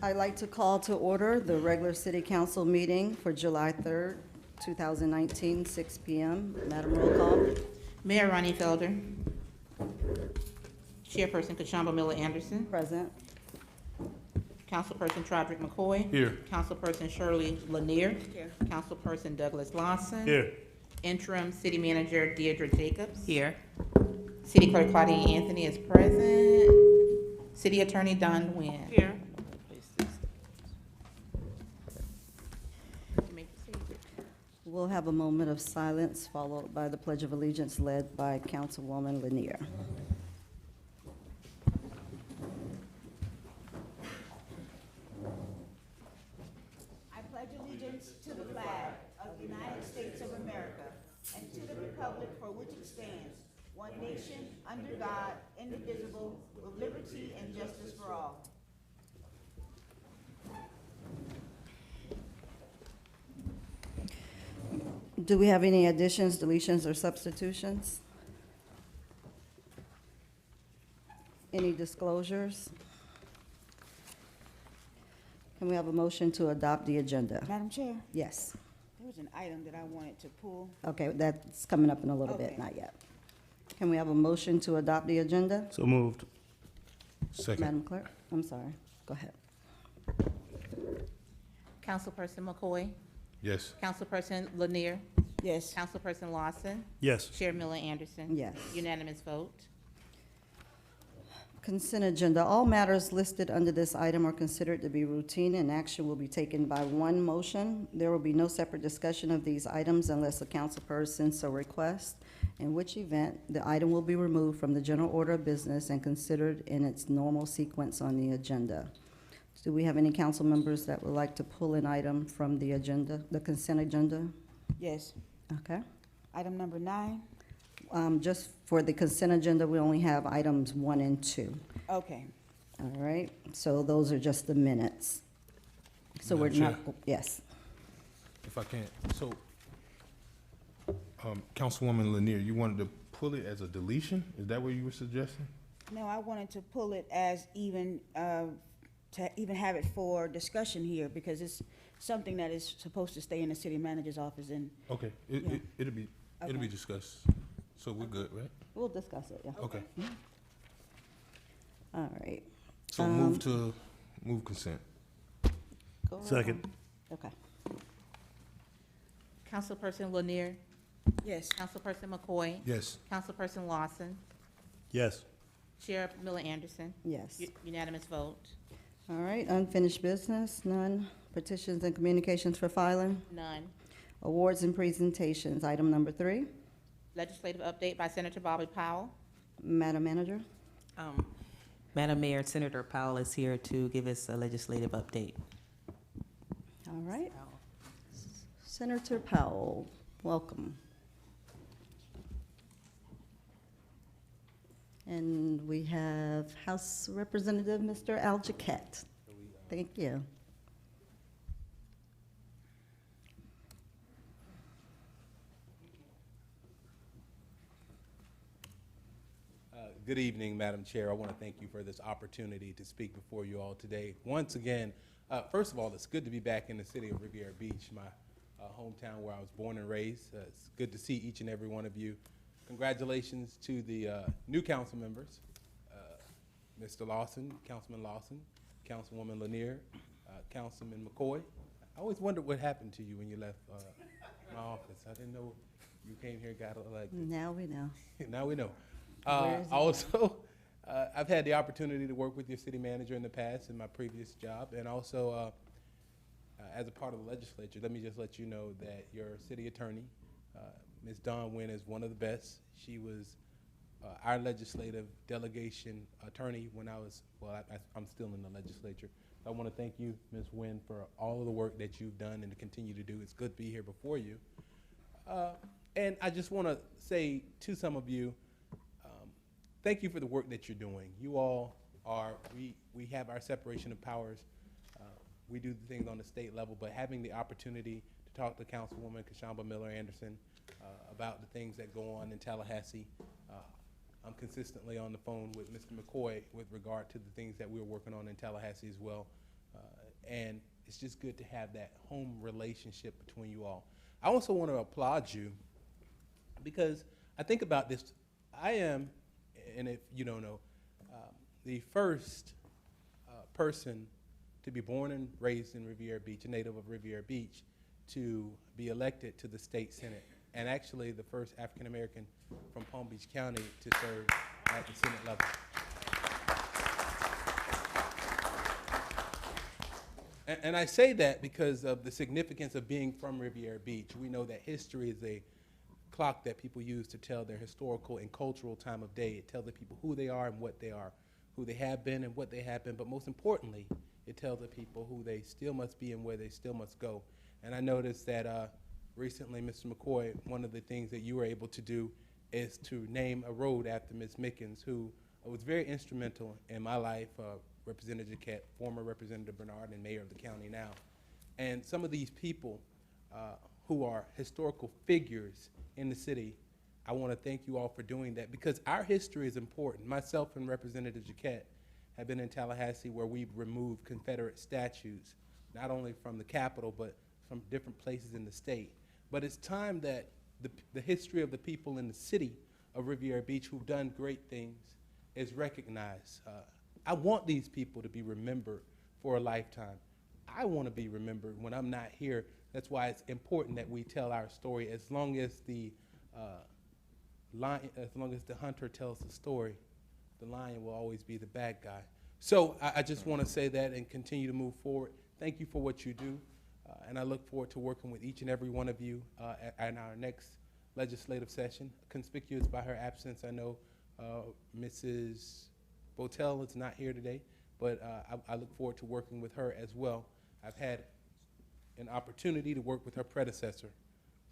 I'd like to call to order the regular city council meeting for July 3rd, 2019, 6 p.m. Madam, roll call. Mayor Ronnie Felder. Chairperson Kashamba Miller Anderson. Present. Councilperson Troderick McCoy. Here. Councilperson Shirley Lanier. Here. Councilperson Douglas Lawson. Here. Interim City Manager Deidre Jacobs. Here. City Clerk Claudia Anthony is present. City Attorney Don Nguyen. Here. We'll have a moment of silence followed by the Pledge of Allegiance led by Councilwoman Lanier. I pledge allegiance to the flag of the United States of America and to the republic for which it stands, one nation, under God, indivisible, with liberty and justice for all. Do we have any additions, deletions, or substitutions? Any disclosures? Can we have a motion to adopt the agenda? Madam Chair, Yes. there was an item that I wanted to pull. Okay, that's coming up in a little bit, Okay. not yet. Can we have a motion to adopt the agenda? So moved. Second. Madam Clerk, I'm sorry, go ahead. Councilperson McCoy. Yes. Councilperson Lanier. Yes. Councilperson Lawson. Yes. Chair Miller Anderson. Yes. Unanimous vote. Consent agenda. All matters listed under this item are considered to be routine and action will be taken by one motion. There will be no separate discussion of these items unless a council person so requests, in which event the item will be removed from the general order of business and considered in its normal sequence on the agenda. Do we have any council members that would like to pull an item from the agenda, the consent agenda? Yes. Okay. Item number 9. Just for the consent agenda, we only have items 1 and 2. Okay. All right, so those are just the minutes. So we're Madam not, yes, If I can, so, Councilwoman Lanier, you wanted to pull it as a deletion? Is that what you were suggesting? No, I wanted to pull it as even, to even have it for discussion here, because it's something that is supposed to stay in the city manager's office, and Okay, Yeah. it'll be Okay. discussed. So we're good, right? we'll discuss it, yeah. Okay. All right. So move consent. Go ahead. Second. Okay. Councilperson Lanier. yes. Councilperson McCoy. Yes. Councilperson Lawson. Yes. Chair Miller Anderson. Yes. Unanimous vote. All right, unfinished business, none. Petitions and communications for filing. None. Awards and presentations, item number 3. Legislative update by Senator Bobby Powell. Madam Manager. Madam Mayor, Senator Powell is here to give us a legislative update. All right. Senator Powell, welcome. And we have House Representative Mr. Al Jaquette. Thank you. Good evening, Madam Chair. I want to thank you for this opportunity to speak before you all today. Once again, first of all, it's good to be back in the city of Riviera Beach, my hometown where I was born and raised. It's good to see each and every one of you. Congratulations to the new council members, Mr. Lawson, Councilman Lawson, Councilwoman Lanier, Councilman McCoy. I always wondered what happened to you when you left my office. I didn't know you came here and got elected. Now we know. Now we know. Where is it? Also, I've had the opportunity to work with your city manager in the past in my previous job, and also as a part of the legislature. Let me just let you know that your city attorney, Ms. Dawn Nguyen, is one of the best. She was our legislative delegation attorney when I was, well, I'm still in the legislature. I want to thank you, Ms. Nguyen, for all of the work that you've done and to continue to do. It's good to be here before you. And I just want to say to some of you, thank you for the work that you're doing. You all are, we have our separation of powers. We do the things on the state level, but having the opportunity to talk to Councilwoman Kashamba Miller Anderson about the things that go on in Tallahassee. I'm consistently on the phone with Mr. McCoy with regard to the things that we're working on in Tallahassee as well. and it's just good to have that home relationship between you all. I also want to applaud you because I think about this. I am, and if you don't know, the first person to be born and raised in Riviera Beach, a native of Riviera Beach, to be elected to the state senate, and actually the first African American from Palm Beach County to serve at the Senate level. And I say that because of the significance of being from Riviera Beach. We know that history is a clock that people use to tell their historical and cultural time of day. It tells the people who they are and what they are, who they have been and what they have been, but most importantly, it tells the people who they still must be and where they still must go. And I noticed that recently, Mr. McCoy, one of the things that you were able to do is to name a road after Ms. Mickens, who was very instrumental in my life, Representative Jaquette, former Representative Bernard, and mayor of the county now. And some of these people who are historical figures in the city, I want to thank you all for doing that because our history is important. Myself and Representative Jaquette have been in Tallahassee where we've removed Confederate statues, not only from the Capitol, but from different places in the state. But it's time that the history of the people in the city of Riviera Beach who've done great things is recognized. I want these people to be remembered for a lifetime. I want to be remembered when I'm not here. That's why it's important that we tell our story. As long as the hunter tells the story, the lion will always be the bad guy. So I just want to say that and continue to move forward. Thank you for what you do, and I look forward to working with each and every one of you in our next legislative session. Conspicuous by her absence, I know Mrs. Botel is not here today, but I look forward to working with her as well. I've had an opportunity to work with her predecessor,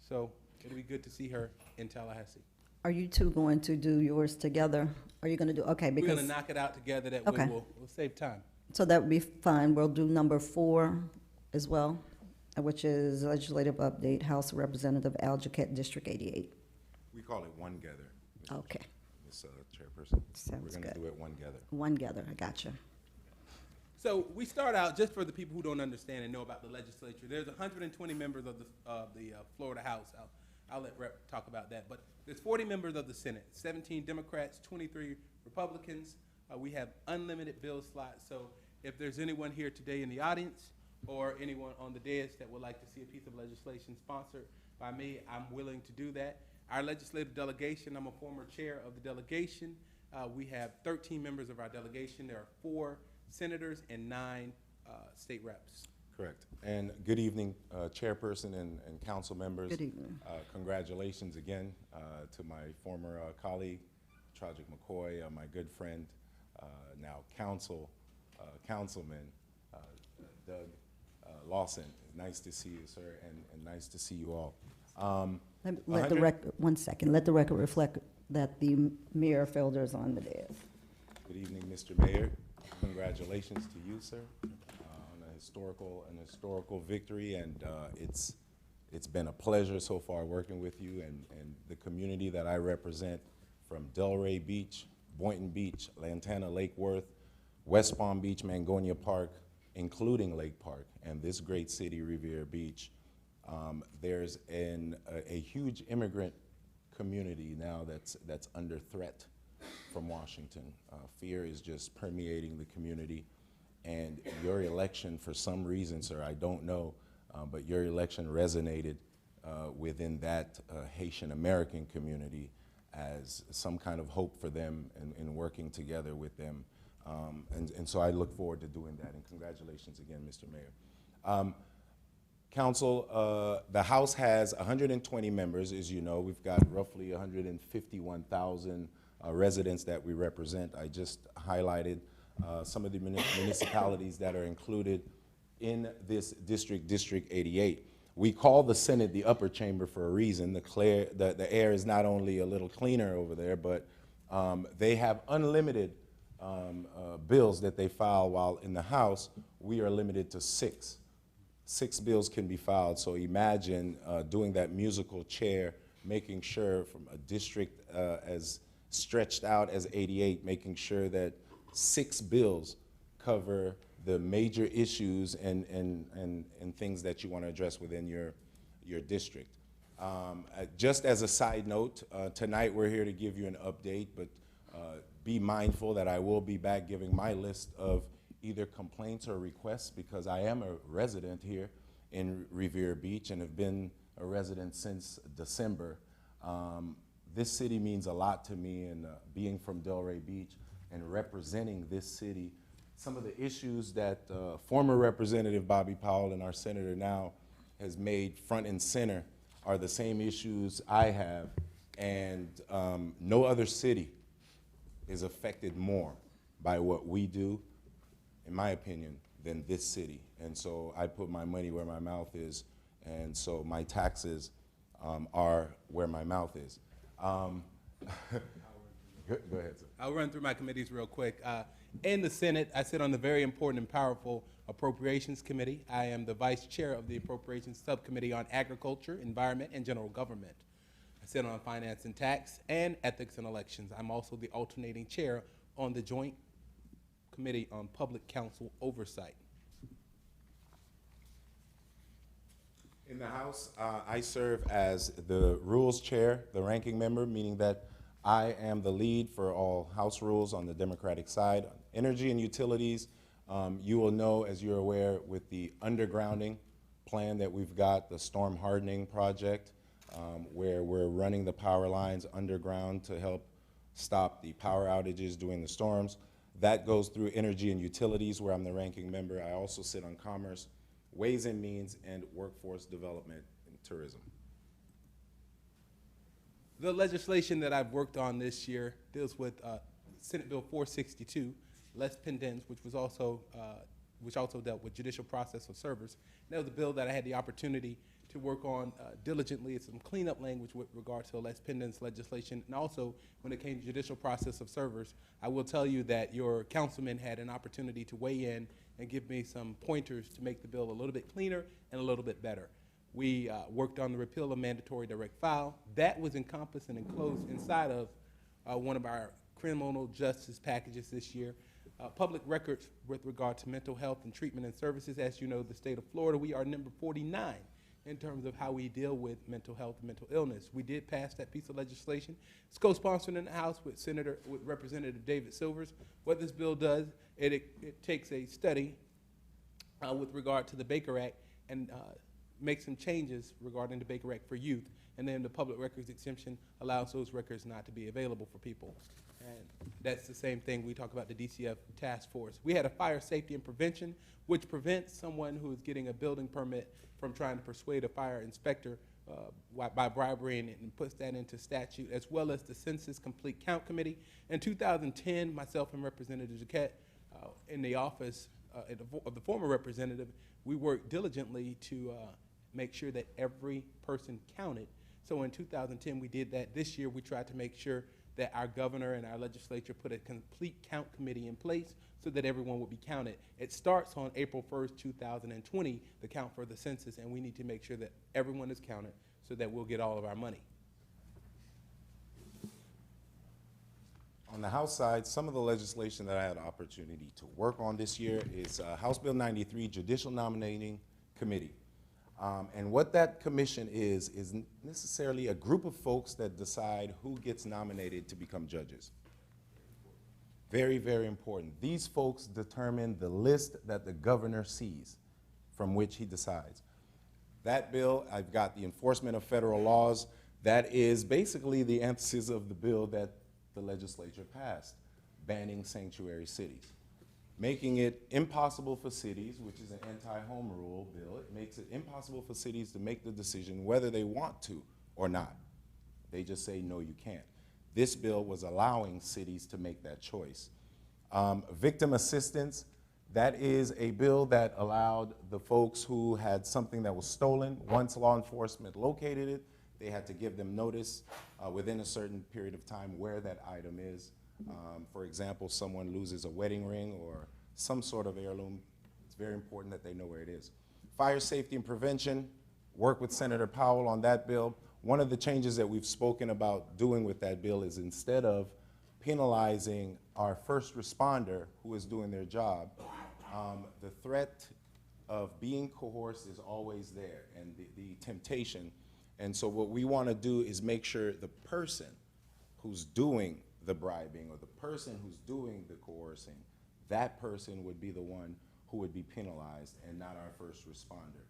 so it'll be good to see her in Tallahassee. Are you two going to do yours together? Are you going to do, okay, We're because. going to knock it out together. That Okay. way we'll save time. So that would be fine. We'll do number 4 as well, which is legislative update, House of Representative Al Jaquette, District 88. We call it one gather, Okay, Ms. Chairperson. Sounds We're gonna good. do it one gather. one gather, I gotcha. So we start out, just for the people who don't understand and know about the legislature, there's 120 members of the Florida House. I'll let Rep talk about that. But there's 40 members of the Senate, 17 Democrats, 23 Republicans. We have unlimited bill slots. So if there's anyone here today in the audience or anyone on the dais that would like to see a piece of legislation sponsored by me, I'm willing to do that. Our legislative delegation, I'm a former chair of the delegation. We have 13 members of our delegation. There are 4 senators and 9 state reps. Correct. And good evening, Chairperson and council members. Good evening. Congratulations again to my former colleague, Tragic McCoy, my good friend, now councilman, Doug Lawson. Nice to see you, sir, and nice to see you all. Let the record, 1 second, let the record reflect that the Mayor Felder is on the dais. Good evening, Mr. Mayor. Congratulations to you, sir, on an historical victory, and it's been a pleasure so far working with you and the community that I represent from Delray Beach, Boynton Beach, Lantana, Lake Worth, West Palm Beach, Mangonia Park, including Lake Park, and this great city, Riviera Beach. There's a huge immigrant community now that's under threat from Washington. Fear is just permeating the community, and your election, for some reason, sir, I don't know, but your election resonated within that Haitian American community as some kind of hope for them in working together with them. And so I look forward to doing that, and congratulations again, Mr. Mayor. Council, the House has 120 members, as you know. We've got roughly 151,000 residents that we represent. I just highlighted some of the municipalities that are included in this district, District 88. We call the Senate the upper chamber for a reason. The air is not only a little cleaner over there, but they have unlimited bills that they file, while in the House, we are limited to 6. 6 bills can be filed, so imagine doing that musical chair, making sure from a district as stretched out as 88, making sure that 6 bills cover the major issues and things that you want to address within your district. Just as a side note, tonight we're here to give you an update, but be mindful that I will be back giving my list of either complaints or requests, because I am a resident here in Revere Beach and have been a resident since December. This city means a lot to me, and being from Delray Beach and representing this city, some of the issues that former Representative Bobby Powell and our senator now has made front and center are the same issues I have, and no other city is affected more by what we do, in my opinion, than this city. And so I put my money where my mouth is, and so my taxes are where my mouth is. Go ahead, sir. I'll run through my committees real quick. In the Senate, I sit on the very important and powerful Appropriations Committee. I am the Vice Chair of the Appropriations Subcommittee on Agriculture, Environment, and General Government. I sit on Finance and Tax and Ethics and Elections. I'm also the alternating chair on the Joint Committee on Public Counsel Oversight. In the House, I serve as the Rules Chair, the ranking member, meaning that I am the lead for all House rules on the Democratic side. Energy and utilities, you will know, as you're aware, with the undergrounding plan that we've got, the storm hardening project, where we're running the power lines underground to help stop the power outages during the storms. That goes through energy and utilities, where I'm the ranking member. I also sit on commerce, ways and means, and workforce development and tourism. The legislation that I've worked on this year deals with Senate Bill 462, Les Pendens, which also dealt with judicial process of servers. And that was a bill that I had the opportunity to work on diligently. It's some cleanup language with regard to Les Pendens legislation. And also, when it came to judicial process of servers, I will tell you that your councilman had an opportunity to weigh in and give me some pointers to make the bill a little bit cleaner and a little bit better. We worked on the repeal of mandatory direct file. That was encompassed and enclosed inside of one of our criminal justice packages this year. Public records with regard to mental health and treatment and services. As you know, the state of Florida, we are number 49 in terms of how we deal with mental health and mental illness. We did pass that piece of legislation. It's co-sponsored in the House with Representative David Silvers. What this bill does, it takes a study with regard to the Baker Act and make some changes regarding the Baker Act for youth, and then the public records exemption allows those records not to be available for people. And that's the same thing we talk about the DCF task force. We had a fire safety and prevention, which prevents someone who is getting a building permit from trying to persuade a fire inspector by bribery, and puts that into statute, as well as the Census Complete Count Committee. In 2010, myself and Representative Jaquette, in the office of the former representative, we worked diligently to make sure that every person counted. So in 2010, we did that. This year, we tried to make sure that our governor and our legislature put a complete count committee in place so that everyone would be counted. It starts on April 1st, 2020, the count for the census, and we need to make sure that everyone is counted so that we'll get all of our money. On the House side, some of the legislation that I had the opportunity to work on this year is House Bill 93, Judicial Nominating Committee. And what that commission is necessarily a group of folks that decide who gets nominated to become judges. Very, very important. These folks determine the list that the governor sees from which he decides. That bill, I've got the enforcement of federal laws. That is basically the emphasis of the bill that the legislature passed, banning sanctuary cities, making it impossible for cities, which is an anti-home rule bill. It makes it impossible for cities to make the decision whether they want to or not. They just say, no, you can't. This bill was allowing cities to make that choice. Victim assistance, that is a bill that allowed the folks who had something that was stolen, once law enforcement located it, they had to give them notice within a certain period of time where that item is. For example, someone loses a wedding ring or some sort of heirloom, it's very important that they know where it is. Fire safety and prevention, work with Senator Powell on that bill. One of the changes that we've spoken about doing with that bill is, instead of penalizing our first responder who is doing their job, The threat of being coerced is always there, and the temptation. And so what we want to do is make sure the person who's doing the bribing or the person who's doing the coercing, that person would be the one who would be penalized and not our first responder.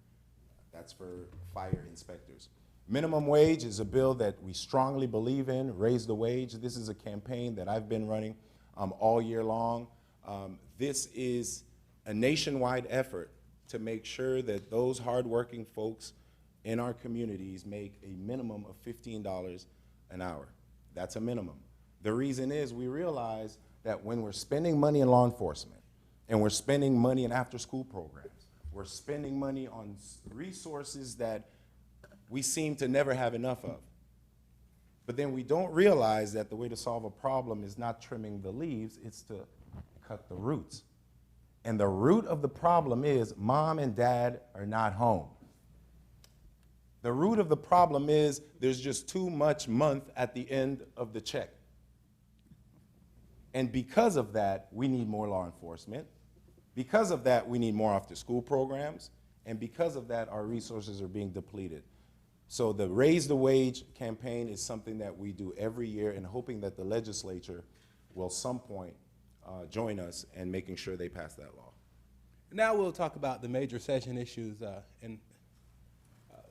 That's for fire inspectors. Minimum wage is a bill that we strongly believe in, raise the wage. This is a campaign that I've been running all year long. This is a nationwide effort to make sure that those hardworking folks in our communities make a minimum of $15 an hour. That's a minimum. The reason is we realize that when we're spending money in law enforcement and we're spending money in after-school programs, we're spending money on resources that we seem to never have enough of. But then we don't realize that the way to solve a problem is not trimming the leaves, it's to cut the roots. And the root of the problem is mom and dad are not home. The root of the problem is there's just too much month at the end of the check. And because of that, we need more law enforcement. Because of that, we need more after-school programs. And because of that, our resources are being depleted. So the Raise the Wage campaign is something that we do every year, and hoping that the legislature will some point join us in making sure they pass that law. Now we'll talk about the major session issues.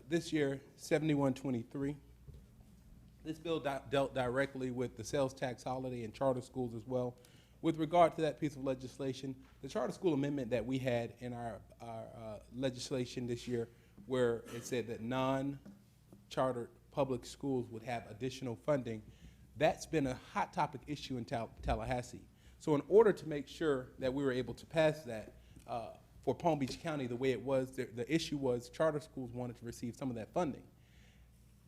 This year, 7123. This bill dealt directly with the sales tax holiday and charter schools as well. With regard to that piece of legislation, the charter school amendment that we had in our legislation this year, where it said that non-chartered public schools would have additional funding, that's been a hot topic issue in Tallahassee. So in order to make sure that we were able to pass that, for Palm Beach County, the way it was, the issue was charter schools wanted to receive some of that funding.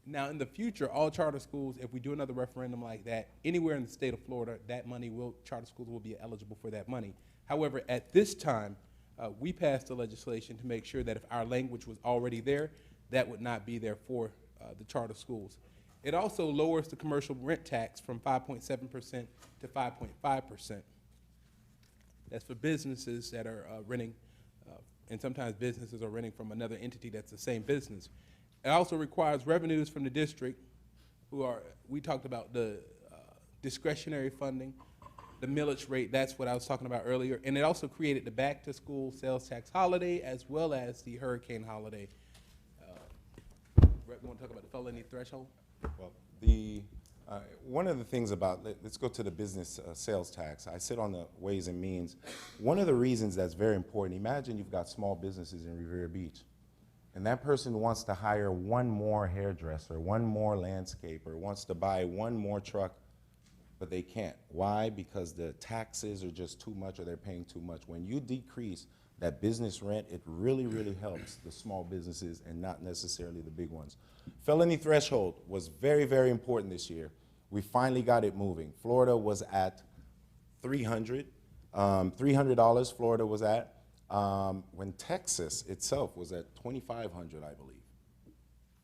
Now, in the future, all charter schools, if we do another referendum like that, anywhere in the state of Florida, that money charter schools will be eligible for that money. However, at this time, we passed the legislation to make sure that if our language was already there, that would not be there for the charter schools. It also lowers the commercial rent tax from 5.7% to 5.5%. That's for businesses that are renting, and sometimes businesses are renting from another entity that's the same business. It also requires revenues from the district, we talked about the discretionary funding, the millage rate, that's what I was talking about earlier, and it also created the back-to-school sales tax holiday as well as the hurricane holiday. We want to talk about the felony threshold? Well, one of the things about, let's go to the business sales tax. I sit on the Ways and Means. One of the reasons that's very important, imagine you've got small businesses in Revere Beach, and that person wants to hire one more hairdresser, one more landscaper, wants to buy one more truck, but they can't. Why? Because the taxes are just too much or they're paying too much. When you decrease that business rent, it really, really helps the small businesses and not necessarily the big ones. Felony threshold was very, very important this year. We finally got it moving. Florida was at $300. $300 Florida was at, when Texas itself was at $2,500, I believe.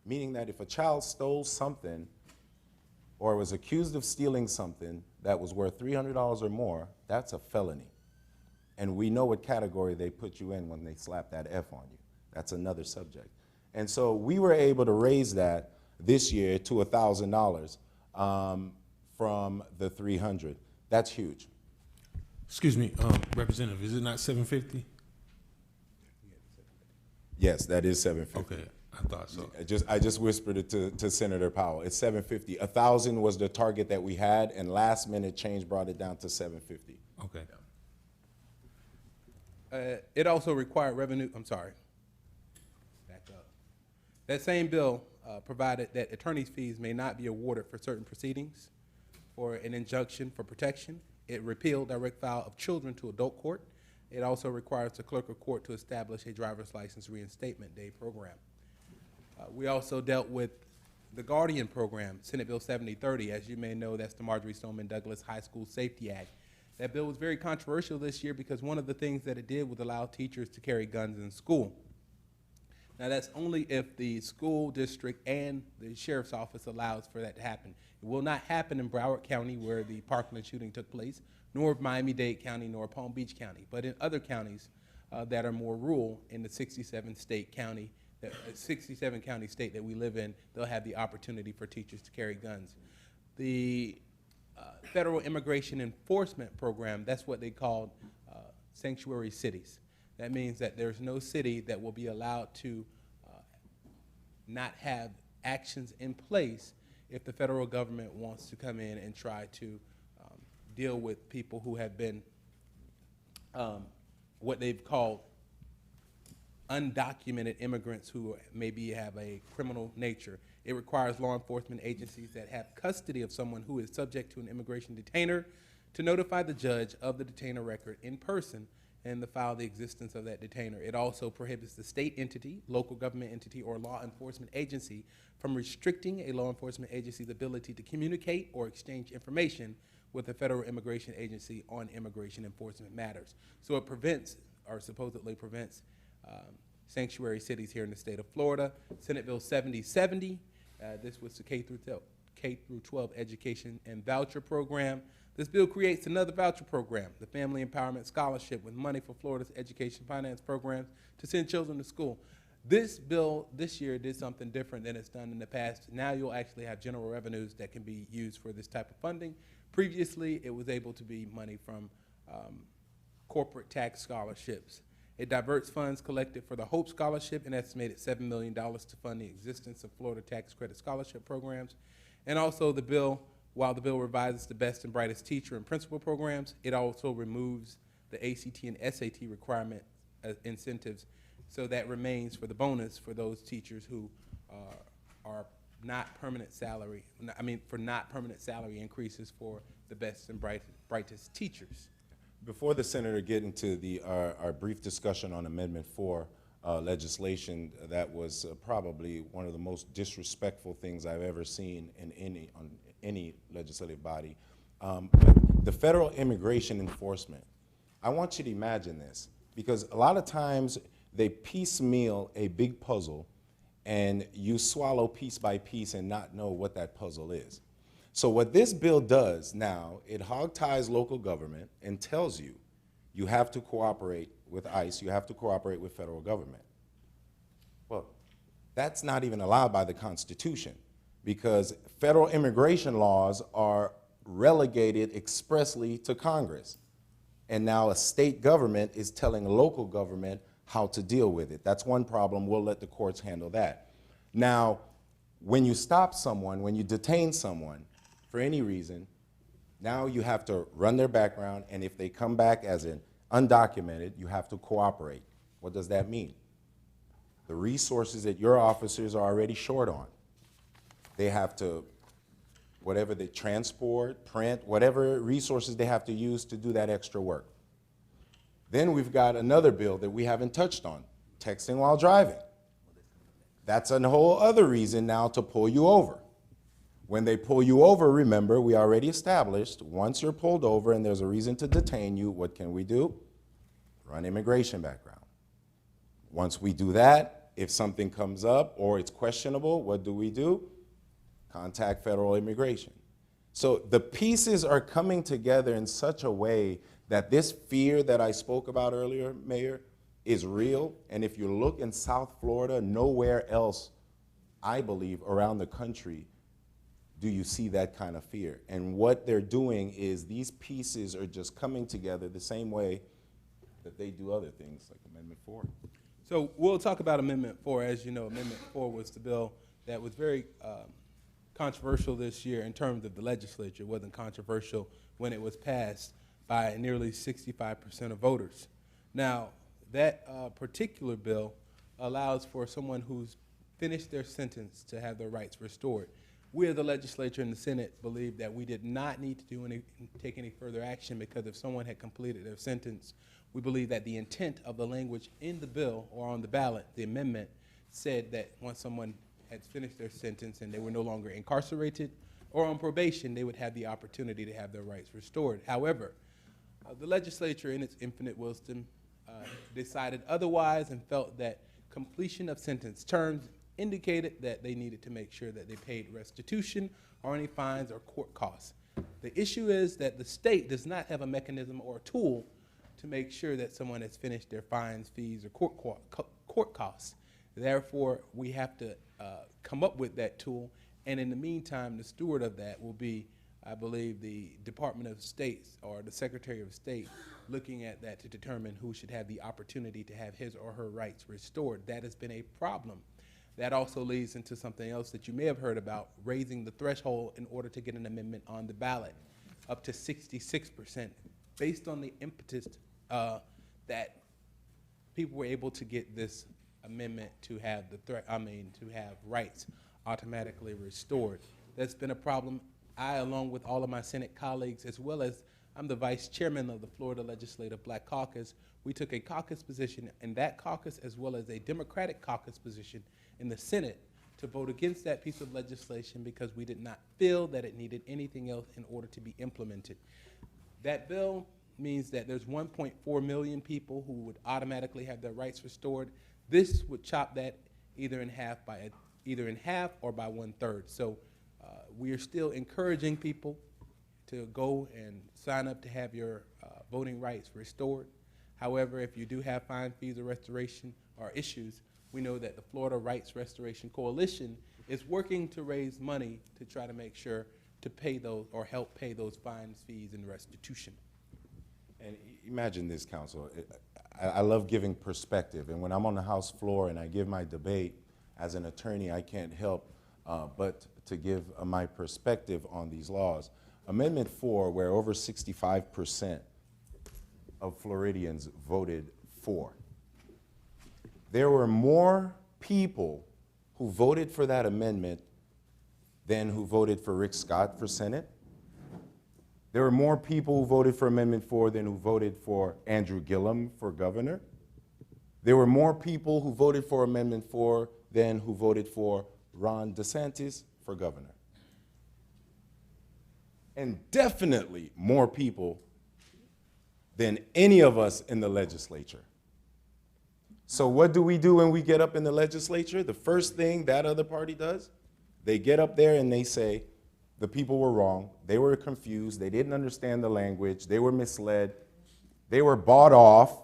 Meaning that if a child stole something or was accused of stealing something that was worth $300 or more, that's a felony. And we know what category they put you in when they slap that F on you. That's another subject. And so we were able to raise that this year to $1,000 from the $300. That's huge. Excuse me, Representative, is it not 750? Yes, that is $750. Okay, I thought so. I just whispered it to Senator Powell. It's $750. $1,000 was the target that we had, and last minute change brought it down to $750. Okay. It also required revenue, I'm sorry, back up. That same bill provided that attorney's fees may not be awarded for certain proceedings or an injunction for protection. It repealed direct file of children to adult court. It also requires the clerk of court to establish a driver's license reinstatement day program. We also dealt with the Guardian program, Senate Bill 7030. As you may know, that's the Marjorie Stoneman Douglas High School Safety Act. That bill was very controversial this year because one of the things that it did was allow teachers to carry guns in school. Now that's only if the school district and the sheriff's office allows for that to happen. It will not happen in Broward County where the Parkland shooting took place, nor Miami-Dade County, nor Palm Beach County. But in other counties, that are more rural in the 67 county state that we live in. They'll have the opportunity for teachers to carry guns. The Federal Immigration Enforcement Program, that's what they call sanctuary cities. That means that there's no city that will be allowed to not have actions in place if the federal government wants to come in and try to deal with people who have been what they've called undocumented immigrants who maybe have a criminal nature. It requires law enforcement agencies that have custody of someone who is subject to an immigration detainer to notify the judge of the detainer record in person and to file the existence of that detainer. It also prohibits the state entity, local government entity, or law enforcement agency from restricting a law enforcement agency's ability to communicate or exchange information with the federal immigration agency on immigration enforcement matters. So it prevents, or supposedly prevents, sanctuary cities here in the state of Florida. Senate Bill 7070, this was the K through 12 education and voucher program. This bill creates another voucher program, the Family Empowerment Scholarship, with money for Florida's education finance programs to send children to school. This bill this year did something different than it's done in the past. Now you'll actually have general revenues that can be used for this type of funding. Previously, it was able to be money from corporate tax scholarships. It diverts funds collected for the Hope Scholarship, an estimated $7 million to fund the existence of Florida tax credit scholarship programs. And also the bill, while the bill revises the Best and Brightest Teacher and Principal programs, it also removes the ACT and SAT requirement incentives, so that remains for the bonus for those teachers who are not permanent salary, for not permanent salary increases for the best and brightest teachers. Before the senator get into our brief discussion on Amendment 4 legislation, that was probably one of the most disrespectful things I've ever seen in any legislative body. The federal immigration enforcement, I want you to imagine this, because a lot of times they piecemeal a big puzzle and you swallow piece by piece and not know what that puzzle is. So what this bill does now, it hog-ties local government and tells you, you have to cooperate with ICE, you have to cooperate with federal government. Well, that's not even allowed by the Constitution, because federal immigration laws are relegated expressly to Congress. And now a state government is telling a local government how to deal with it. That's one problem. We'll let the courts handle that. Now, when you stop someone, when you detain someone for any reason, now you have to run their background, and if they come back as an undocumented, you have to cooperate. What does that mean? The resources that your officers are already short on, they have to, whatever they transport, print, whatever resources they have to use to do that extra work. Then we've got another bill that we haven't touched on, texting while driving. That's a whole other reason now to pull you over. When they pull you over, remember, we already established, once you're pulled over and there's a reason to detain you, what can we do? Run immigration background. Once we do that, if something comes up or it's questionable, what do? Contact federal immigration. So the pieces are coming together in such a way that this fear that I spoke about earlier, Mayor, is real. And if you look in South Florida, nowhere else, I believe, around the country, do you see that kind of fear. And what they're doing is these pieces are just coming together the same way that they do other things, like Amendment 4. So we'll talk about Amendment 4. As you know, Amendment 4 was the bill that was very controversial this year in terms of the legislature. It wasn't controversial when it was passed by nearly 65% of voters. Now, that particular bill allows for someone who's finished their sentence to have their rights restored. We, as the legislature and the Senate, believe that we did not need to take any further action, because if someone had completed their sentence, we believe that the intent of the language in the bill or on the ballot, the amendment, said that once someone had finished their sentence and they were no longer incarcerated or on probation, they would have the opportunity to have their rights restored. However, the legislature, in its infinite wisdom, decided otherwise and felt that completion of sentence terms indicated that they needed to make sure that they paid restitution or any fines or court costs. The issue is that the state does not have a mechanism or a tool to make sure that someone has finished their fines, fees, or court costs. Therefore, we have to come up with that tool, and in the meantime, the steward of that will be, I believe, the Department of State or the Secretary of State, looking at that to determine who should have the opportunity to have his or her rights restored. That has been a problem. That also leads into something else that you may have heard about, raising the threshold in order to get an amendment on the ballot up to 66%, based on the impetus that people were able to get this amendment to have to have rights automatically restored. That's been a problem. I, along with all of my Senate colleagues, as well as I'm the vice chairman of the Florida Legislative Black Caucus, we took a caucus position in that caucus as well as a Democratic caucus position in the Senate to vote against that piece of legislation because we did not feel that it needed anything else in order to be implemented. That bill means that there's 1.4 million people who would automatically have their rights restored. This would chop that either in half or by 1/3. So we are still encouraging people to go and sign up to have your voting rights restored. However, if you do have fine, fees, or restoration or issues, we know that the Florida Rights Restoration Coalition is working to raise money to try to make sure to pay those or help pay those fines, fees, and restitution. And imagine this, Council. I love giving perspective, and when I'm on the House floor and I give my debate, as an attorney, I can't help but to give my perspective on these laws. Amendment 4, where over 65% of Floridians voted for. There were more people who voted for that amendment than who voted for Rick Scott for Senate. There were more people who voted for Amendment 4 than who voted for Andrew Gillum for governor. There were more people who voted for Amendment 4 than who voted for Ron DeSantis for governor. And definitely more people than any of us in the legislature. So what do we do when we get up in the legislature? The first thing that other party does, they get up there and they say, the people were wrong, they were confused, they didn't understand the language, they were misled, they were bought off.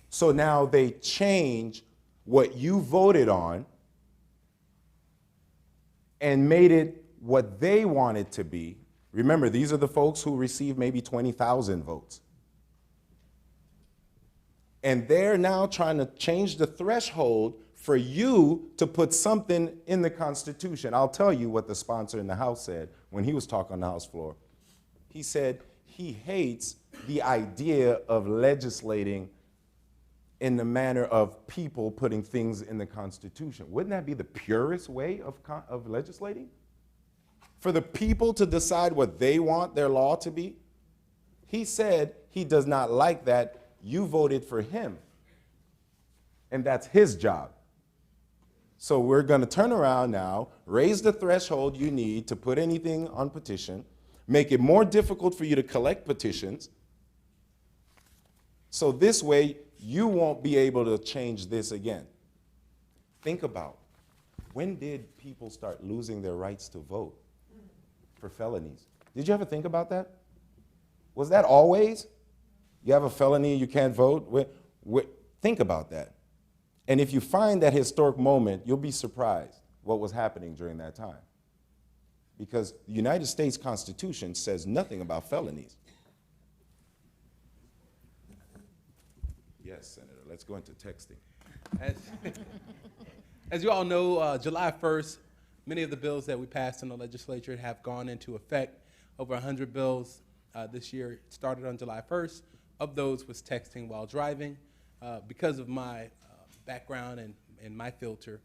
So now they change what you voted on and made it what they wanted to be. Remember, these are the folks who received maybe 20,000 votes. And they're now trying to change the threshold for you to put something in the Constitution. I'll tell you what the sponsor in the House said when he was talking on the House floor. He said he hates the idea of legislating in the manner of people putting things in the Constitution. Wouldn't that be the purest way of legislating? For the people to decide what they want their law to be? He said he does not like that. You voted for him, and that's his job. So we're going to turn around now, raise the threshold you need to put anything on petition, make it more difficult for you to collect petitions, so this way you won't be able to change this again. Think about, when did people start losing their rights to vote for felonies? Did you ever think about that? Was that always? You have a felony, you can't vote? Think about that. And if you find that historic moment, you'll be surprised what was happening during that time. Because the United States Constitution says nothing about felonies. Yes, Senator, let's go into texting. As you all know, July 1st, many of the bills that we passed in the legislature have gone into effect. Over 100 bills this year started on July 1st. Of those was texting while driving. Because of my background and my filter,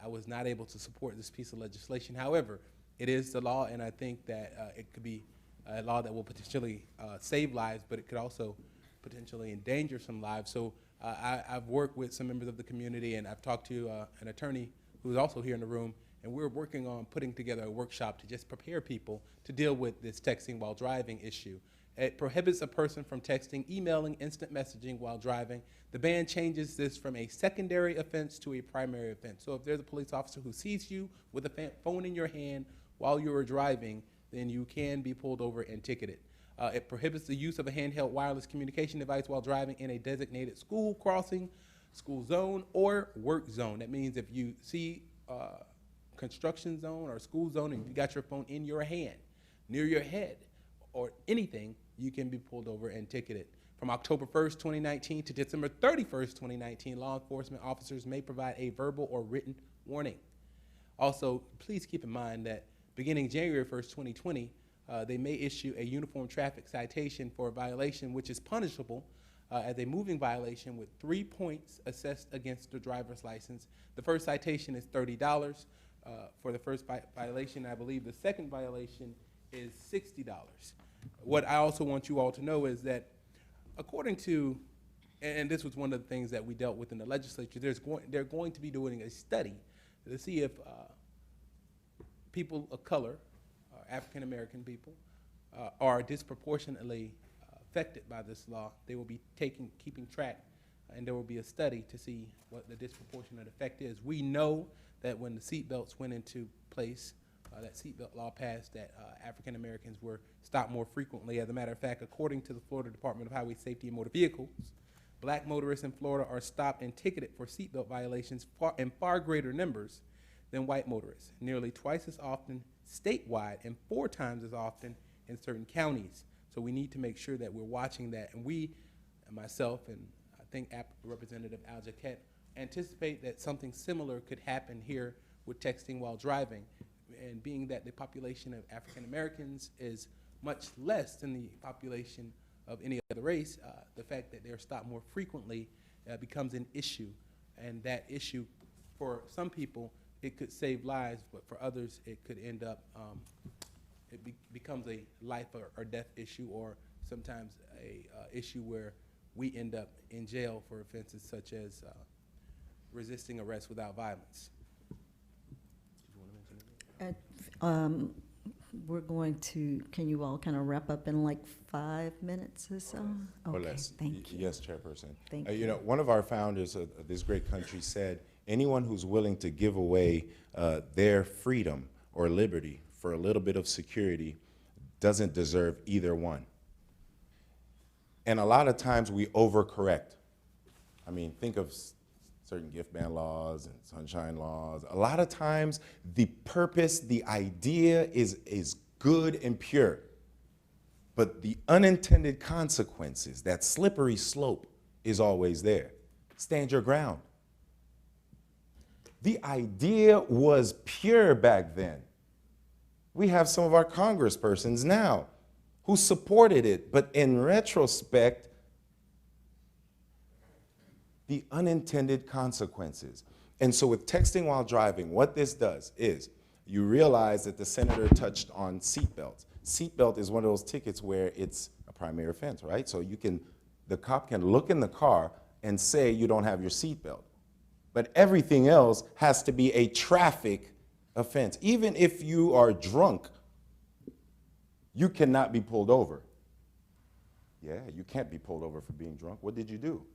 I was not able to support this piece of legislation. However, it is the law, and I think that it could be a law that will potentially save lives, but it could also potentially endanger some lives. So I've worked with some members of the community, and I've talked to an attorney who's also here in the room, and we're working on putting together a workshop to just prepare people to deal with this texting while driving issue. It prohibits a person from texting, emailing, instant messaging while driving. The ban changes this from a secondary offense to a primary offense. So if there's a police officer who sees you with a phone in your hand while you are driving, then you can be pulled over and ticketed. It prohibits the use of a handheld wireless communication device while driving in a designated school crossing, school zone, or work zone. That means if you see construction zone or school zone and you got your phone in your hand, near your head, or anything, you can be pulled over and ticketed. From October 1st, 2019 to December 31st, 2019, law enforcement officers may provide a verbal or written warning. Also, please keep in mind that beginning January 1st, 2020, they may issue a uniform traffic citation for a violation which is punishable as a moving violation with 3 points assessed against the driver's license. The first citation is $30 for the first violation. I believe the second violation is $60. What I also want you all to know is that according to, and this was one of the things that we dealt with in the legislature, they're going to be doing a study to see if people of color, African American people, are disproportionately affected by this law. They will be keeping track, and there will be a study to see what the disproportionate effect is. We know that when the seatbelts went into place, that seatbelt law passed, that African Americans were stopped more frequently. As a matter of fact, according to the Florida Department of Highway Safety and Motor Vehicles, black motorists in Florida are stopped and ticketed for seatbelt violations in far greater numbers than white motorists, nearly twice as often statewide and 4 times as often in certain counties. So we need to make sure that we're watching that. And we, and myself, and I think Representative Al Jaquette, anticipate that something similar could happen here with texting while driving. And being that the population of African Americans is much less than the population of any other race, the fact that they're stopped more frequently becomes an issue. And that issue, for some people, it could save lives, but for others, it could end up, becomes a life or death issue, or sometimes a issue where we end up in jail for offenses such as resisting arrest without violence. We're going to, can you all kind of wrap up in like 5 minutes or so? Or Okay, less. thank you. Yes, Chairperson. Thank You know, one of our founders of this great country said, anyone who's willing to give away their freedom or liberty for a little bit of security doesn't deserve either one. And a lot of times we overcorrect. I mean, think of certain gift ban laws and sunshine laws. A lot of times the purpose, the idea is good and pure, but the unintended consequences, that slippery slope, is always there. Stand your ground. The idea was pure back then. We have some of our congresspersons now who supported it, but in retrospect, the unintended consequences. And so with texting while driving, what this does is you realize that the senator touched on seatbelts. Seatbelt is one of those tickets where it's a primary offense, right? So the cop can look in the car and say you don't have your seatbelt. But everything else has to be a traffic offense. Even if you are drunk, you cannot be pulled over. Yeah, you can't be pulled over for being drunk. What did you do?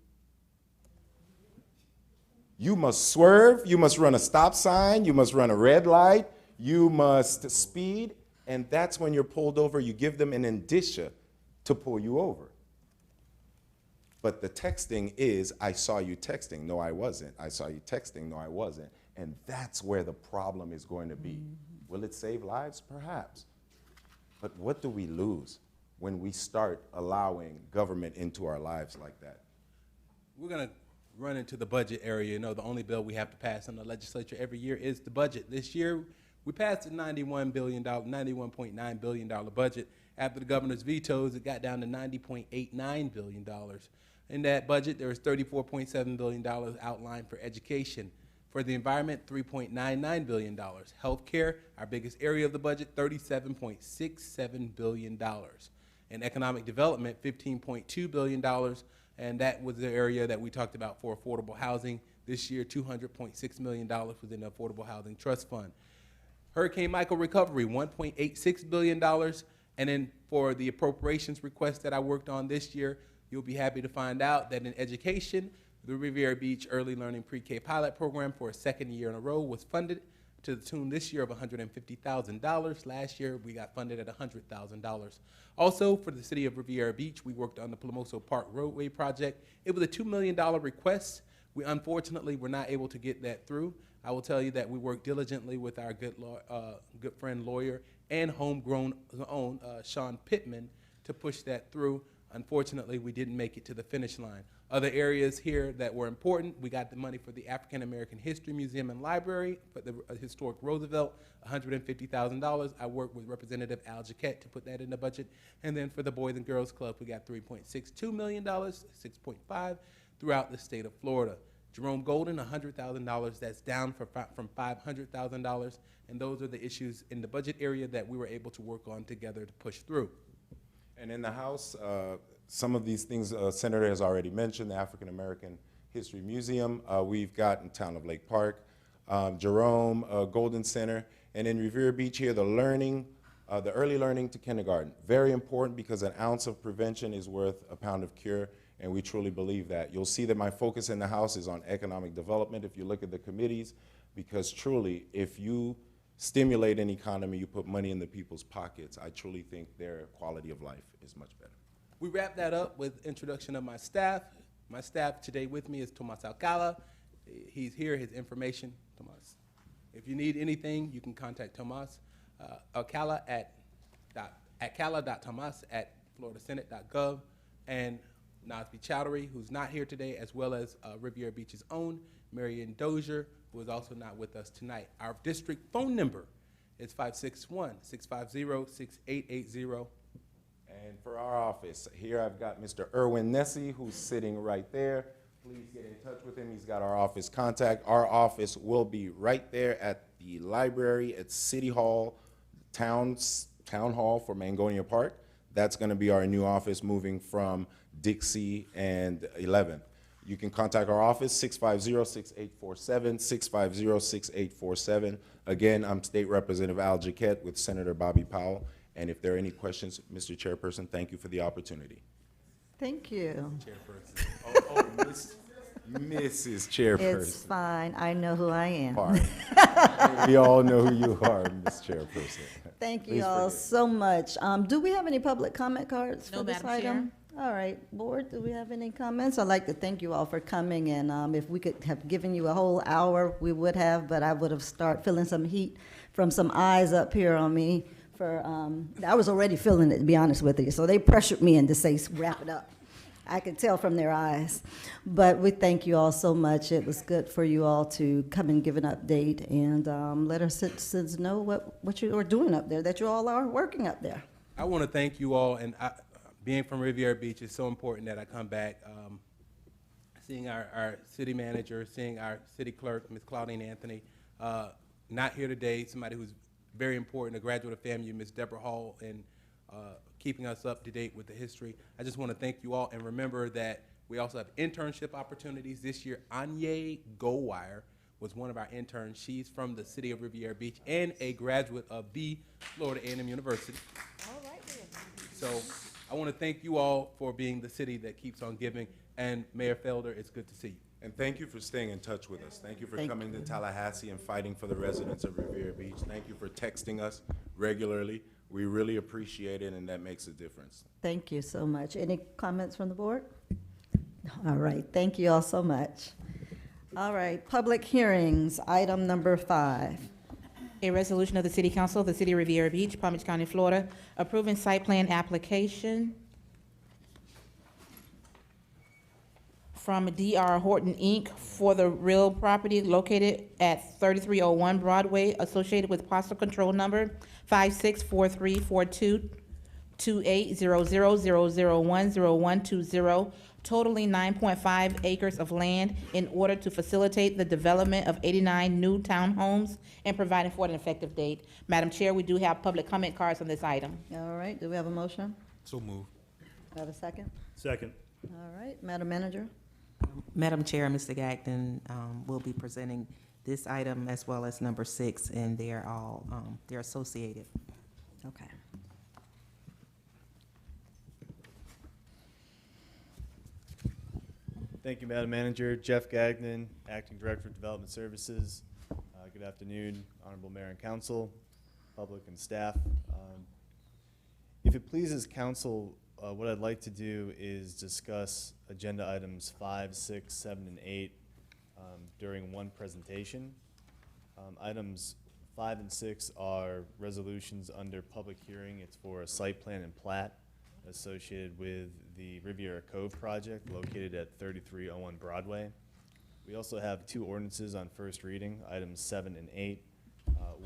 You must swerve, you must run a stop sign, you must run a red light, you must speed, and that's when you're pulled over. You give them an indicia to pull you over. But the texting is, I saw you texting. No, I wasn't. I saw you texting. No, I wasn't. And that's where the problem is going to be. Will it save lives? Perhaps. But what do we lose when we start allowing government into our lives like that? We're going to run into the budget area. You know, the only bill we have to pass in the legislature every year is the budget. This year, we passed a $91.9 billion budget. After the governor's vetoes, it got down to $90.89 billion. In that budget, there was $34.7 billion outlined for education. For the environment, $3.99 billion. Healthcare, our biggest area of the budget, $37.67 billion. In economic development, $15.2 billion, and that was the area that we talked about for affordable housing. This year, $200.6 million was in the Affordable Housing Trust Fund. Hurricane Michael recovery, $1.86 billion. And then for the appropriations request that I worked on this year, you'll be happy to find out that in education, the Riviera Beach Early Learning Pre-K pilot program for a second year in a row was funded to the tune this year of $150,000. Last year, we got funded at $100,000. Also, for the city of Riviera Beach, we worked on the Palomoso Park roadway project. It was a $2 million request. We unfortunately were not able to get that through. I will tell you that we worked diligently with our good friend lawyer and homegrown own Sean Pittman to push that through. Unfortunately, we didn't make it to the finish line. Other areas here that were important, we got the money for the African American History Museum and Library, for the historic Roosevelt, $150,000. I worked with Representative Al Jaquette to put that in the budget. And then for the Boys and Girls Club, we got $3.62 million, 6.5 throughout the state of Florida. Jerome Golden, $100,000. That's down from $500,000. And those are the issues in the budget area that we were able to work on together to push through. And in the House, some of these things Senator has already mentioned, the African American History Museum. We've got in town of Lake Park, Jerome Golden Center, and in Riviera Beach here, the early learning to kindergarten. Very important because an ounce of prevention is worth a pound of cure, and we truly believe that. You'll see that my focus in the House is on economic development if you look at the committees, because truly, if you stimulate an economy, you put money in the people's pockets, I truly think their quality of life is much better. We wrap that up with introduction of my staff. My staff today with me is Tomas Alcala. He's here, his information, Tomas. If you need anything, you can contact Tomas Alcala at alcala.tomas@floridasenate.gov, and Nasby Chowdhury, who's not here today, as well as Riviera Beach's own Marion Dozier, who is also not with us tonight. Our district phone number is 561-650-6880. And for our office, here I've got Mr. Erwin Nessie, who's sitting right there. Please get in touch with him. He's got our office contact. Our office will be right there at the library at City Hall, Town Hall for Mangonia Park. That's going to be our new office moving from Dixie and 11th. You can contact our office, 650-6847, 650-6847. Again, I'm State Representative Al Jaquette with Senator Bobby Powell. And if there are any questions, Mr. Chairperson, thank you for the opportunity. Thank you. Chairperson. Mrs. Chairperson. It's fine. I know who I am. Pardon. We all know who you are, Ms. Chairperson. Thank you Please all forgive. so much. Do we have any public comment cards No, for this Madam Chair. item? All right, board, do we have any comments? I'd like to thank you all for coming, and if we could have given you a whole hour, we would have, but I would have started feeling some heat from some eyes up here on me for, I was already feeling it, to be honest with you, so they pressured me in to say, wrap it up. I could tell from their eyes. But we thank you all so much. It was good for you all to come and give an update and let our citizens know what you are doing up there, that you all are working up there. I want to thank you all, and being from Riviera Beach, it's so important that I come back. Seeing our city manager, seeing our city clerk, Ms. Claudine Anthony, not here today, somebody who's very important, a graduate of FAMU, Ms. Deborah Hall, and keeping us up to date with the history. I just want to thank you all, and remember that we also have internship opportunities this year. Anye Goldwire was one of our interns. She's from the city of Riviera Beach and a graduate of the Florida A&M University. All right then. So I want to thank you all for being the city that keeps on giving, and Mayor Felder, it's good to see you. And thank you for staying in touch with us. Thank you for Thank coming to Tallahassee and fighting for the residents of Riviera Beach. Thank you for texting us regularly. We really appreciate it, and that makes a difference. Thank you so much. Any comments from the board? All right, thank you all so much. All right, public hearings, item number 5. A resolution of the City Council of the City of Riviera Beach, Palm Beach County, Florida, approving site plan application from DR Horton, Inc. for the real property located at 3301 Broadway, associated with parcel control number 564342280000010120, totaling 9.5 acres of land in order to facilitate the development of 89 new townhomes and providing for an effective date. Madam Chair, we do have public comment cards on this item. All right, do we have a motion? So move. Have a second? Second. All right, Madam Manager? Madam Chair, Mr. Gagnon will be presenting this item as well as number 6, and they're all, they're associated. Okay. Thank you, Madam Manager. Jeff Gagnon, Acting Director of Development Services. Good afternoon, Honorable Mayor and Council, public and staff. If it pleases council, what I'd like to do is discuss agenda items 5, 6, 7, and 8 during one presentation. Items 5 and 6 are resolutions under public hearing. It's for a site plan and plat associated with the Riviera Cove project located at 3301 Broadway. We also have 2 ordinances on first reading, items 7 and 8.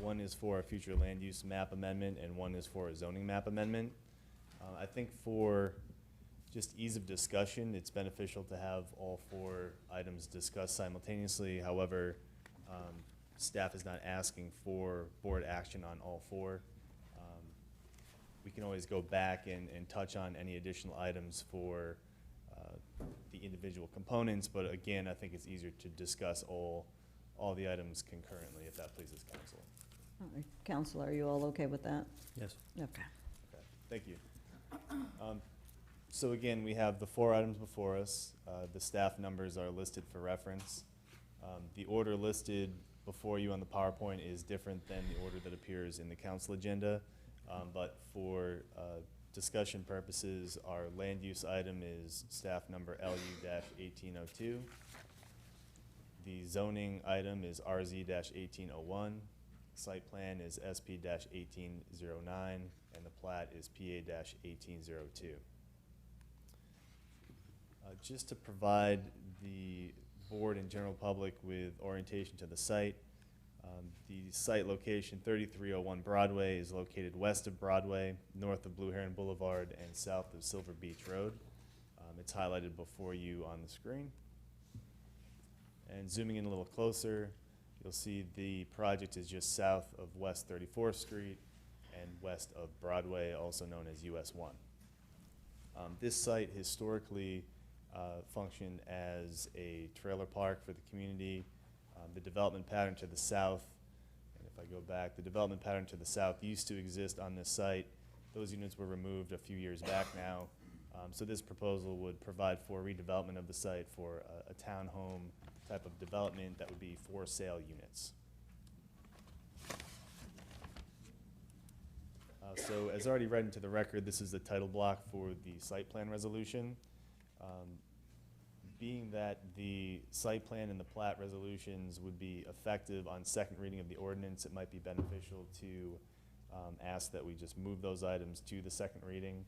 One is for a future land use map amendment and one is for a zoning map amendment. I think for just ease of discussion, it's beneficial to have all 4 items discussed simultaneously. However, staff is not asking for board action on all 4. We can always go back and touch on any additional items for the individual components, but again, I think it's easier to discuss all the items concurrently, if that pleases council. All right. Council, are you all okay with that? Yes. Okay. Okay, thank you. So again, we have the 4 items before us. The staff numbers are listed for reference. The order listed before you on the PowerPoint is different than the order that appears in the council agenda, but for discussion purposes, our land use item is staff number LU-1802. The zoning item is RZ-1801. Site plan is SP-1809, and the plat is PA-1802. Just to provide the board and general public with orientation to the site, the site location, 3301 Broadway, is located west of Broadway, north of Blue Heron Boulevard, and south of Silver Beach Road. It's highlighted before you on the screen. And zooming in a little closer, you'll see the project is just south of West 34th Street and west of Broadway, also known as US 1. This site historically functioned as a trailer park for the community. The development pattern to the south, and if I go back, the development pattern to the south used to exist on this site. Those units were removed a few years back now. So this proposal would provide for redevelopment of the site for a townhome type of development that would be for sale units. So as already read into the record, this is the title block for the site plan resolution. Being that the site plan and the plat resolutions would be effective on second reading of the ordinance, it might be beneficial to ask that we just move those items to the second reading.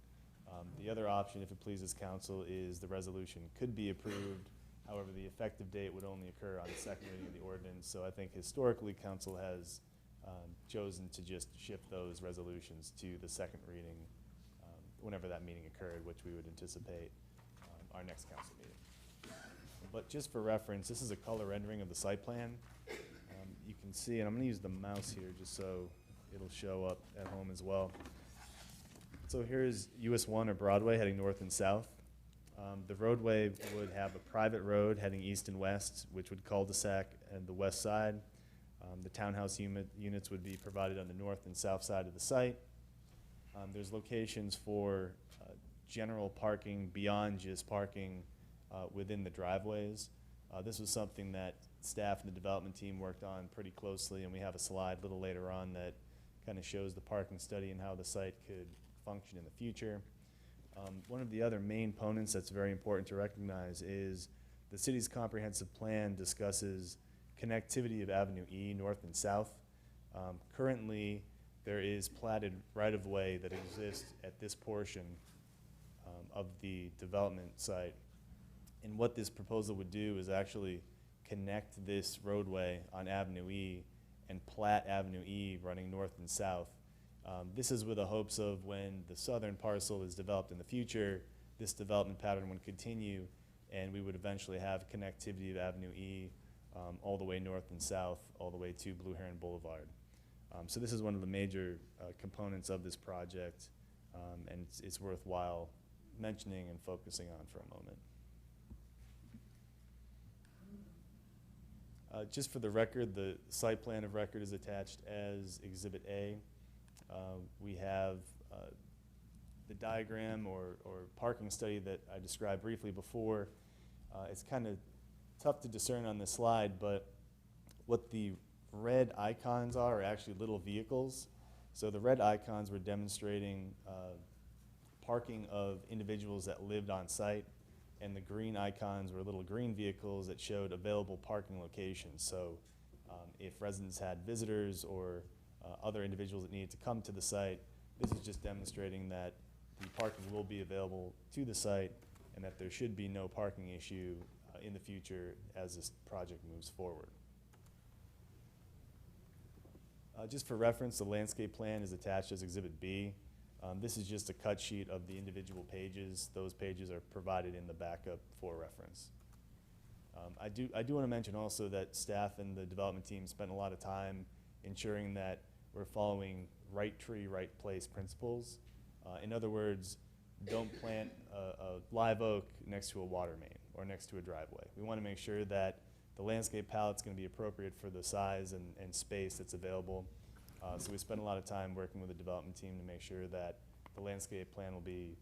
The other option, if it pleases council, is the resolution could be approved. However, the effective date would only occur on the second reading of the ordinance. So I think historically council has chosen to just shift those resolutions to the second reading whenever that meeting occurred, which we would anticipate our next council meeting. But just for reference, this is a color rendering of the site plan. You can see, and I'm going to use the mouse here just so it'll show up at home as well. So here's US 1 or Broadway heading north and south. The roadway would have a private road heading east and west, which would cul-de-sac at the west side. The townhouse units would be provided on the north and south side of the site. There's locations for general parking beyond just parking within the driveways. This was something that staff and the development team worked on pretty closely, and we have a slide a little later on that kind of shows the parking study and how the site could function in the future. One of the other main components that's very important to recognize is the city's comprehensive plan discusses connectivity of Avenue E north and south. Currently, there is platted right-of-way that exists at this portion of the development site. And what this proposal would do is actually connect this roadway on Avenue E and plat Avenue E running north and south. This is with the hopes of when the southern parcel is developed in the future, this development pattern would continue and we would eventually have connectivity of Avenue E all the way north and south, all the way to Blue Heron Boulevard. So this is one of the major components of this project, and it's worthwhile mentioning and focusing on for a moment. Just for the record, the site plan of record is attached as Exhibit A. We have the diagram or parking study that I described briefly before. It's kind of tough to discern on this slide, but what the red icons are actually little vehicles. So the red icons were demonstrating parking of individuals that lived on site, and the green icons were little green vehicles that showed available parking locations. So if residents had visitors or other individuals that needed to come to the site, this is just demonstrating that the parking will be available to the site and that there should be no parking issue in the future as this project moves forward. Just for reference, the landscape plan is attached as Exhibit B. This is just a cut sheet of the individual pages. Those pages are provided in the backup for reference. I do want to mention also that staff and the development team spent a lot of time ensuring that we're following right tree, right place principles. In other words, don't plant a live oak next to a water main or next to a driveway. We want to make sure that the landscape palette's going to be appropriate for the size and space that's available. So we spent a lot of time working with the development team to make sure that the landscape plan will be,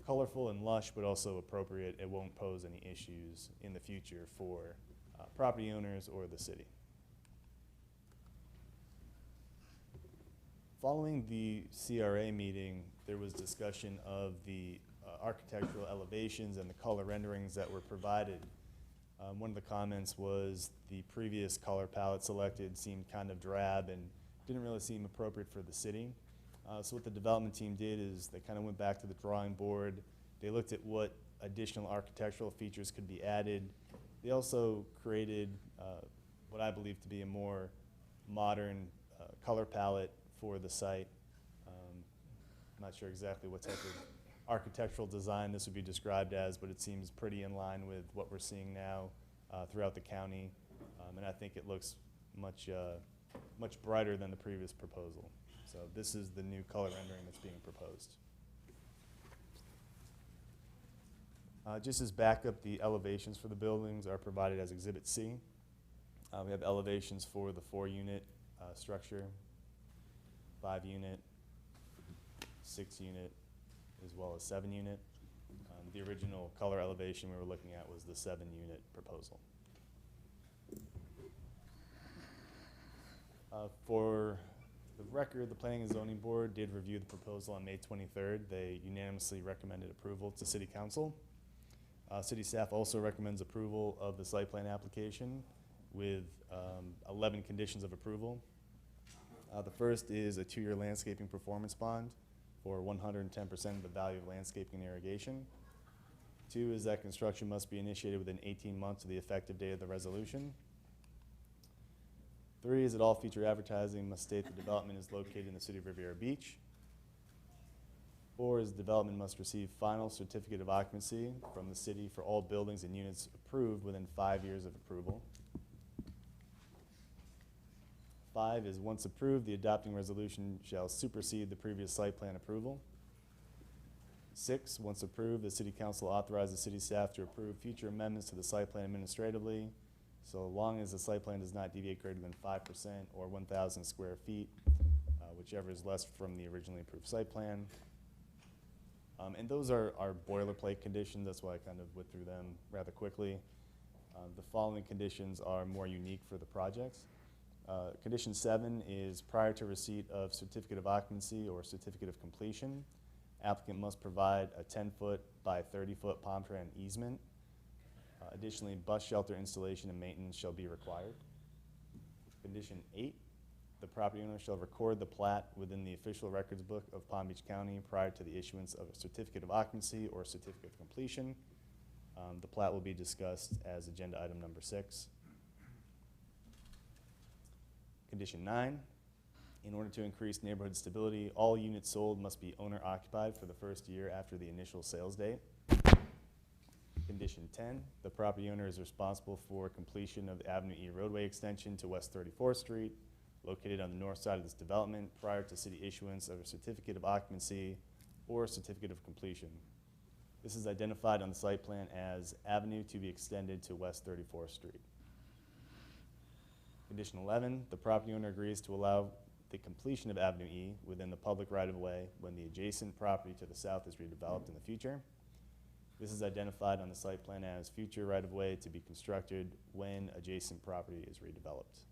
colorful and lush, but also appropriate. It won't pose any issues in the future for property owners or the city. Following the CRA meeting, there was discussion of the architectural elevations and the color renderings that were provided. One of the comments was the previous color palette selected seemed kind of drab and didn't really seem appropriate for the city. So what the development team did is they kind of went back to the drawing board. They looked at what additional architectural features could be added. They also created what I believe to be a more modern color palette for the site. I'm not sure exactly what type of architectural design this would be described as, but it seems pretty in line with what we're seeing now throughout the county. And I think it looks much brighter than the previous proposal. So this is the new color rendering that's being proposed. Just as backup, the elevations for the buildings are provided as Exhibit C. We have elevations for the 4-unit structure, 5-unit, 6-unit, as well as 7-unit. The original color elevation we were looking at was the 7-unit proposal. For the record, the Planning and Zoning Board did review the proposal on May 23rd. They unanimously recommended approval to City Council. City staff also recommends approval of the site plan application with 11 conditions of approval. The first is a 2-year landscaping performance bond for 110% of the value of landscaping and irrigation. 2 is that construction must be initiated within 18 months of the effective date of the resolution. 3 is that all future advertising must state the development is located in the city of Riviera Beach. 4 is development must receive final certificate of occupancy from the city for all buildings and units approved within 5 years of approval. 5 is once approved, the adopting resolution shall supersede the previous site plan approval. 6, once approved, the city council authorizes the city staff to approve future amendments to the site plan administratively, so long as the site plan does not deviate greater than 5% or 1,000 square feet, whichever is less from the originally approved site plan. And those are our boilerplate conditions. That's why I kind of went through them rather quickly. The following conditions are more unique for the projects. Condition 7 is prior to receipt of certificate of occupancy or certificate of completion, applicant must provide a 10-foot by 30-foot palm tree easement. Additionally, bus shelter installation and maintenance shall be required. Condition 8, the property owner shall record the plat within the official records book of Palm Beach County prior to the issuance of a certificate of occupancy or certificate of completion. The plat will be discussed as agenda item number 6. Condition 9, in order to increase neighborhood stability, all units sold must be owner occupied for the first year after the initial sales date. Condition 10, the property owner is responsible for completion of the Avenue E roadway extension to West 34th Street, located on the north side of this development, prior to city issuance of a certificate of occupancy or certificate of completion. This is identified on the site plan as avenue to be extended to West 34th Street. Condition 11, the property owner agrees to allow the completion of Avenue E within the public right-of-way when the adjacent property to the south is redeveloped in the future. This is identified on the site plan as future right-of-way to be constructed when adjacent property is redeveloped.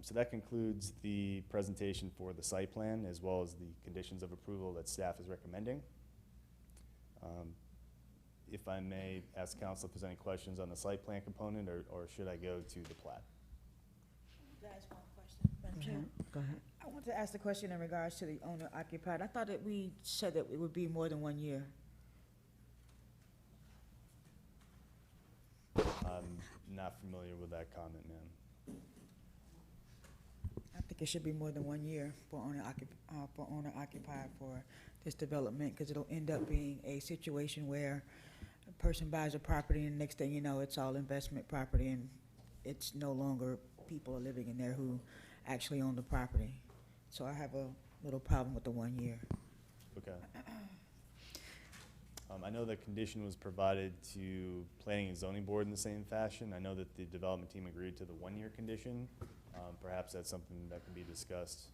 So that concludes the presentation for the site plan as well as the conditions of approval that staff is recommending. If I may ask council if there's any questions on the site plan component, or should I go to the plat? Can I ask one question, Madam Chair? Go ahead. I want to ask the question in regards to the owner occupied. I thought that we said that it would be more than 1 year. I'm not familiar with that comment, ma'am. I think it should be more than 1 year for owner occupied for this development, because it'll end up being a situation where a person buys a property and the next thing you know, it's all investment property and it's no longer people are living in there who actually own the property. So I have a little problem with the 1 year. Okay. I know the condition was provided to Planning and Zoning Board in the same fashion. I know that the development team agreed to the 1-year condition. Perhaps that's something that can be discussed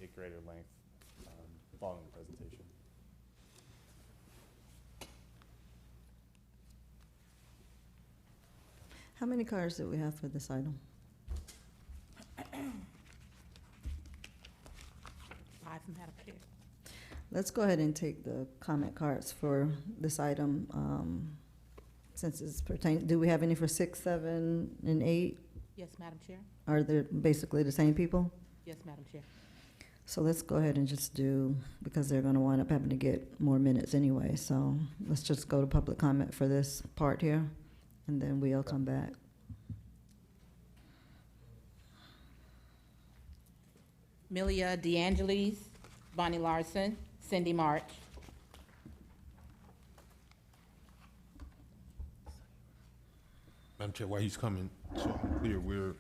at greater length following the presentation. How many cards do we have for this item? 5, Madam Chair. Let's go ahead and take the comment cards for this item, since it's pertaining. Do we have any for 6, 7, and 8? Yes, Madam Chair. Are they basically the same people? Yes, Madam Chair. So let's go ahead and just do, because they're gonna wind up having to get more minutes anyway, so let's just go to public comment for this part here, and then we'll come back. Milia DeAngelis, Bonnie Larson, Cindy March. Madam Chair, while he's coming, so I'm clear, we're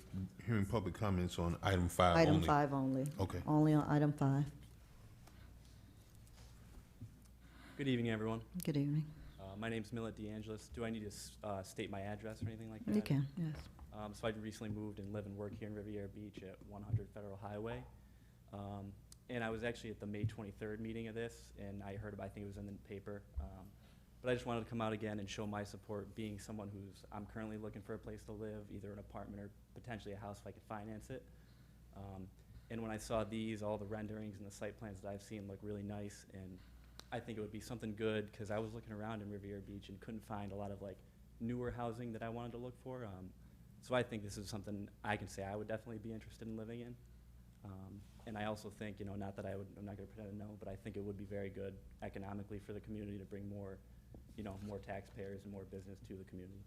hearing public comments on item 5 Item only. 5 only. Okay. Only on item 5. Good evening, everyone. Good evening. My name's Millet DeAngelis. Do I need to state my address or anything like that? You can, yes. So I recently moved and live and work here in Riviera Beach at 100 Federal Highway. And I was actually at the May 23rd meeting of this, and I heard about, I think it was in the paper. But I just wanted to come out again and show my support, being someone I'm currently looking for a place to live, either an apartment or potentially a house if I could finance it. And when I saw all the renderings and the site plans that I've seen look really nice, and I think it would be something good, because I was looking around in Riviera Beach and couldn't find a lot of newer housing that I wanted to look for. So I think this is something I can say I would definitely be interested in living in. And I also think, not that I'm not going to pretend to know, but I think it would be very good economically for the community to bring more, more taxpayers and more business to the community.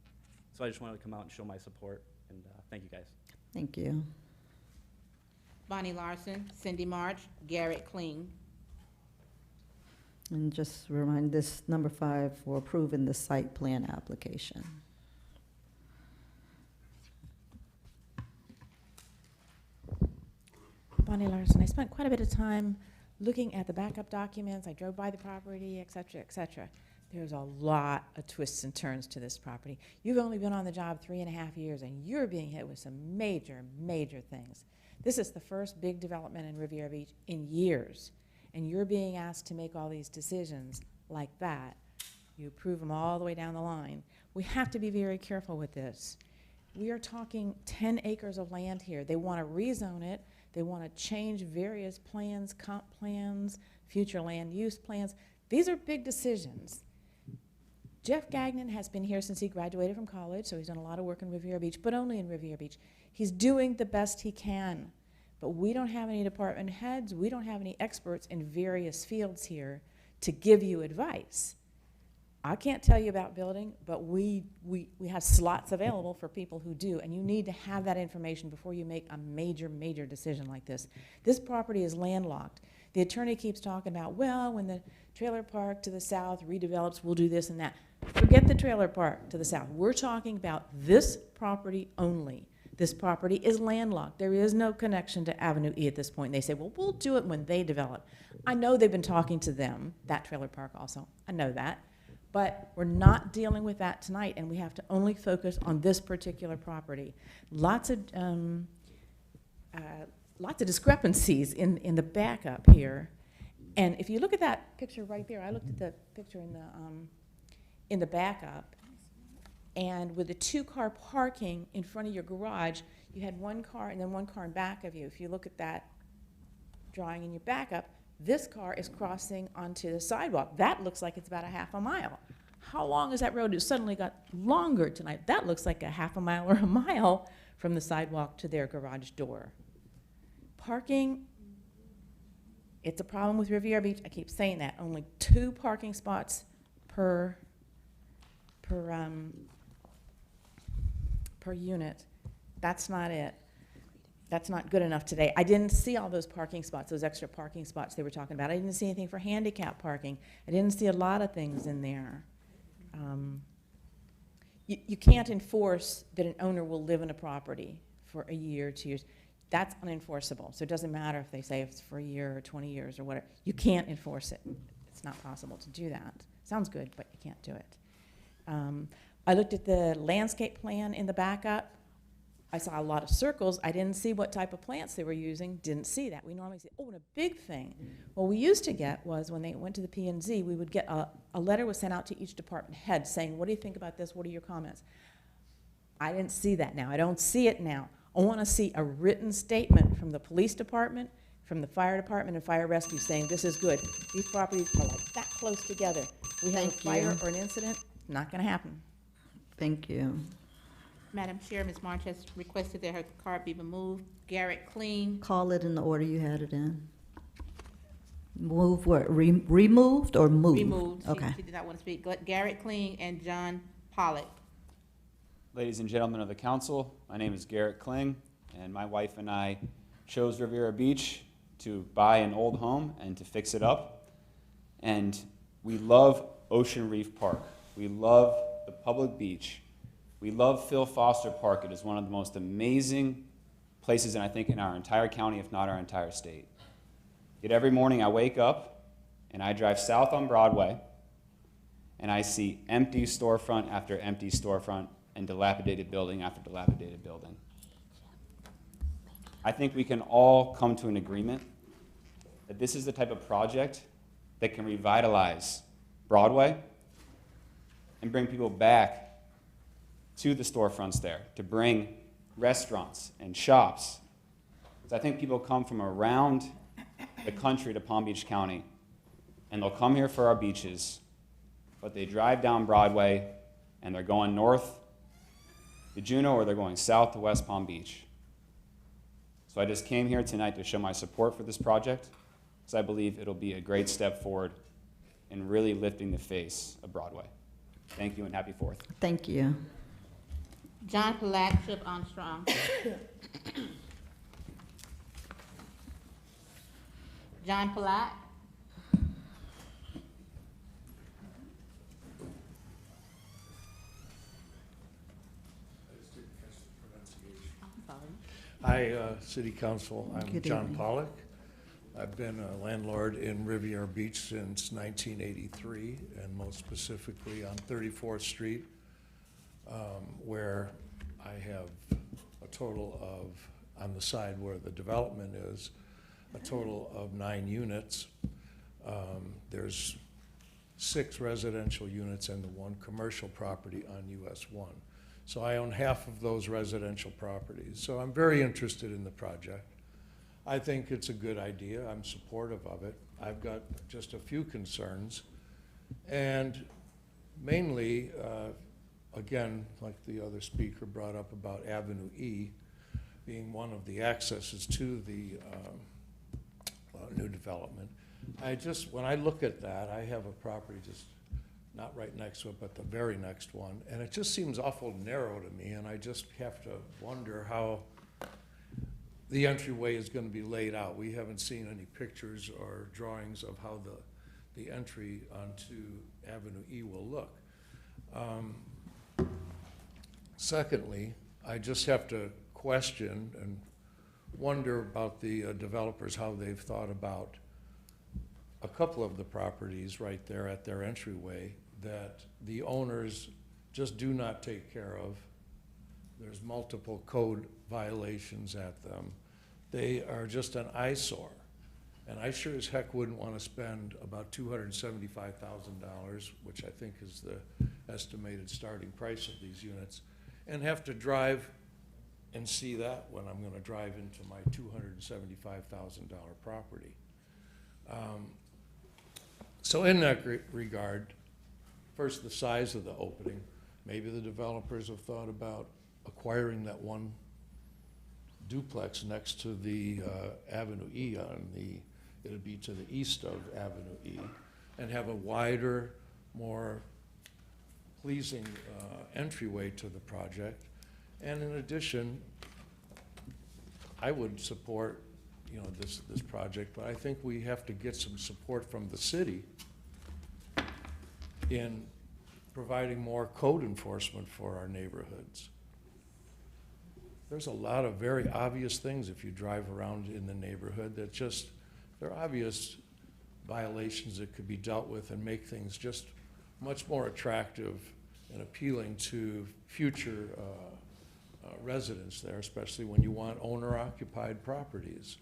So I just wanted to come out and show my support, and thank you guys. Thank you. Bonnie Larson, Cindy March, Garrett Kling. And just remind this number 5 for approving the site plan application. Bonnie Larson. I spent quite a bit of time looking at the backup documents. I drove by the property, et cetera, et cetera. There's a lot of twists and turns to this property. You've only been on the job 3.5 years, and you're being hit with some major, major things. This is the first big development in Riviera Beach in years, and you're being asked to make all these decisions like that. You approve them all the way down the line. We have to be very careful with this. We are talking 10 acres of land here. They want to rezone it. They want to change various plans, comp plans, future land use plans. These are big decisions. Jeff Gagnon has been here since he graduated from college, so he's done a lot of work in Riviera Beach, but only in Riviera Beach. He's doing the best he can, but we don't have any department heads. We don't have any experts in various fields here to give you advice. I can't tell you about building, but we have slots available for people who do, and you need to have that information before you make a major, major decision like this. This property is landlocked. The attorney keeps talking about, well, when the trailer park to the south redevelops, we'll do this and that. Forget the trailer park to the south. We're talking about this property only. This property is landlocked. There is no connection to Avenue E at this point. And they say, well, we'll do it when they develop. I know they've been talking to them, that trailer park also. I know that. But we're not dealing with that tonight, and we have to only focus on this particular property. Lots of discrepancies in the backup here. And if you look at that picture right there, I looked at the picture in the backup, and with the 2-car parking in front of your garage, you had one car and then one car in back of you. If you look at that drawing in your backup, this car is crossing onto the sidewalk. That looks like it's about a half a mile. How long is that road? It suddenly got longer tonight. That looks like a half a mile or a mile from the sidewalk to their garage door. Parking, it's a problem with Riviera Beach. I keep saying that. Only 2 parking spots per unit. That's not it. That's not good enough today. I didn't see all those parking spots, those extra parking spots they were talking about. I didn't see anything for handicap parking. I didn't see a lot of things in there. You can't enforce that an owner will live in a property for a year, 2 years. That's unenforceable. So it doesn't matter if they say it's for a year or 20 years or whatever. You can't enforce it. It's not possible to do that. Sounds good, but you can't do it. I looked at the landscape plan in the backup. I saw a lot of circles. I didn't see what type of plants they were using. Didn't see that. We normally say, oh, and a big thing. What we used to get was when they went to the P&Z, we would get a letter was sent out to each department head saying, what do you think about this? What are your comments? I didn't see that now. I don't see it now. I want to see a written statement from the police department, from the fire department and fire rescue saying this is good. These properties are like that close together. We have a fire or an incident, not going to happen. Thank you. Madam Chair, Ms. March has requested that her card be removed. Garrett Clean, Call it in the order you had it in. Move what, removed or moved? removed. Okay. She did not want to speak. Garrett Clean and John Pollock. Ladies and gentlemen of the council, my name is Garrett Kling, and my wife and I chose Riviera Beach to buy an old home and to fix it up. And we love Ocean Reef Park. We love the public beach. We love Phil Foster Park. It is one of the most amazing places, and I think in our entire county, if not our entire state. Yet every morning I wake up and I drive south on Broadway and I see empty storefront after empty storefront and dilapidated building after dilapidated building. I think we can all come to an agreement that this is the type of project that can revitalize Broadway and bring people back to the storefronts there, to bring restaurants and shops. Because I think people come from around the country to Palm Beach County, and they'll come here for our beaches, but they drive down Broadway and they're going north to Juneau or they're going south to West Palm Beach. So I just came here tonight to show my support for this project, because I believe it'll be a great step forward in really lifting the face of Broadway. Thank you and happy 4th. Thank you. John Pollock, Trip Armstrong. John Pollock. Hi, City Council. I'm Good John evening. Pollock. I've been a landlord in Riviera Beach since 1983, and most specifically on 34th Street, where I have a total of, on the side where the development is, a total of 9 units. There's 6 residential units and the 1 commercial property on US 1. So I own half of those residential properties. So I'm very interested in the project. I think it's a good idea. I'm supportive of it. I've got just a few concerns. And mainly, again, like the other speaker brought up about Avenue E being one of the accesses to the new development. When I look at that, I have a property just not right next to it, but the very next one, and it just seems awful narrow to me, and I just have to wonder how the entryway is going to be laid out. We haven't seen any pictures or drawings of how the entry onto Avenue E will look. Secondly, I just have to question and wonder about the developers, how they've thought about a couple of the properties right there at their entryway that the owners just do not take care of. There's multiple code violations at them. They are just an eyesore. And I sure as heck wouldn't want to spend about $275,000, which I think is the estimated starting price of these units, and have to drive and see that when I'm gonna drive into my $275,000 property. So in that regard, first, the size of the opening. Maybe the developers have thought about acquiring that one duplex next to the Avenue E it'll be to the east of Avenue E, and have a wider, more pleasing entryway to the project. And in addition, I would support, this project, but I think we have to get some support from the city in providing more code enforcement for our neighborhoods. There's a lot of very obvious things if you drive around in the neighborhood that they're obvious violations that could be dealt with and make things just much more attractive and appealing to future residents there, especially when you want owner-occupied properties.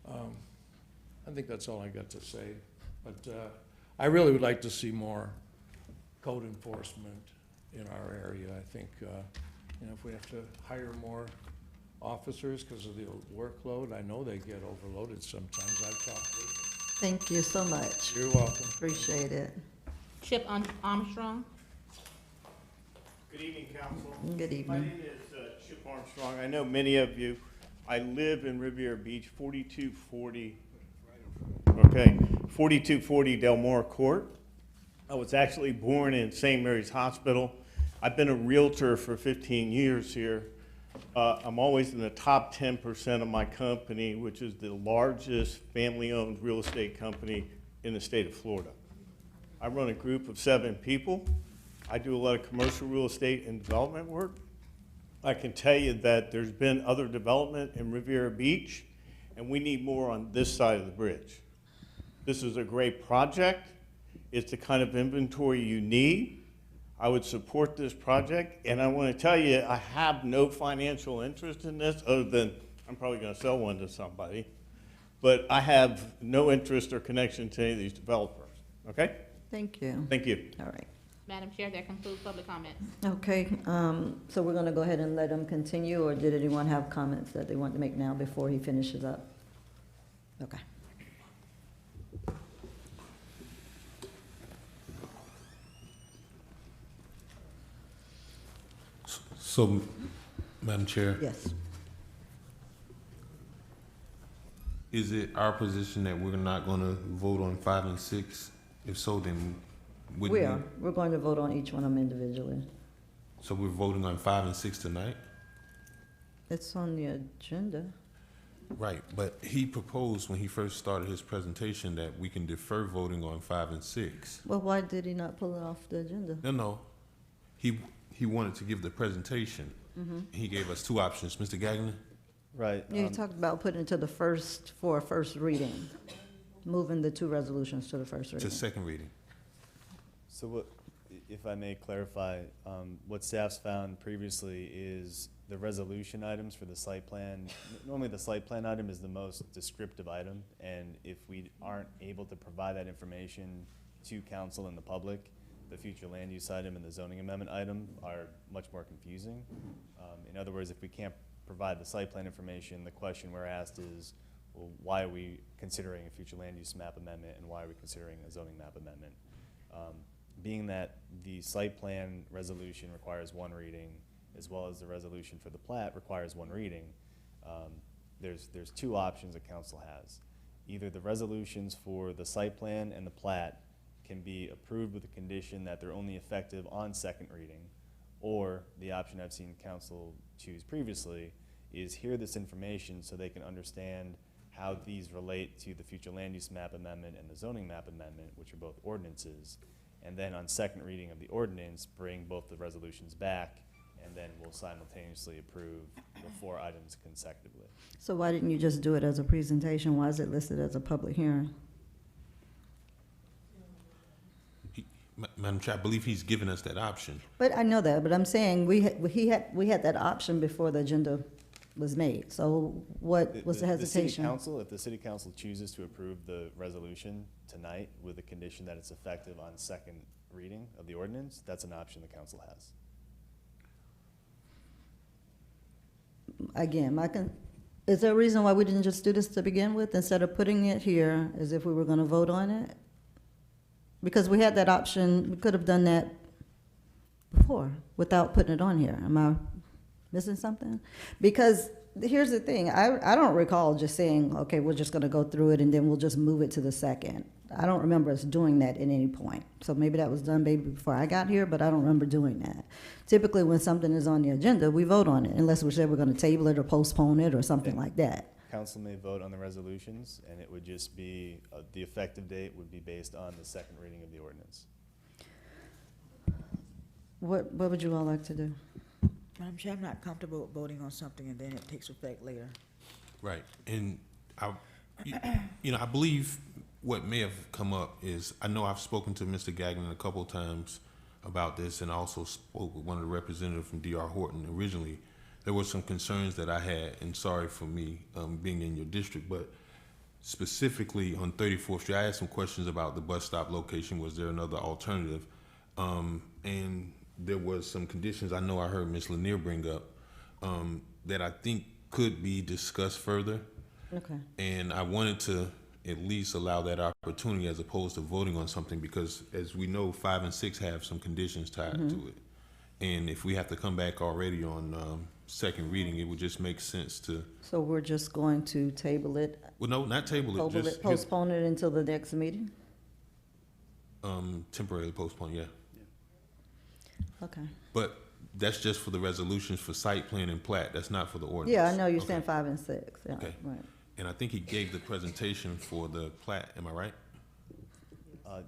I think that's all I got to say. But I really would like to see more code enforcement in our area. I think if we have to hire more officers because of the workload, I know they get overloaded sometimes. I've talked to them. Thank you so much. You're welcome. Appreciate it. Chip Armstrong. Good evening, Council. Good My evening. name is Chip Armstrong. I know many of you. I live in Riviera Beach, 4240, 4240 Delmore Court. I was actually born in St. Mary's Hospital. I've been a realtor for 15 years here. I'm always in the top 10% of my company, which is the largest family-owned real estate company in the state of Florida. I run a group of 7 people. I do a lot of commercial real estate and development work. I can tell you that there's been other development in Riviera Beach, and we need more on this side of the bridge. This is a great project. It's the kind of inventory you need. I would support this project, and I want to tell you, I have no financial interest in this other than I'm probably going to sell one to somebody, but I have no interest or connection to any of these developers, okay? Thank you. Thank you. All right. Madam Chair, that concludes public comments. Okay, so we're gonna go ahead and let him continue, or did anyone have comments that they want to make now before he finishes up? Okay. So, Madam Chair, Yes. is it our position that we're not gonna vote on 5 and 6? If so, then wouldn't We are. We're going to vote on each one of them individually. So we're voting on 5 and 6 tonight? It's on the agenda. Right, but he proposed when he first started his presentation that we can defer voting on 5 and 6. Well, why did he not pull it off the agenda? No. He wanted to give the presentation. He gave us 2 options. Mr. Gagnon? Right. Yeah, you talked about putting it to the first, for a first reading, moving the 2 resolutions to the first reading. To second reading. So what, if I may clarify, what staff's found previously is the resolution items for the site plan. Normally, the site plan item is the most descriptive item, and if we aren't able to provide that information to council and the public, the future land use item and the zoning amendment item are much more confusing. In other words, if we can't provide the site plan information, the question we're asked is, well, why are we considering a future land use map amendment, and why are we considering a zoning map amendment? Being that the site plan resolution requires 1 reading, as well as the resolution for the plat requires 1 reading, there's 2 options that council has. Either the resolutions for the site plan and the plat can be approved with the condition that they're only effective on second reading, or the option I've seen council choose previously is hear this information so they can understand how these relate to the future land use map amendment and the zoning map amendment, which are both ordinances, and then on second reading of the ordinance, bring both the resolutions back, and then we'll simultaneously approve the 4 items consecutively. So why didn't you just do it as a presentation? Why is it listed as a public hearing? Madam Chair, I believe he's given us that option. But I know that, but I'm saying we had that option before the agenda was made. So what was the hesitation? If the city council chooses to approve the resolution tonight with the condition that it's effective on second reading of the ordinance, that's an option the council has. again, is there a reason why we didn't just do this to begin with, instead of putting it here as if we were gonna vote on it? Because we had that option, we could have done that before, without putting it on here. Am I missing something? Because here's the thing, I don't recall just saying, okay, we're just gonna go through it and then we'll just move it to the second. I don't remember us doing that at any point. So maybe that was done maybe before I got here, but I don't remember doing that. Typically, when something is on the agenda, we vote on it, unless we said we're gonna table it or postpone it or something like that. Council may vote on the resolutions, and it would just be, the effective date would be based on the second reading of the ordinance. What would you all like to do? Madam Chair, I'm not comfortable with voting on something and then it takes effect later. Right, and I believe what may have come up is, I know I've spoken to Mr. Gagnon a couple of times about this, and also spoke with one of the representatives from D.R. Horton originally. There were some concerns that I had, and sorry for me being in your district, but specifically on 34th Street, I had some questions about the bus stop location. Was there another alternative? And there was some conditions I know I heard Ms. Lanier bring up that I think could be discussed further. Okay. And I wanted to at least allow that opportunity as opposed to voting on something, because as we know, 5 and 6 have some conditions tied to it. And if we have to come back already on second reading, it would just make sense to, So we're just going to table it, well, no, not table it, just postpone it until the next meeting? temporarily postpone, yeah. Okay. But that's just for the resolutions for site plan and plat, that's not for the ordinance. Yeah, I know you're Okay. saying 5 and 6, yeah, Okay. right. And I think he gave the presentation for the plat, am I right?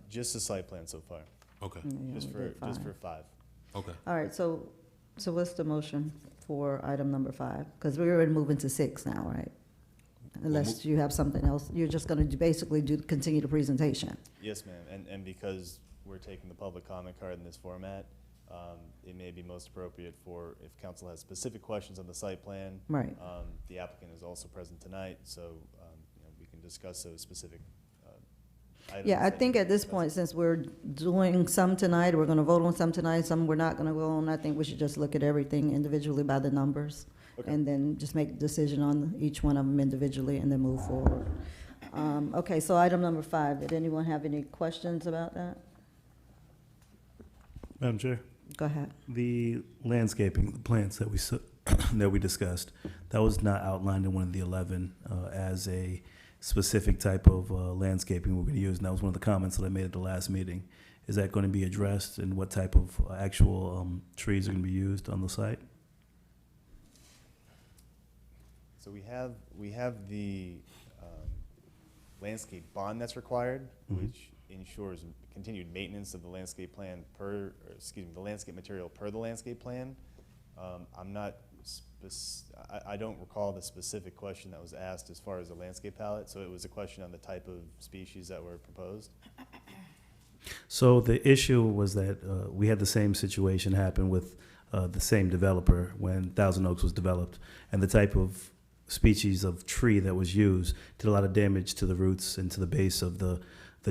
Just the site plan so far, Okay, Yeah, just we for, did just 5. for 5. okay. All right, so what's the motion for item number 5? Because we're already moving to 6 now, right? Unless you have something else, you're just gonna continue the presentation. Yes, ma'am, and because we're taking the public comment card in this format, it may be most appropriate for, if council has specific questions on the site plan. Right. The applicant is also present tonight, so, we can discuss those specific items. Yeah, I that think you at this discussed. point, since we're doing some tonight, we're gonna vote on some tonight, some we're not gonna go on, I think we should just look at everything individually by the numbers. Okay. And then just make a decision on each one of them individually and then move forward. Okay, so item number 5, did anyone have any questions about that? Madam Chair, Go ahead. the landscaping, the plants that that we discussed, that was not outlined in one of the 11 as a specific type of landscaping we're going to use, and that was one of the comments that I made at the last meeting. Is that going to be addressed, and what type of actual trees are going to be used on the site? So we have the landscape bond that's required, which ensures continued maintenance of the landscape plan the landscape material per the landscape plan. I'm not, I don't recall the specific question that was asked as far as the landscape palette, so it was a question on the type of species that were proposed. So the issue was that we had the same situation happen with the same developer when Thousand Oaks was developed, and the type of species of tree that was used did a lot of damage to the roots and to the base of the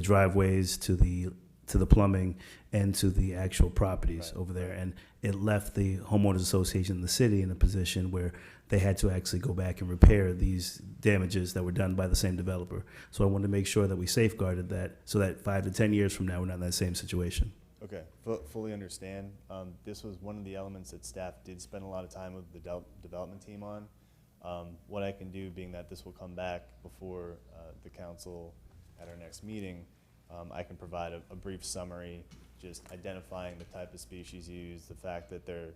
driveways, to the plumbing, and to the actual properties over there. And it left the homeowners association in the city in a position where they had to actually go back and repair these damages that were done by the same developer. So I wanted to make sure that we safeguarded that, so that 5 to 10 years from now, we're not in that same situation. Okay, fully understand. This was one of the elements that staff did spend a lot of time with the development team on. What I can do, being that this will come back before the council at our next meeting, I can provide a brief summary, just identifying the type of species used, the fact that they're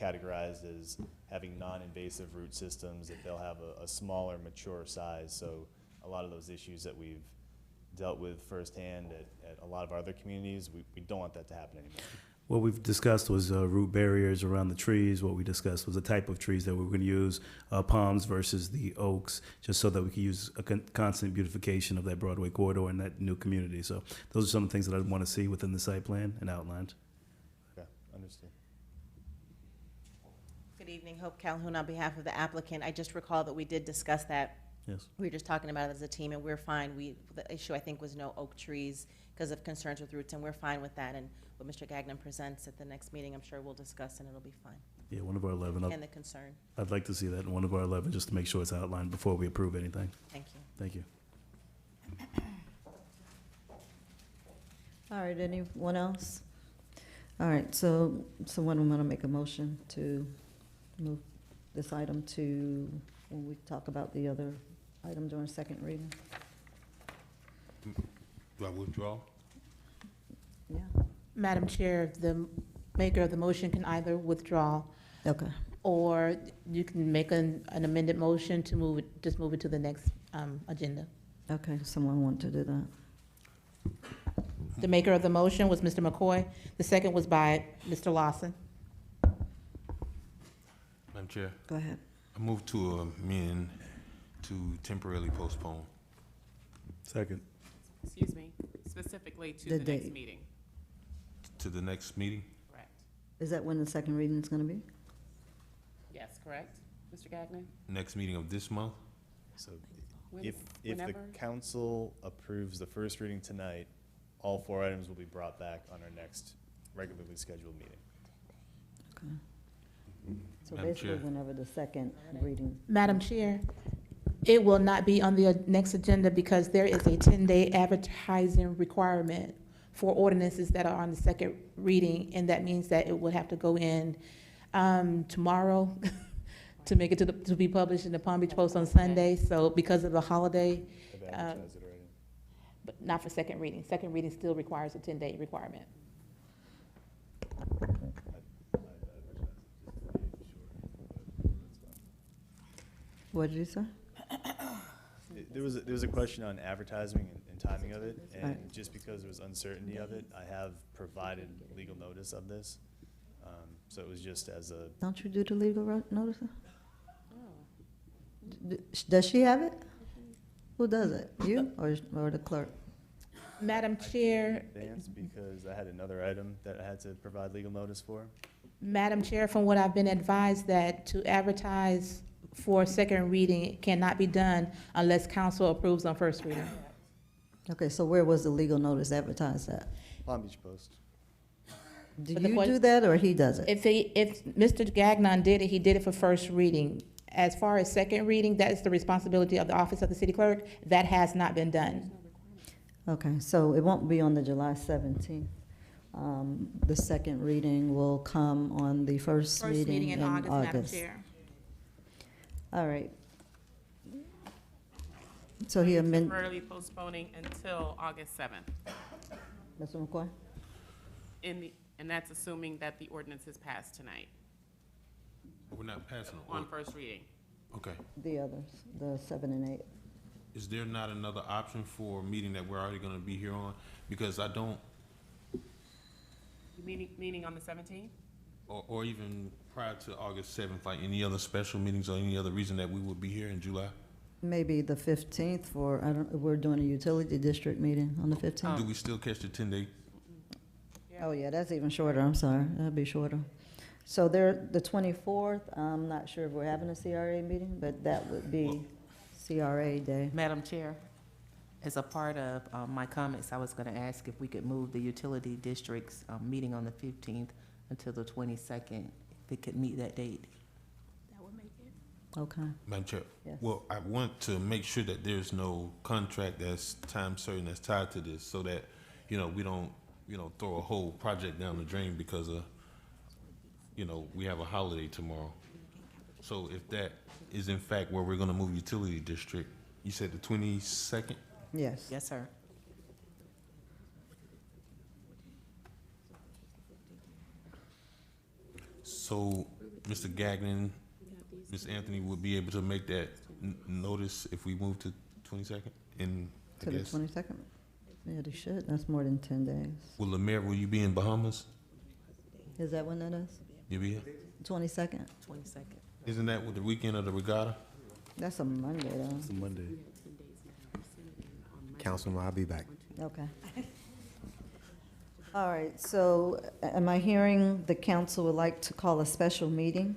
categorized as having non-invasive root systems, that they'll have a smaller, mature size. So a lot of those issues that we've dealt with firsthand at a lot of our other communities, we don't want that to happen anymore. What we've discussed was root barriers around the trees. What we discussed was the type of trees that we were going to use, palms versus the oaks, just so that we could use a constant beautification of that Broadway corridor and that new community. So those are some of the things that I want to see within the site plan and outlined. Okay, understood. Good evening, Hope Calhoun on behalf of the applicant. I just recall that we did discuss that. Yes. We were just talking about it as a team, and we're fine. The issue, I think, was no oak trees because of concerns with roots, and we're fine with that. And what Mr. Gagnon presents at the next meeting, I'm sure we'll discuss, and it'll be fine. Yeah, one of our 11. and the concern. I'd like to see that in one of our 11, just to make sure it's outlined before we approve anything. Thank you. Thank you. All right, anyone else? All right, so someone want to make a motion to move this item to, when we talk about the other item during second reading? Do I withdraw? Yeah, Madam Chair, the maker of the motion can either withdraw, okay. or you can make an amended motion to move it, just move it to the next agenda. Okay, someone want to do that? The maker of the motion was Mr. McCoy. The second was by Mr. Lawson. Madam Chair, Go ahead. I move to amend to temporarily postpone. Second. Excuse me, specifically to The the next date. meeting, To the next meeting? correct? Is that when the second reading is going to be? Yes, correct, Mr. Gagnon? Next meeting of this month? So When- if the whenever? council approves the first reading tonight, all 4 items will be brought back on our next regularly scheduled meeting. Okay. So Madam basically, Chair. whenever the second reading. Madam Chair, it will not be on the next agenda because there is a 10-day advertising requirement for ordinances that are on the second reading, and that means that it would have to go in tomorrow to make it to be published in the Palm Beach Post on Sunday. So because of the holiday, Have advertised it already. but not for second reading. Second reading still requires a 10-day requirement. What did you say? There was a question on advertising and timing of it, and Right. just because there was uncertainty of it, I have provided legal notice of this. So it was just as a, Don't you do the legal notice? Does she have it? Who does it? You or the clerk? Madam Chair, advance because I had another item that I had to provide legal notice for. Madam Chair, from what I've been advised, that to advertise for second reading cannot be done unless council approves on first reading. Okay, so where was the legal notice advertised at? Palm Beach Post. Do But the you do that or he does it? If Mr. Gagnon did it, he did it for first reading. As far as second reading, that is the responsibility of the office of the city clerk. That has not been done. Okay, so it won't be on the July 17th. The second reading will come on the first meeting in August. Madam Chair. All right. So he amended, Temporarily postponing until August 7th, Mr. McCoy? and that's assuming that the ordinance is passed tonight We're not passing it. on first reading. Okay. The others, the 7 and 8. Is there not another option for a meeting that we're already gonna be here on? Because I don't, Meaning on the 17th? or even prior to August 7th, like any other special meetings or any other reason that we would be here in July? Maybe the 15th for, we're doing a utility district meeting on the 15th. Do we still catch the 10-day? Oh, yeah, that's even shorter, I'm sorry, that'll be shorter. So there, the 24th, I'm not sure if we're having a CRA meeting, but that would be CRA day. Madam Chair, as a part of my comments, I was going to ask if we could move the utility district's meeting on the 15th until the 22nd, if it could meet that date. Okay, Madam Chair, Yes. well, I want to make sure that there's no contract that's time certain that's tied to this, so that, we don't, throw a whole project down the drain because of, we have a holiday tomorrow. So if that is in fact where we're gonna move utility district, you said the 22nd? yes. Yes, sir. So, Mr. Gagnon, Ms. Anthony would be able to make that notice if we move to 22nd? And I To the guess, 22nd? Yeah, they should, that's more than 10 days. will will you be in Bahamas? Is that when that is? You be here? 22nd? 22nd. Isn't that with the weekend of the regatta? That's a Monday, though. It's a Monday. Councilman, I'll be back. Okay. All right, so am I hearing the council would like to call a special meeting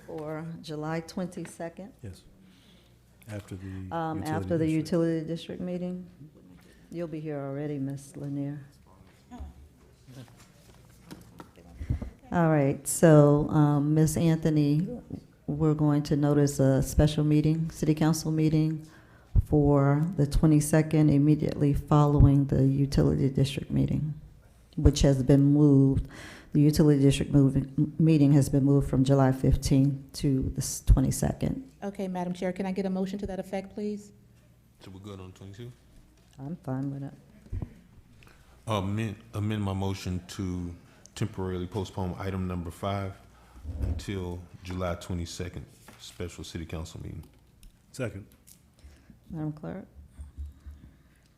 for July 22nd? Yes. After the After the district. utility district meeting? You'll be here already, Ms. Lanier. All right, so, Ms. Anthony, we're going to notice a special meeting, city council meeting for the 22nd, immediately following the utility district meeting, which has been moved. The utility district meeting has been moved from July 15th to the 22nd. Okay, Madam Chair, can I get a motion to that effect, please? So we're good on 22? I'm fine with it. Amend my motion to temporarily postpone item number 5 until July 22nd, special city council meeting. Second. Madam Clerk?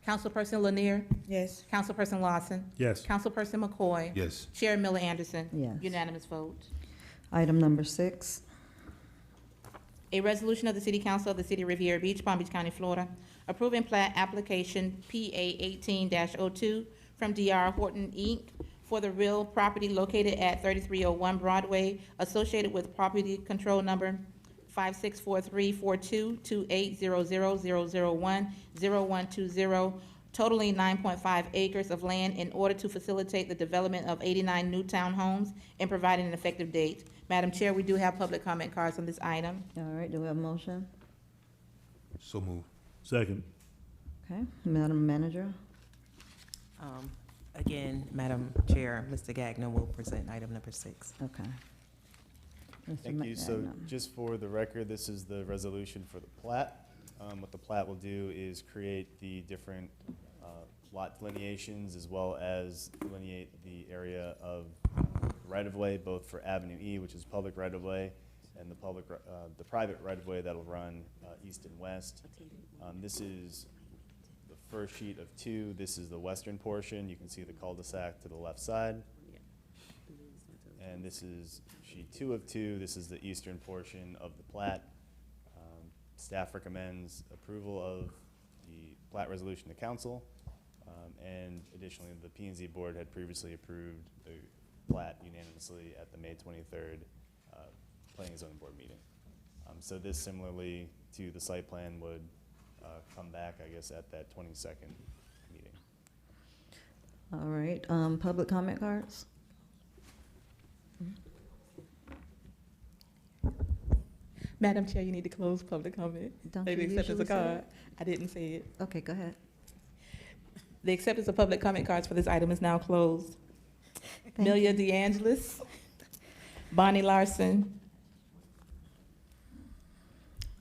Councilperson Lanier? Yes. Councilperson Lawson? Yes. Councilperson McCoy? Yes. Chair Miller Anderson? Yes. Unanimous vote. Item number 6. A resolution of the City Council of the City of Riviera Beach, Palm Beach County, Florida, approving plat application PA 18-02 from DR Horton, Inc. for the real property located at 3301 Broadway, associated with property control number 564342280000010120, totaling 9.5 acres of land in order to facilitate the development of 89 new townhomes and providing an effective date. Madam Chair, we do have public comment cards on this item. All right, do we have a motion? So move. Second. Okay, Madam Manager? Again, Madam Chair, Mr. Gagnon will present item number 6. Okay. Mr. Thank you. So McGagnon. just for the record, this is the resolution for the plat. What the plat will do is create the different lot delineations as well as delineate the area of right-of-way, both for Avenue E, which is public right-of-way, and the private right-of-way that'll run east and west. This is the first sheet of 2. This is the western portion. You can see the cul-de-sac to the left side. And this is sheet 2 of 2. This is the eastern portion of the plat. Staff recommends approval of the plat resolution to council. And additionally, the P&Z board had previously approved the plat unanimously at the May 23rd Planning and Zoning Board meeting. So this, similarly to the site plan, would come back, I guess, at that 22nd meeting. All right, public comment cards? Madam Chair, you need to close public comment. Don't The you acceptance usually of say card. it? I didn't say it. Okay, go ahead. The acceptance of public comment cards for this item is now closed. Thank Amelia DeAngelis, Bonnie Larson.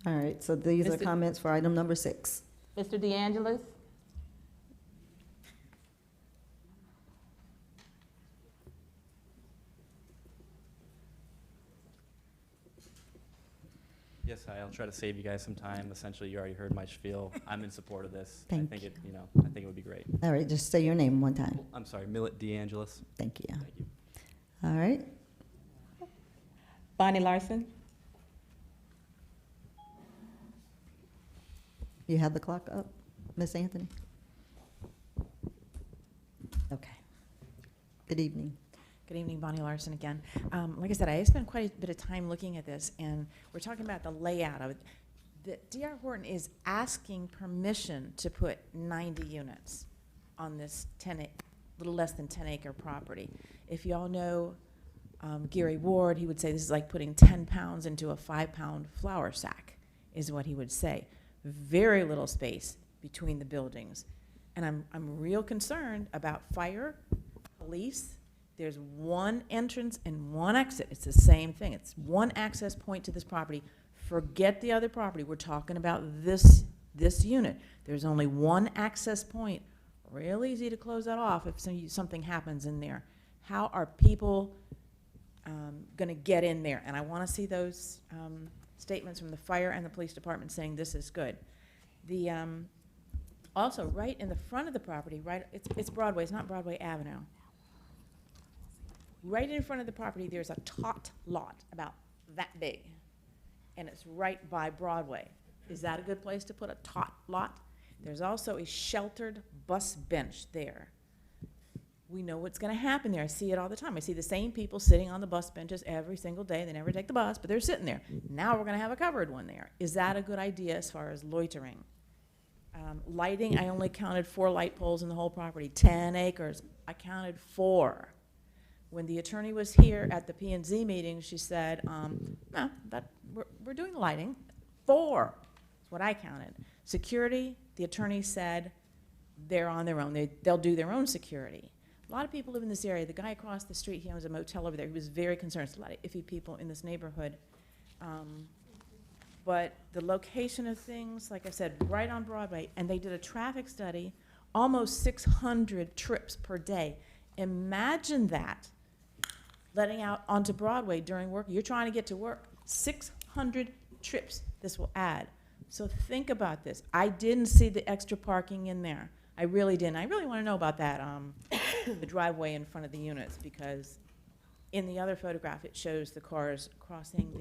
All right, so these are Mr. comments for item number 6. Mr. DeAngelis? Yes, hi, I'll try to save you guys some time. Essentially, you already heard my spiel. I'm in support of this. I Thank think it, you. I think it would be great. All right, just say your name one time. I'm sorry, Millet DeAngelis. Thank you. Thank you. All right, Bonnie Larson? you have the clock up, Ms. Anthony? Okay. Good evening. Good evening, Bonnie Larson again. Like I said, I spent quite a bit of time looking at this, and we're talking about the layout of it. The DR Horton is asking permission to put 90 units on this little less than 10-acre property. If you all know Gary Ward, he would say this is like putting 10 pounds into a 5-pound flour sack, is what he would say. Very little space between the buildings. And I'm real concerned about fire, police. There's one entrance and one exit. It's the same thing. It's one access point to this property. Forget the other property. We're talking about this unit. There's only one access point. Real easy to close that off if something happens in there. How are people going to get in there? And I want to see those statements from the fire and the police department saying this is good. Also, right in the front of the property, it's Broadway. It's not Broadway Avenue. Right in front of the property, there's a tot lot about that big, and it's right by Broadway. Is that a good place to put a tot lot? There's also a sheltered bus bench there. We know what's going to happen there. I see it all the time. I see the same people sitting on the bus benches every single day. They never take the bus, but they're sitting there. Now we're going to have a covered one there. Is that a good idea as far as loitering? Lighting, I only counted 4 light poles in the whole property. 10 acres, I counted 4. When the attorney was here at the P and Z meeting, she said, no, we're doing lighting. 4 is what I counted. Security, the attorney said they're on their own. They'll do their own security. A lot of people live in this area. The guy across the street, he owns a motel over there. He was very concerned. There's a lot of iffy people in this neighborhood. But the location of things, like I said, right on Broadway, and they did a traffic study, almost 600 trips per day. Imagine that, letting out onto Broadway during work. You're trying to get to work, 600 trips this will add. So think about this. I didn't see the extra parking in there. I really didn't. I really want to know about that, the driveway in front of the units, because in the other photograph, it shows the cars crossing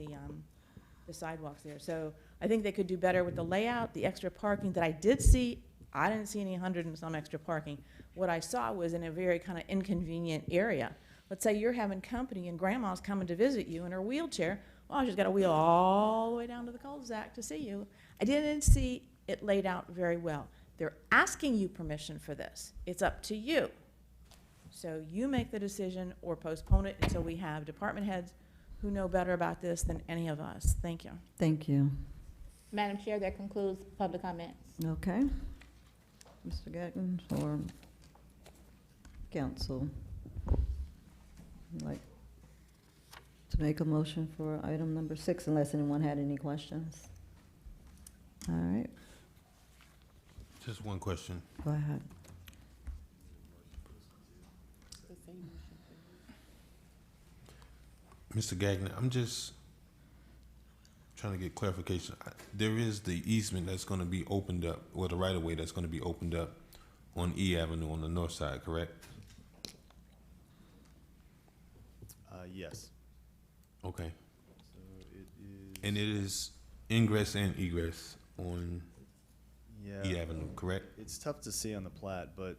the sidewalks there. So I think they could do better with the layout, the extra parking that I did see. I didn't see any 100 and some extra parking. What I saw was in a very kind of inconvenient area. Let's say you're having company and grandma's coming to visit you in her wheelchair. Well, she's got to wheel all the way down to the cul-de-sac to see you. I didn't see it laid out very well. They're asking you permission for this. It's up to you. So you make the decision or postpone it until we have department heads who know better about this than any of us. Thank you. Thank you. Madam Chair, that concludes public comments. Okay. Mr. Gagnon for council. Like to make a motion for item number 6, unless anyone had any questions. All right, Just one question. go ahead. Mr. Gagnon, I'm just trying to get clarification. There is the easement that's going to be opened up, or the right-of-way that's going to be opened up on E Avenue on the north side, correct? Yes. Okay. So it is. And it is ingress and egress on Yeah. E Avenue, correct? It's tough to see on the plat, but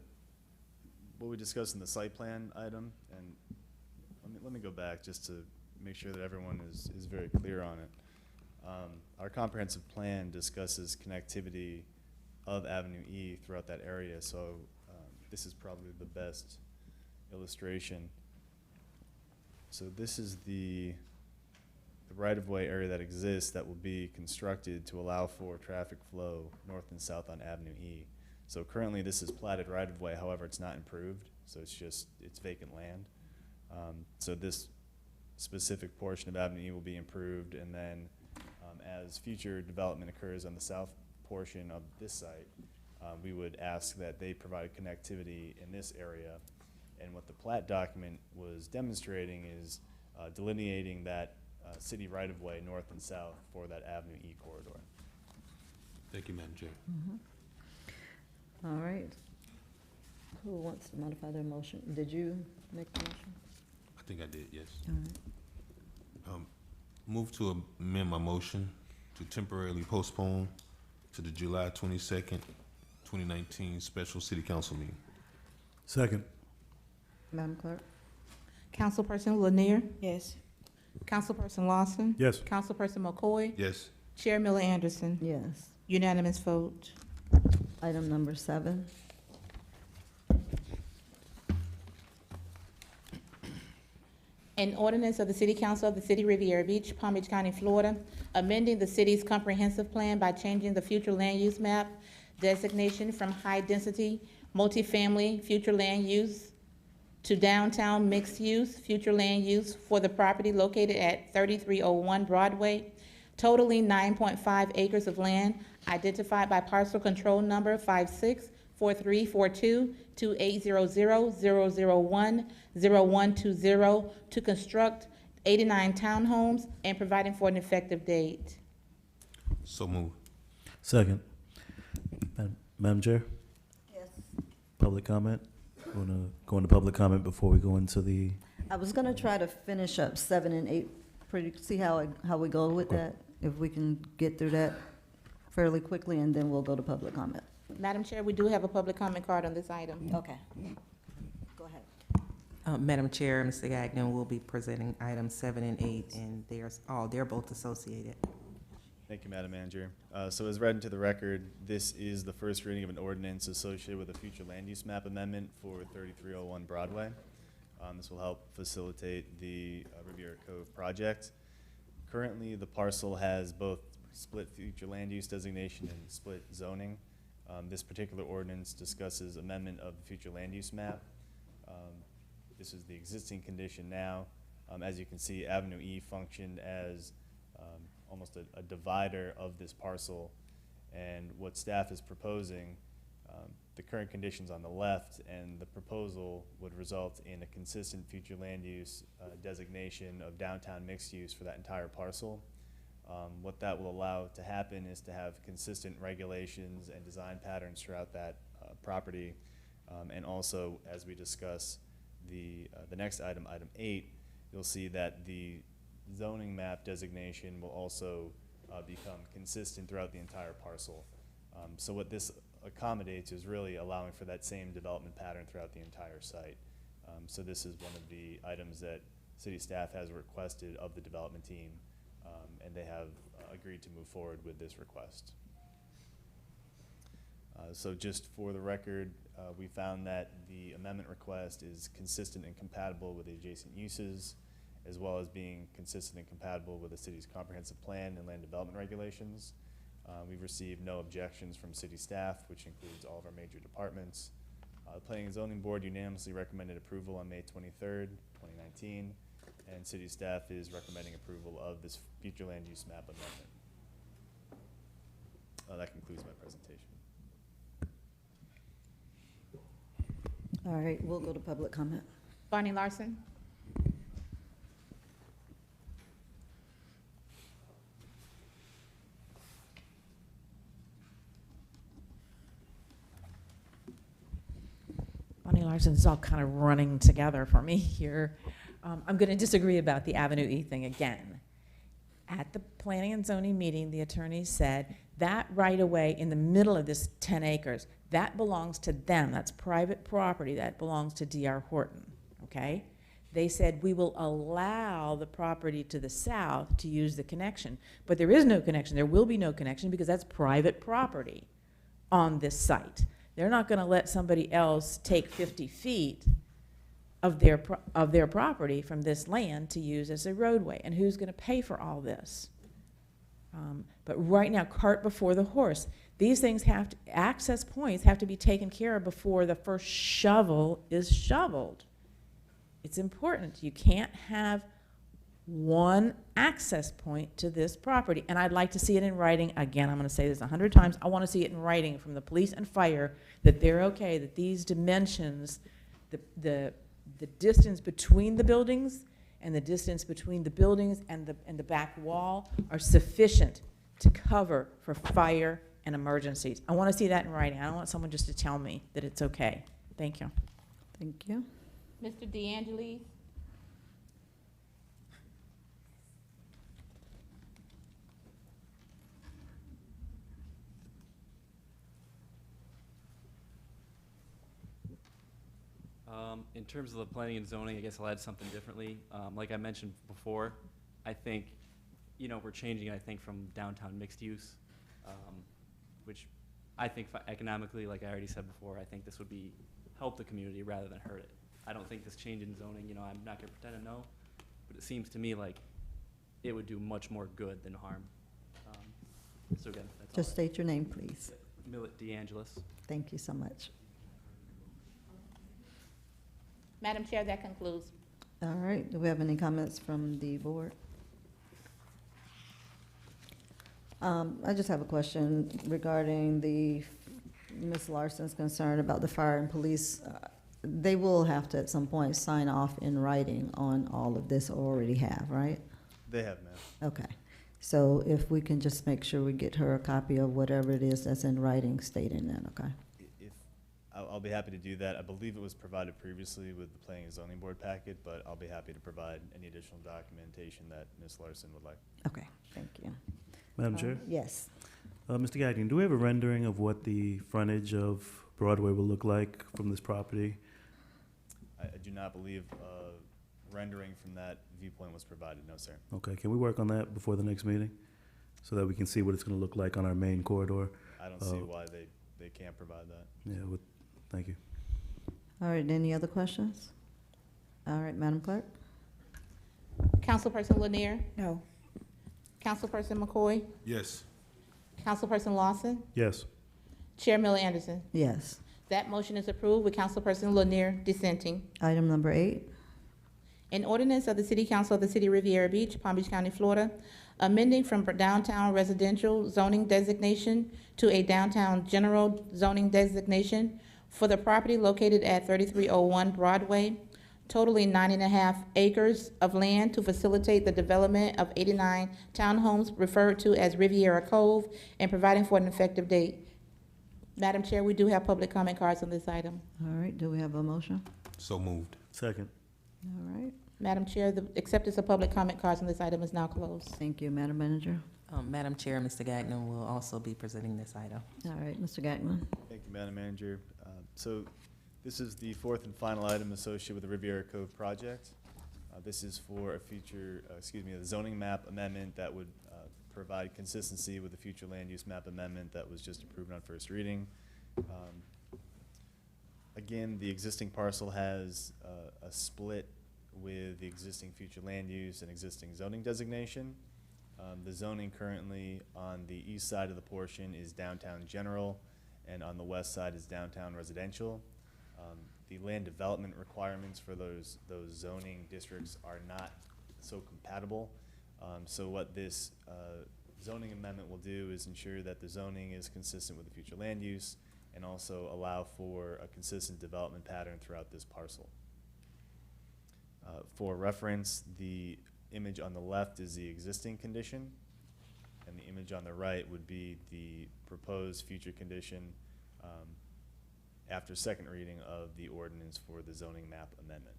what we discussed in the site plan item, and let me go back just to make sure that everyone is very clear on it. Our comprehensive plan discusses connectivity of Avenue E throughout that area, so this is probably the best illustration. So this is the right-of-way area that exists that will be constructed to allow for traffic flow north and south on Avenue E. So currently this is platted right-of-way, however, it's not improved, so it's vacant land. So this specific portion of Avenue E will be improved, and then as future development occurs on the south portion of this site, we would ask that they provide connectivity in this area. And what the plat document was demonstrating is delineating that city right-of-way north and south for that Avenue E corridor. Thank you, Madam Chair. All right. Who wants to modify their motion? Did you make the motion? I think I did, yes. All right. Move to amend my motion to temporarily postpone to the July 22nd, 2019 special city council meeting. Second. Madam Clerk? Councilperson Lanier? Yes. Councilperson Lawson? Yes. Councilperson McCoy? Yes. Chair Miller Anderson? Yes. Unanimous vote. Item number 7. An ordinance of the City Council of the City of Riviera Beach, Palm Beach County, Florida, amending the city's comprehensive plan by changing the future land use map designation from high-density multifamily future land use to downtown mixed-use future land use for the property located at 3301 Broadway, totaling 9.5 acres of land identified by parcel control number 564342-2800-001-0120 to construct 89 townhomes and providing for an effective date. So move. Second. Madam Chair, Yes. public comment? Want to go into public comment before we go into the, I was gonna try to finish up 7 and 8, see how we go with that, if we can get through that fairly quickly, and then we'll go to public comment. Madam Chair, we do have a public comment card on this item. Okay. Go ahead. Madam Chair, Mr. Gagnon will be presenting items 7 and 8, and they're both associated. Thank you, Madam Manager. So as read into the record, this is the first reading of an ordinance associated with a future land use map amendment for 3301 Broadway. This will help facilitate the Riviera Cove project. Currently, the parcel has both split future land use designation and split zoning. This particular ordinance discusses amendment of the future land use map. This is the existing condition now. As you can see, Avenue E functioned as almost a divider of this parcel. And what staff is proposing, the current conditions on the left and the proposal would result in a consistent future land use designation of downtown mixed use for that entire parcel. What that will allow to happen is to have consistent regulations and design patterns throughout that property. And also, as we discuss the next item, item 8, you'll see that the zoning map designation will also become consistent throughout the entire parcel. So what this accommodates is really allowing for that same development pattern throughout the entire site. So this is one of the items that city staff has requested of the development team, and they have agreed to move forward with this request. So just for the record, we found that the amendment request is consistent and compatible with the adjacent uses, as well as being consistent and compatible with the city's comprehensive plan and land development regulations. We've received no objections from city staff, which includes all of our major departments. The Planning and Zoning Board unanimously recommended approval on May 23rd, 2019, and city staff is recommending approval of this future land use map amendment. That concludes my presentation. All right, we'll go to public comment. Bonnie Larson? Bonnie Larson, it's all kind of running together for me here. I'm going to disagree about the Avenue E thing again. At the planning and zoning meeting, the attorney said that right away in the middle of this 10 acres, that belongs to them. That's private property. That belongs to D.R. Horton, okay? They said we will allow the property to the south to use the connection, but there is no connection. There will be no connection because that's private property on this site. They're not going to let somebody else take 50 feet of their property from this land to use as a roadway. And who's going to pay for all this? But right now, cart before the horse. These things have to, access points have to be taken care of before the first shovel is shoveled. It's important. You can't have one access point to this property. And I'd like to see it in writing. Again, I'm going to say this 100 times. I want to see it in writing from the police and fire that they're okay, that these dimensions, the distance between the buildings and the distance between the buildings and the back wall are sufficient to cover for fire and emergencies. I want to see that in writing. I don't want someone just to tell me that it's okay. Thank you. Thank you. Mr. DeAngelis? In terms of the planning and zoning, I guess I'll add something differently. Like I mentioned before, I think, we're changing, I think, from downtown mixed use, which I think economically, like I already said before, I think this would help the community rather than hurt it. I don't think this change in zoning, I'm not gonna pretend to know, but it seems to me like it would do much more good than harm. So again, that's all. Just state your name, please. Millet DeAngelis. Thank you so much. Madam Chair, that concludes. All right, do we have any comments from the board? I just have a question regarding Ms. Larson's concern about the fire and police. They will have to, at some point, sign off in writing on all of this, or already have, right? They have, ma'am. Okay. So if we can just make sure we get her a copy of whatever it is that's in writing stating that, okay? I'll be happy to do that. I believe it was provided previously with the Planning and Zoning Board packet, but I'll be happy to provide any additional documentation that Ms. Larson would like. Okay, thank you. Madam Chair? Yes. Mr. Gagnon, do we have a rendering of what the frontage of Broadway will look like from this property? I do not believe rendering from that viewpoint was provided, no, sir. Okay, can we work on that before the next meeting? So that we can see what it's gonna look like on our main corridor? I don't see why they can't provide that. Yeah, thank you. All right, any other questions? All right, Madam Clerk? Councilperson Lanier? No. Councilperson McCoy? Yes. Councilperson Lawson? Yes. Chair Millie Anderson. Yes. That motion is approved with Councilperson Lanier dissenting. Item number 8. An ordinance of the City Council of the City of Riviera Beach, Palm Beach County, Florida, amending from downtown residential zoning designation to a downtown general zoning designation for the property located at 3301 Broadway, totaling 9.5 acres of land to facilitate the development of 89 townhomes referred to as Riviera Cove, and providing for an effective date. Madam Chair, we do have public comment cards on this item. All right, do we have a motion? So moved. Second. All right, Madam Chair, the acceptance of public comment cards on this item is now closed. thank you, Madam Manager. Madam Chair, Mr. Gagnon will also be presenting this item. All right, Mr. Gagnon. Thank you, Madam Manager. So this is the fourth and final item associated with the Riviera Cove project. This is for a future, a zoning map amendment that would provide consistency with the future land use map amendment that was just approved on first reading. Again, the existing parcel has a split with the existing future land use and existing zoning designation. The zoning currently on the east side of the portion is downtown general, and on the west side is downtown residential. The land development requirements for those zoning districts are not so compatible. So what this zoning amendment will do is ensure that the zoning is consistent with the future land use and also allow for a consistent development pattern throughout this parcel. For reference, the image on the left is the existing condition, and the image on the right would be the proposed future condition after second reading of the ordinance for the zoning map amendment.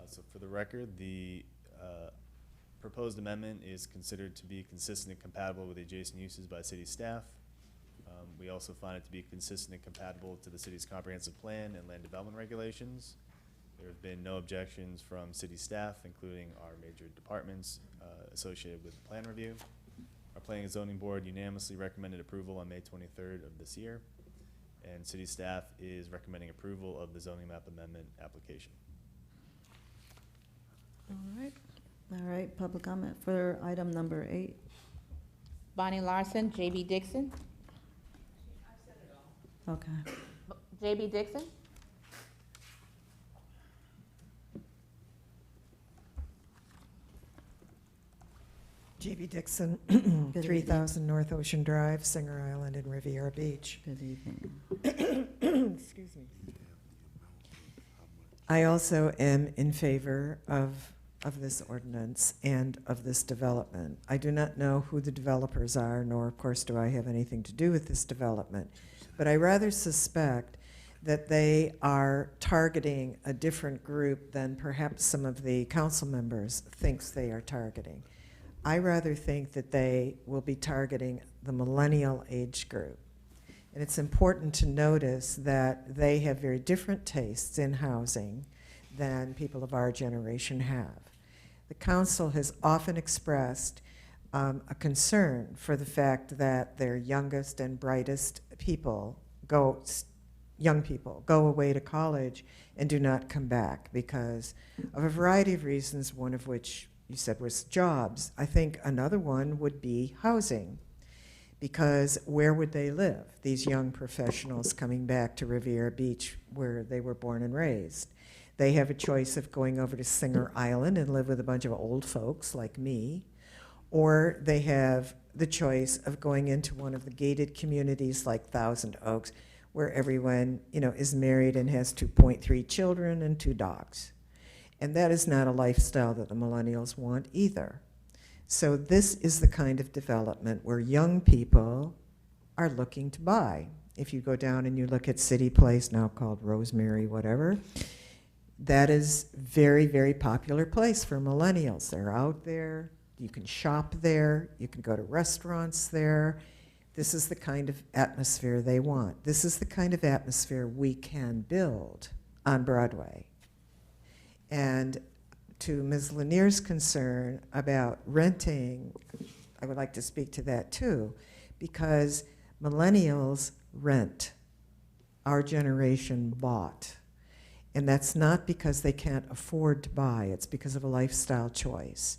So for the record, the proposed amendment is considered to be consistent and compatible with adjacent uses by city staff. We also find it to be consistent and compatible to the city's comprehensive plan and land development regulations. There have been no objections from city staff, including our major departments associated with the plan review. Our Planning and Zoning Board unanimously recommended approval on May 23rd of this year, and city staff is recommending approval of the zoning map amendment application. All right, public comment for item number 8. Bonnie Larson, J.B. Dixon. Okay. J.B. Dixon? J.B. Dixon, Good 3000 North Ocean Drive, Singer Island, and Riviera Beach. Good evening. Excuse me. I also am in favor of this ordinance and of this development. I do not know who the developers are, nor, of course, do I have anything to do with this development. But I rather suspect that they are targeting a different group than perhaps some of the council members thinks they are targeting. I rather think that they will be targeting the millennial age group. And it's important to notice that they have very different tastes in housing than people of our generation have. The council has often expressed a concern for the fact that their youngest and brightest people young people go away to college and do not come back because of a variety of reasons, one of which you said was jobs. I think another one would be housing, because where would they live, these young professionals coming back to Riviera Beach where they were born and raised? They have a choice of going over to Singer Island and live with a bunch of old folks like me, or they have the choice of going into one of the gated communities like Thousand Oaks, where everyone, is married and has 2.3 children and 2 dogs. And that is not a lifestyle that the millennials want either. So this is the kind of development where young people are looking to buy. If you go down and you look at City Place, now called Rosemary, whatever, that is very, very popular place for millennials. They're out there, you can shop there, you can go to restaurants there. This is the kind of atmosphere they want. This is the kind of atmosphere we can build on Broadway. And to Ms. Lanier's concern about renting, I would like to speak to that too, because millennials rent. Our generation bought. And that's not because they can't afford to buy, it's because of a lifestyle choice.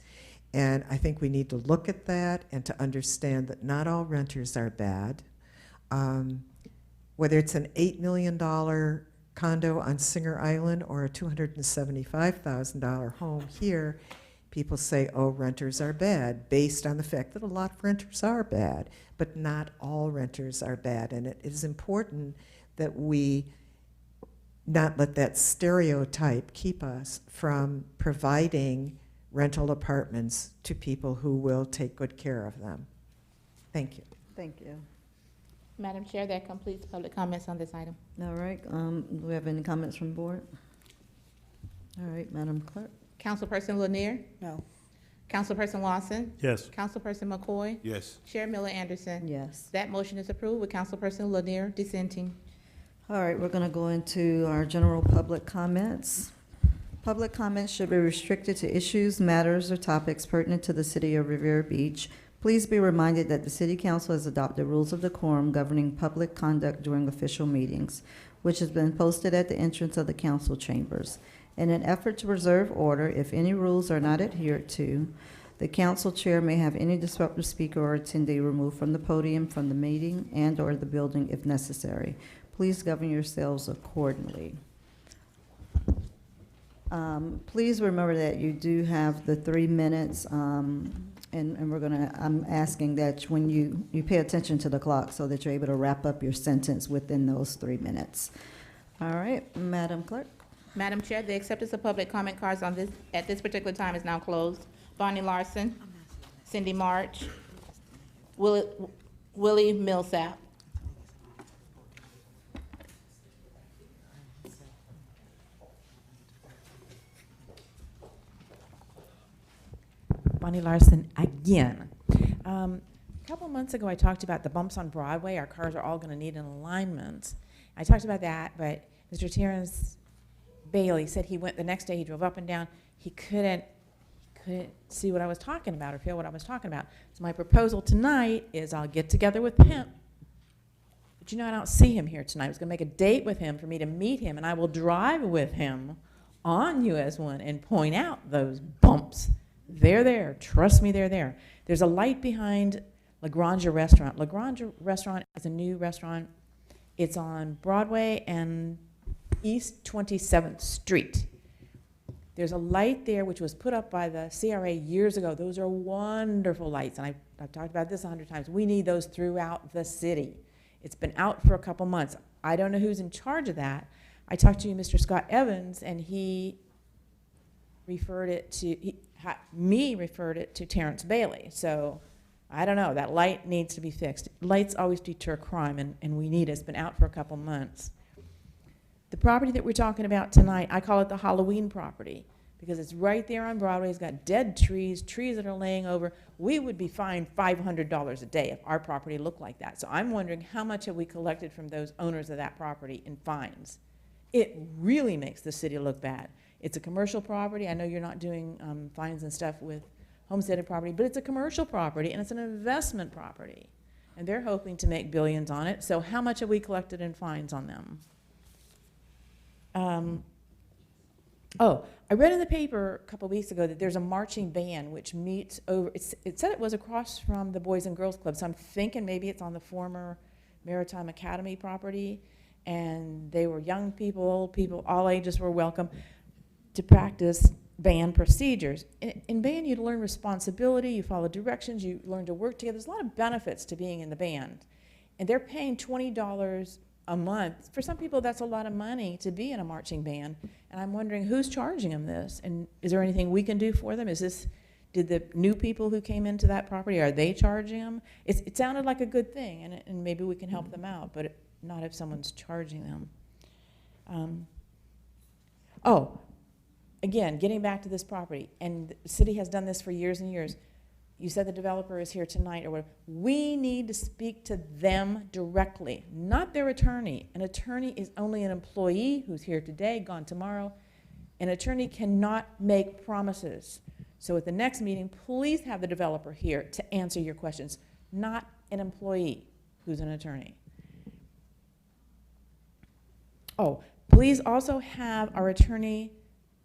And I think we need to look at that and to understand that not all renters are bad. Whether it's an $8 million condo on Singer Island or a $275,000 home here, people say, oh, renters are bad, based on the fact that a lot of renters are bad, but not all renters are bad. And it is important that we not let that stereotype keep us from providing rental apartments to people who will take good care of them. Thank you. Thank you. Madam Chair, that completes public comments on this item. All right, do we have any comments from the board? All right, Madam Clerk? Councilperson Lanier? No. Councilperson Lawson? Yes. Councilperson McCoy? Yes. Chair Miller Anderson? Yes. That motion is approved with Councilperson Lanier dissenting. All right, we're going to go into our general public comments. Public comments should be restricted to issues, matters, or topics pertinent to the city of Riviera Beach. Please be reminded that the City Council has adopted rules of decorum governing public conduct during official meetings, which has been posted at the entrance of the council chambers. In an effort to preserve order, if any rules are not adhered to, the council chair may have any disruptive speaker or attendee removed from the podium, from the meeting, and/or the building if necessary. Please govern yourselves accordingly. Please remember that you do have the 3 minutes, and I'm asking that when you pay attention to the clock so that you're able to wrap up your sentence within those 3 minutes. All right, Madam Clerk? Madam Chair, the acceptance of public comment cards on this, at this particular time is now closed. Bonnie Larson, Cindy March, Willie Millsap. Bonnie Larson again. A couple months ago, I talked about the bumps on Broadway. Our cars are all going to need an alignment. I talked about that, but Mr. Terrence Bailey said he went the next day, he drove up and down. He couldn't see what I was talking about or feel what I was talking about. So my proposal tonight is I'll get together with him. But you know, I don't see him here tonight. I was going to make a date with him for me to meet him, and I will drive with him on US 1 and point out those bumps. They're there. Trust me, they're there. There's a light behind La Granja Restaurant. La Granja Restaurant is a new restaurant. It's on Broadway and East 27th Street. There's a light there which was put up by the CRA years ago. Those are wonderful lights, and I've talked about this 100 times. We need those throughout the city. It's been out for a couple months. I don't know who's in charge of that. I talked to Mr. Scott Evans, and he referred it to, referred it to Terrence Bailey. So I don't know, that light needs to be fixed. Lights always deter crime, and we need it. It's been out for a couple months. The property that we're talking about tonight, I call it the Halloween property because it's right there on Broadway. It's got dead trees, trees that are laying over. We would be fined $500 a day if our property looked like that. So I'm wondering how much have we collected from those owners of that property in fines? It really makes the city look bad. It's a commercial property. I know you're not doing fines and stuff with homesteaded property, but it's a commercial property and it's an investment property. And they're hoping to make billions on it. So how much have we collected in fines on them? I read in the paper a couple weeks ago that there's a marching band which meets over, it said it was across from the Boys and Girls Club, so I'm thinking maybe it's on the former Maritime Academy property, and they were young people, old people, all ages were welcome to practice band procedures. In band, you learn responsibility, you follow directions, you learn to work together. There's a lot of benefits to being in the band, and they're paying $20 a month. For some people, that's a lot of money to be in a marching band, and I'm wondering who's charging them this, and is there anything we can do for them? Did the new people who came into that property, are they charging them? It sounded like a good thing, and maybe we can help them out, but not if someone's charging them. Again, getting back to this property, and the city has done this for years and years. You said the developer is here tonight or whatever. We need to speak to them directly, not their attorney. An attorney is only an employee who's here today, gone tomorrow. An attorney cannot make promises. So at the next meeting, please have the developer here to answer your questions, not an employee who's an attorney. Please also have our attorney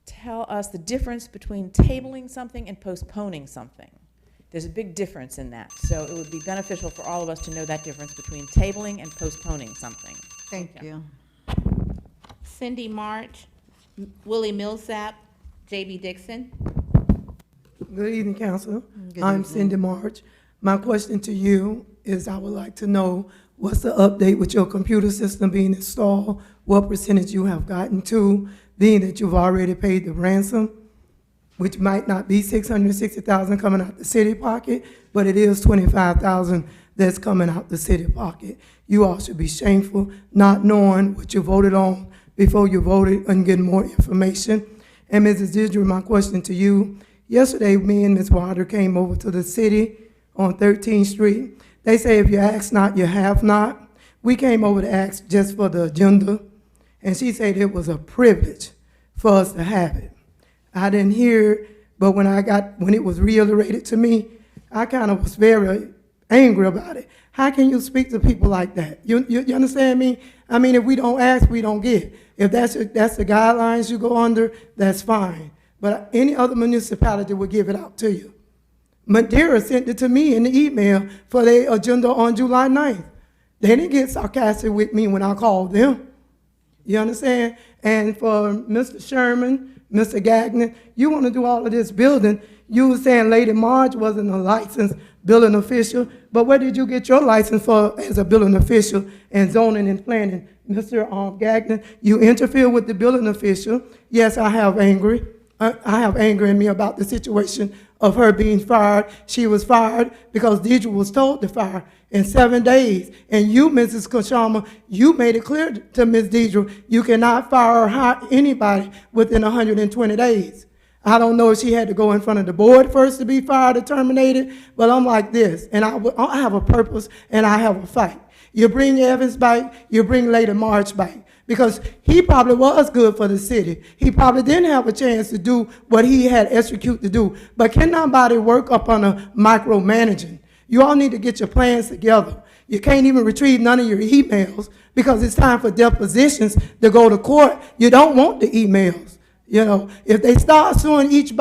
tell us the difference between tabling something and postponing something. There's a big difference in that, so it would be beneficial for all of us to know that difference between tabling and postponing something. Thank you. Cindy March, Willie Millsap, J.B. Dixon. Good evening, Council. Good I'm evening. Cindy March. My question to you is I would like to know what's the update with your computer system being installed, what percentage you have gotten to, being that you've already paid the ransom, which might not be $660,000 coming out the city pocket, but it is $25,000 that's coming out the city pocket. You all should be shameful not knowing what you voted on before you voted and getting more information. And Mrs. Deidre, my question to you, yesterday me and Ms. Wilder came over to the city on 13th Street. They say if you ask not, you have not. We came over to ask just for the agenda, and she said it was a privilege for us to have it. I didn't hear it, but when it was reiterated to me, I kind of was very angry about it. How can you speak to people like that? You understand me? I mean, if we don't ask, we don't get. If that's the guidelines you go under, that's fine. But any other municipality would give it out to you. Madeira sent it to me in the email for their agenda on July 9th. They didn't get sarcastic with me when I called them. You understand? And for Mr. Sherman, Mr. Gagnon, you want to do all of this building. You were saying Lady Marge wasn't a licensed building official, but where did you get your license for as a building official and zoning and planning? Mr. Gagnon, you interfere with the building official. Yes, I have anger in me about the situation of her being fired. She was fired because Deidre was told to fire in 7 days. And you, Mrs. Kashama, you made it clear to Ms. Deidre, you cannot fire or hire anybody within 120 days. I don't know if she had to go in front of the board first to be fired or terminated, but I'm like this, and I have a purpose and I have a fight. You bring Evans back, you bring Lady March back, because he probably was good for the city. He probably didn't have a chance to do what he had execute to do, but can nobody work up on a micromanaging? You all need to get your plans together. You can't even retrieve none of your emails because it's time for depositions to go to court. You don't want the emails. You know, if they start suing each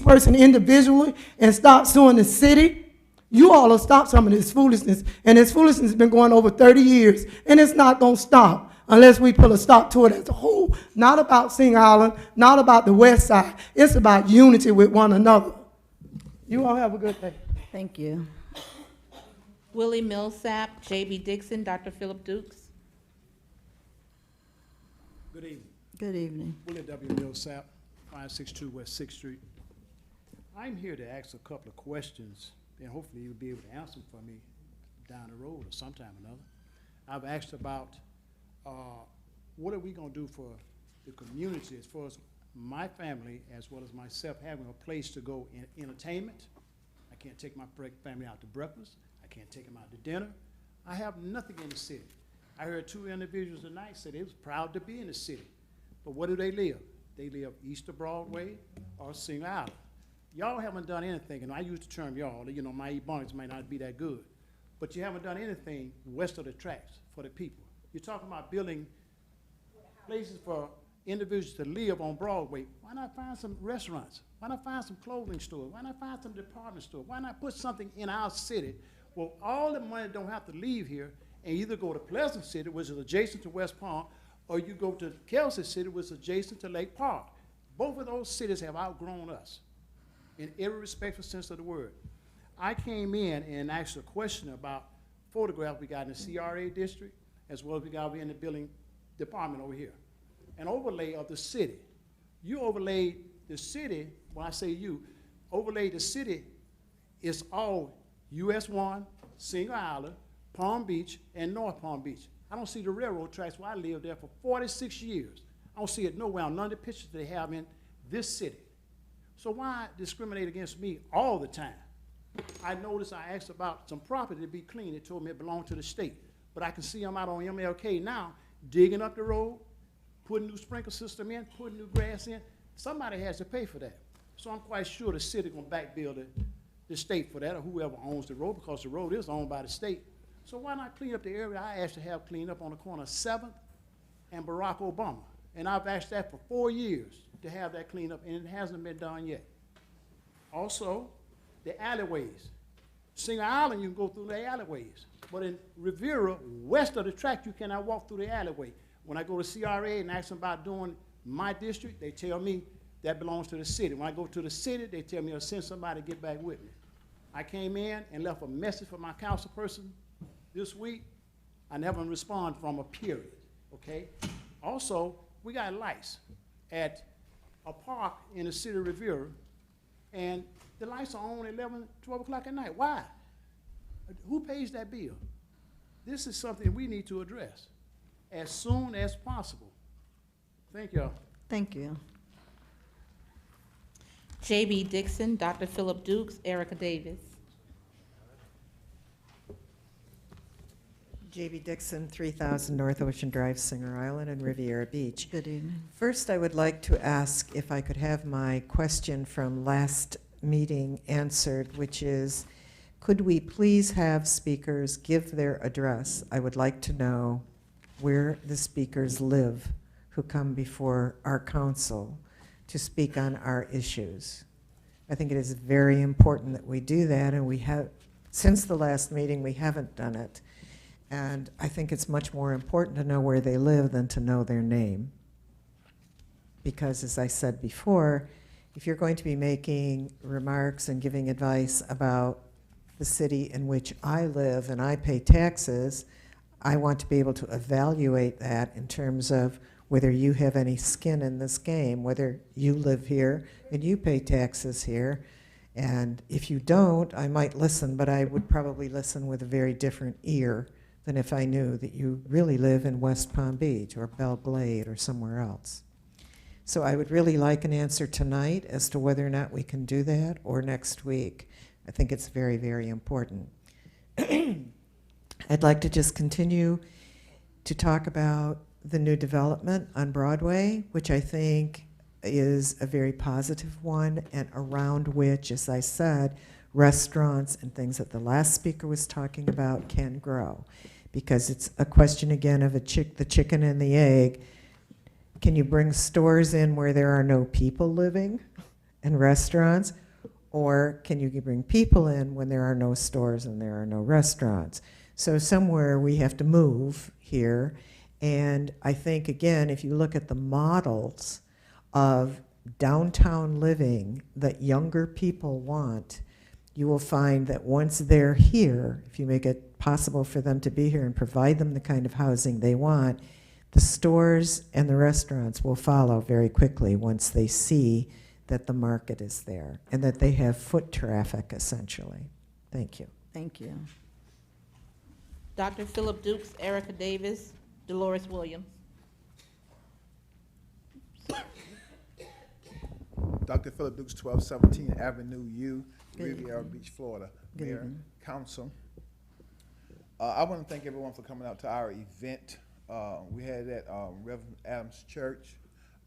person individually and stop suing the city, you all will stop some of this foolishness. And this foolishness has been going over 30 years, and it's not going to stop unless we put a stop to it as a whole. Not about Sing Island, not about the West Side. It's about unity with one another. You all have a good day. Thank you. Willie Millsap, J.B. Dixon, Dr. Philip Dukes. Good evening. Good evening. Willie W. Millsap, 562 West 6th Street. I'm here to ask a couple of questions, and hopefully you'll be able to answer them for me down the road or sometime or another. I've asked about what are we going to do for the community as far as my family as well as myself having a place to go in entertainment. I can't take my family out to breakfast. I can't take them out to dinner. I have nothing in the city. I heard two individuals tonight say they was proud to be in the city. But where do they live? They live east of Broadway or Sing Island. Y'all haven't done anything, and I use the term y'all, you know, my ebonics might not be that good, but you haven't done anything west of the tracks for the people. You're talking about building places for individuals to live on Broadway. Why not find some restaurants? Why not find some clothing stores? Why not find some department stores? Why not put something in our city where all the money don't have to leave here and either go to Pleasant City, which is adjacent to West Palm, or you go to Kelsey City, which is adjacent to Lake Park. Both of those cities have outgrown us in every respectful sense of the word. I came in and asked a question about photographs we got in the CRA district, as well as we got over in the building department over here. An overlay of the city. You overlaid the city, when I say you, overlaid the city is all US 1, Single Island, Palm Beach, and North Palm Beach. I don't see the railroad tracks where I lived there for 46 years. I don't see it nowhere on none of the pictures they have in this city. So why discriminate against me all the time? I noticed I asked about some property to be cleaned. They told me it belonged to the state. But I can see them out on MLK now, digging up the road, putting new sprinkler system in, putting new grass in. Somebody has to pay for that. So I'm quite sure the city gonna back bill the state for that, or whoever owns the road, because the road is owned by the state. So why not clean up the area I asked to have cleaned up on the corner of 7th and Barack Obama? And I've asked that for 4 years to have that cleaned up, and it hasn't been done yet. Also, the alleyways. Singer Island, you can go through the alleyways. But in Riviera, west of the track, you cannot walk through the alleyway. When I go to CRA and ask them about doing my district, they tell me that belongs to the city. When I go to the city, they tell me to send somebody to get back with me. I came in and left a message for my council person this week. I never respond from a period, okay? Also, we got lights at a park in the city of Riviera, and the lights are on 11, 12 o'clock at night. Why? Who pays that bill? This is something we need to address as soon as possible. Thank y'all. Thank you. J.B. Dixon, Dr. Philip Dukes, Erica Davis. J.B. Dixon, 3000 North Ocean Drive, Singer Island, and Riviera Beach. Good evening. First, I would like to ask if I could have my question from last meeting answered, which is, could we please have speakers give their address? I would like to know where the speakers live who come before our council to speak on our issues. I think it is very important that we do that, and we have, since the last meeting, we haven't done it. And I think it's much more important to know where they live than to know their name. Because as I said before, if you're going to be making remarks and giving advice about the city in which I live and I pay taxes, I want to be able to evaluate that in terms of whether you have any skin in this game, whether you live here and you pay taxes here. And if you don't, I might listen, but I would probably listen with a very different ear than if I knew that you really live in West Palm Beach or Belle Glade or somewhere else. So I would really like an answer tonight as to whether or not we can do that, or next week. I think it's very, very important. I'd like to just continue to talk about the new development on Broadway, which I think is a very positive one, and around which, as I said, restaurants and things that the last speaker was talking about can grow. Because it's a question, again, of the chicken and the egg. Can you bring stores in where there are no people living and restaurants? Or can you bring people in when there are no stores and there are no restaurants? So somewhere we have to move here. And I think, again, if you look at the models of downtown living that younger people want, you will find that once they're here, if you make it possible for them to be here and provide them the kind of housing they want, the stores and the restaurants will follow very quickly once they see that the market is there and that they have foot traffic, essentially. Thank you. Thank you. Dr. Philip Dukes, Erica Davis, Dolores Williams. Dr. Philip Dukes, 1217 Avenue U, Riviera Beach, Florida. Good Mayor, evening. Council. I want to thank everyone for coming out to our event. We had it at Reverend Adams Church,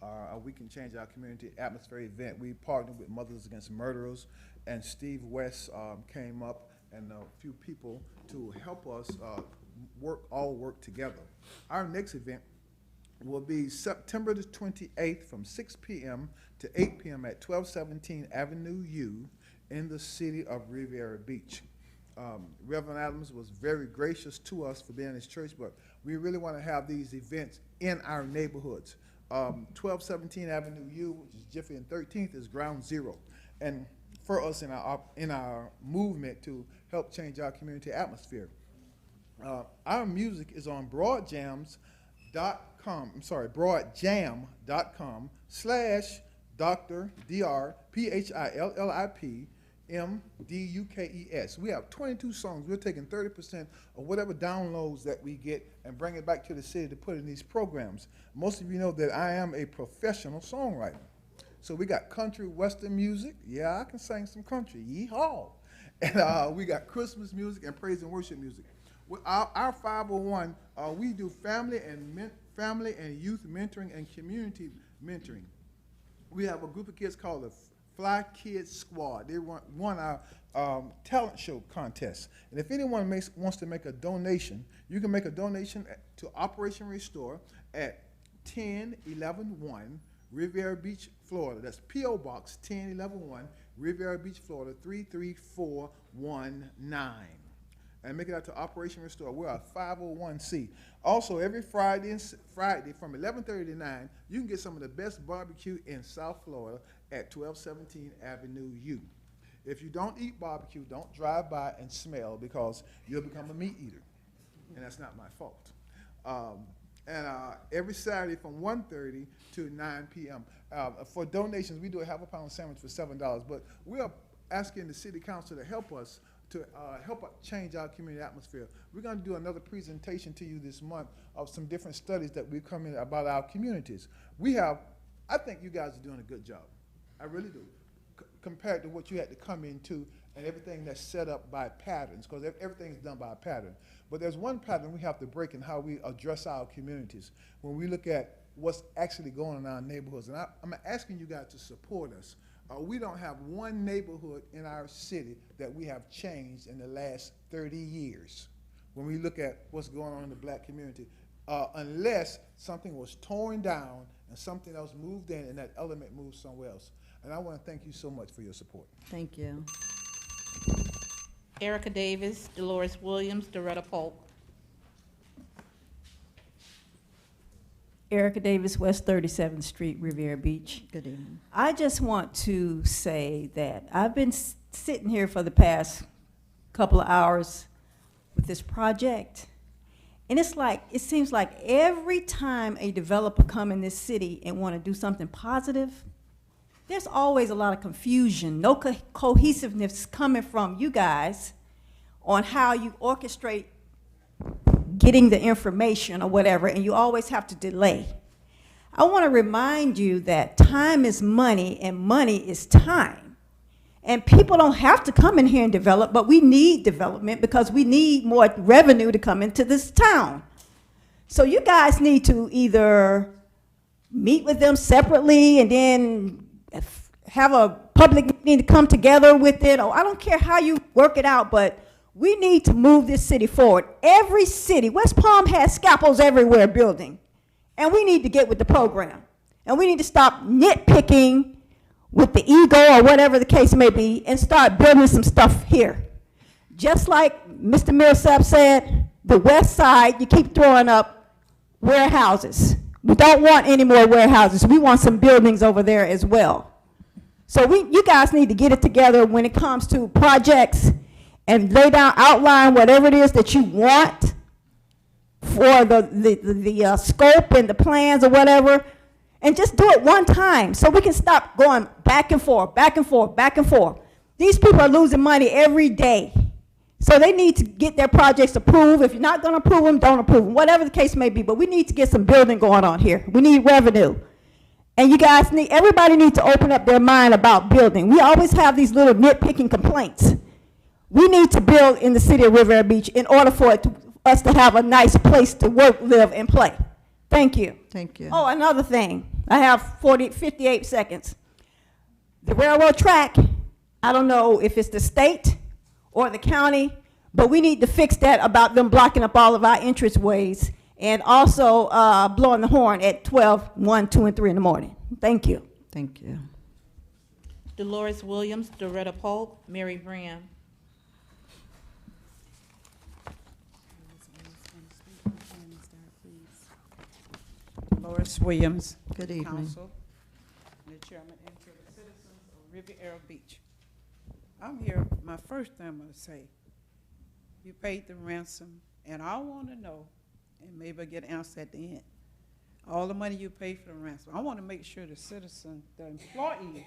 a We Can Change Our Community atmosphere event. We partnered with Mothers Against Murderers, and Steve West came up and a few people to help us all work together. Our next event will be September the 28th from 6 p.m. to 8 p.m. at 1217 Avenue U in the city of Riviera Beach. Reverend Adams was very gracious to us for being in his church, but we really want to have these events in our neighborhoods. 1217 Avenue U, which is Jiffy and 13th, is ground zero. And for us in our movement to help change our community atmosphere. Our music is on broadjam.com/Dr. Dr. Phillip MDUKES. We have 22 songs. We're taking 30% of whatever downloads that we get and bring it back to the city to put in these programs. Most of you know that I am a professional songwriter. So we got country western music. Yeah, I can sing some country. Yeehaw. And we got Christmas music and praise and worship music. With our 501, we do family and youth mentoring and community mentoring. We have a group of kids called the Fly Kids Squad. They won our talent show contest. And if anyone wants to make a donation, you can make a donation to Operation Restore at 10111 Riviera Beach, Florida. That's P.O. Box 10111 Riviera Beach, Florida 33419. And make it out to Operation Restore. We're a 501c. Also, every Friday from 11:30 to 9, you can get some of the best barbecue in South Florida at 1217 Avenue U. If you don't eat barbecue, don't drive by and smell, because you'll become a meat eater, and that's not my fault. Every Saturday from 1:30 to 9 p.m. For donations, we do a half-a-pound sandwich for $7, but we are asking the city council to help us to help change our community atmosphere. We're going to do another presentation to you this month of some different studies that we've come in about our communities. I think you guys are doing a good job. I really do, compared to what you had to come into and everything that's set up by patterns, because everything's done by a pattern. But there's one pattern we have to break in how we address our communities when we look at what's actually going on in our neighborhoods. And I'm asking you guys to support us. We don't have one neighborhood in our city that we have changed in the last 30 years when we look at what's going on in the black community, unless something was torn down and something else moved in and that element moved somewhere else. And I want to thank you so much for your support. Thank you. Erica Davis, Dolores Williams, Doretta Polk. Erica Davis, West 37th Street, Riviera Beach. Good evening. I just want to say that I've been sitting here for the past couple of hours with this project, and it seems like every time a developer come in this city and want to do something positive, there's always a lot of confusion, no cohesiveness coming from you guys on how you orchestrate getting the information or whatever, and you always have to delay. I want to remind you that time is money and money is time. And people don't have to come in here and develop, but we need development because we need more revenue to come into this town. So you guys need to either meet with them separately and then have a public meeting to come together with it, or I don't care how you work it out, but we need to move this city forward. Every city, West Palm has scalpels everywhere building, and we need to get with the program. And we need to stop nitpicking with the ego or whatever the case may be and start building some stuff here. Just like Mr. Millsap said, the west side, you keep throwing up warehouses. We don't want any more warehouses. We want some buildings over there as well. So you guys need to get it together when it comes to projects and lay down, outline whatever it is that you want for the scope and the plans or whatever, and just do it one time so we can stop going back and forth, back and forth, back and forth. These people are losing money every day. So they need to get their projects approved. If you're not going to approve them, don't approve them, whatever the case may be. But we need to get some building going on here. We need revenue. And you guys everybody needs to open up their mind about building. We always have these little nitpicking complaints. We need to build in the city of Riviera Beach in order for us to have a nice place to work, live, and play. Thank you. Thank you. Oh, another thing. I have 58 seconds. The railroad track, I don't know if it's the state or the county, but we need to fix that about them blocking up all of our entranceways and also blowing the horn at 12, 1, 2, and 3 in the morning. Thank you. Thank you. Dolores Williams, Doretta Polk, Mary Brand. Dolores Williams. Good evening. Council, and the chairman, and to the citizens of Riviera Beach. I'm here, my first thing I'm gonna say, you paid the ransom, and I wanna know, and maybe I'll get an answer at the end, all the money you paid for the ransom. I wanna make sure the citizen, the employee,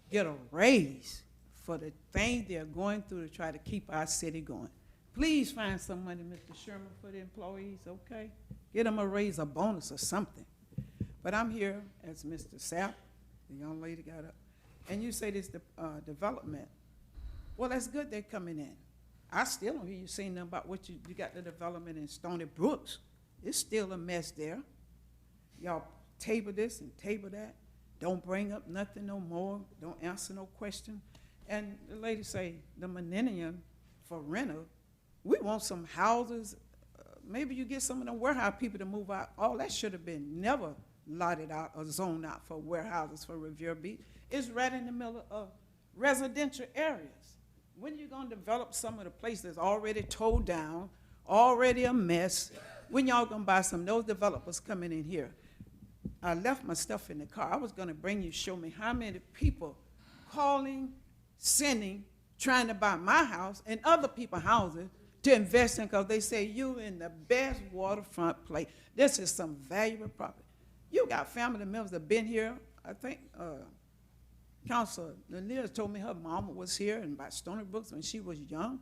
get a raise for the things they're going through to try to keep our city going. Please find some money, Mr. Sherman, for the employees, okay? Get them a raise, a bonus or something. But I'm here as Mr. Sapp, the young lady got up, and you say this development. Well, that's good they're coming in. I still don't hear you saying nothing about what you got the development in Stony Brooks. It's still a mess there. Y'all table this and table that. Don't bring up nothing no more. Don't answer no question. And the lady say, the millennium for rental, we want some houses. Maybe you get some of the warehouse people to move out. All that should have been never lotted out or zoned out for warehouses for Riviera Beach. It's right in the middle of residential areas. When you gonna develop some of the places that's already towed down, already a mess? When y'all gonna buy some? Those developers coming in here. I left my stuff in the car. I was gonna bring you, show me how many people calling, sending, trying to buy my house and other people's houses to invest in, because they say you in the best waterfront place. This is some valuable property. You got family members that been here. I think Councilor Lanier told me her mama was here and by Stony Brooks when she was young,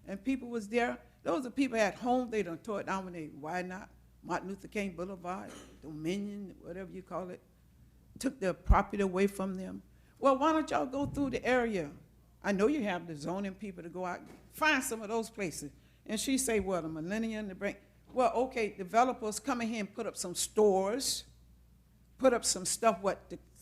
and people was there. Those are people at home. They done tore it down when they widened out Martin Luther King Boulevard, Dominion, whatever you call it, took their property away from them. Well, why don't y'all go through the area? I know you have the zoning people to go out, find some of those places. And she say, well, the Millennium, the Brink. Well, okay, developers come in here and put up some stores, put up some stuff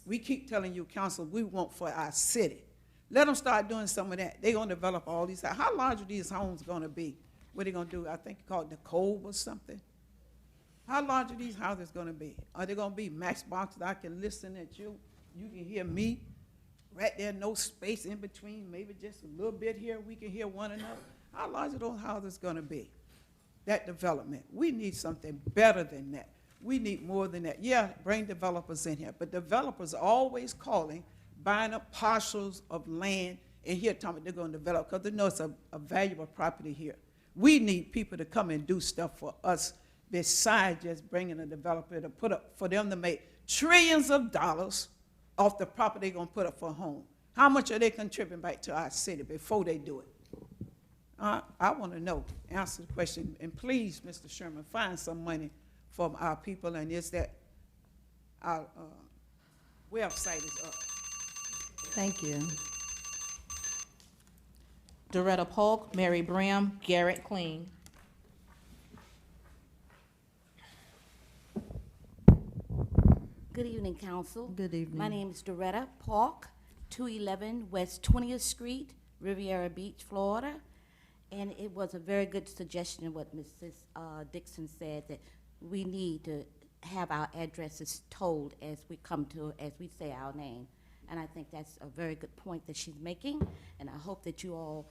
we keep telling you, council, we want for our city. Let them start doing some of that. They're gonna develop all these. How large are these homes gonna be? What are they gonna do? I think called the Cove or something. How large are these houses gonna be? Are they gonna be max boxes? I can listen at you. You can hear me. Right there, no space in between, maybe just a little bit here, we can hear one another. How large are those houses gonna be? That development. We need something better than that. We need more than that. Yeah, bring developers in here, but developers are always calling, buying up parcels of land, and here telling me they're gonna develop, because they know it's a valuable property here. We need people to come and do stuff for us besides just bringing a developer to put up, for them to make trillions of dollars off the property they're gonna put up for a home. How much are they contributing back to our city before they do it? I wanna know, answer the question, and please, Mr. Sherman, find some money for our people, and is that our website is up. Thank you. Doretta Polk, Mary Bram, Garrett Clean. Good evening, Council. Good evening. My name is Doretta Polk, 211 West 20th Street, Riviera Beach, Florida. And it was a very good suggestion of what Mrs. Dixon said, that we need to have our addresses told as we say our name. And I think that's a very good point that she's making. And I hope that you all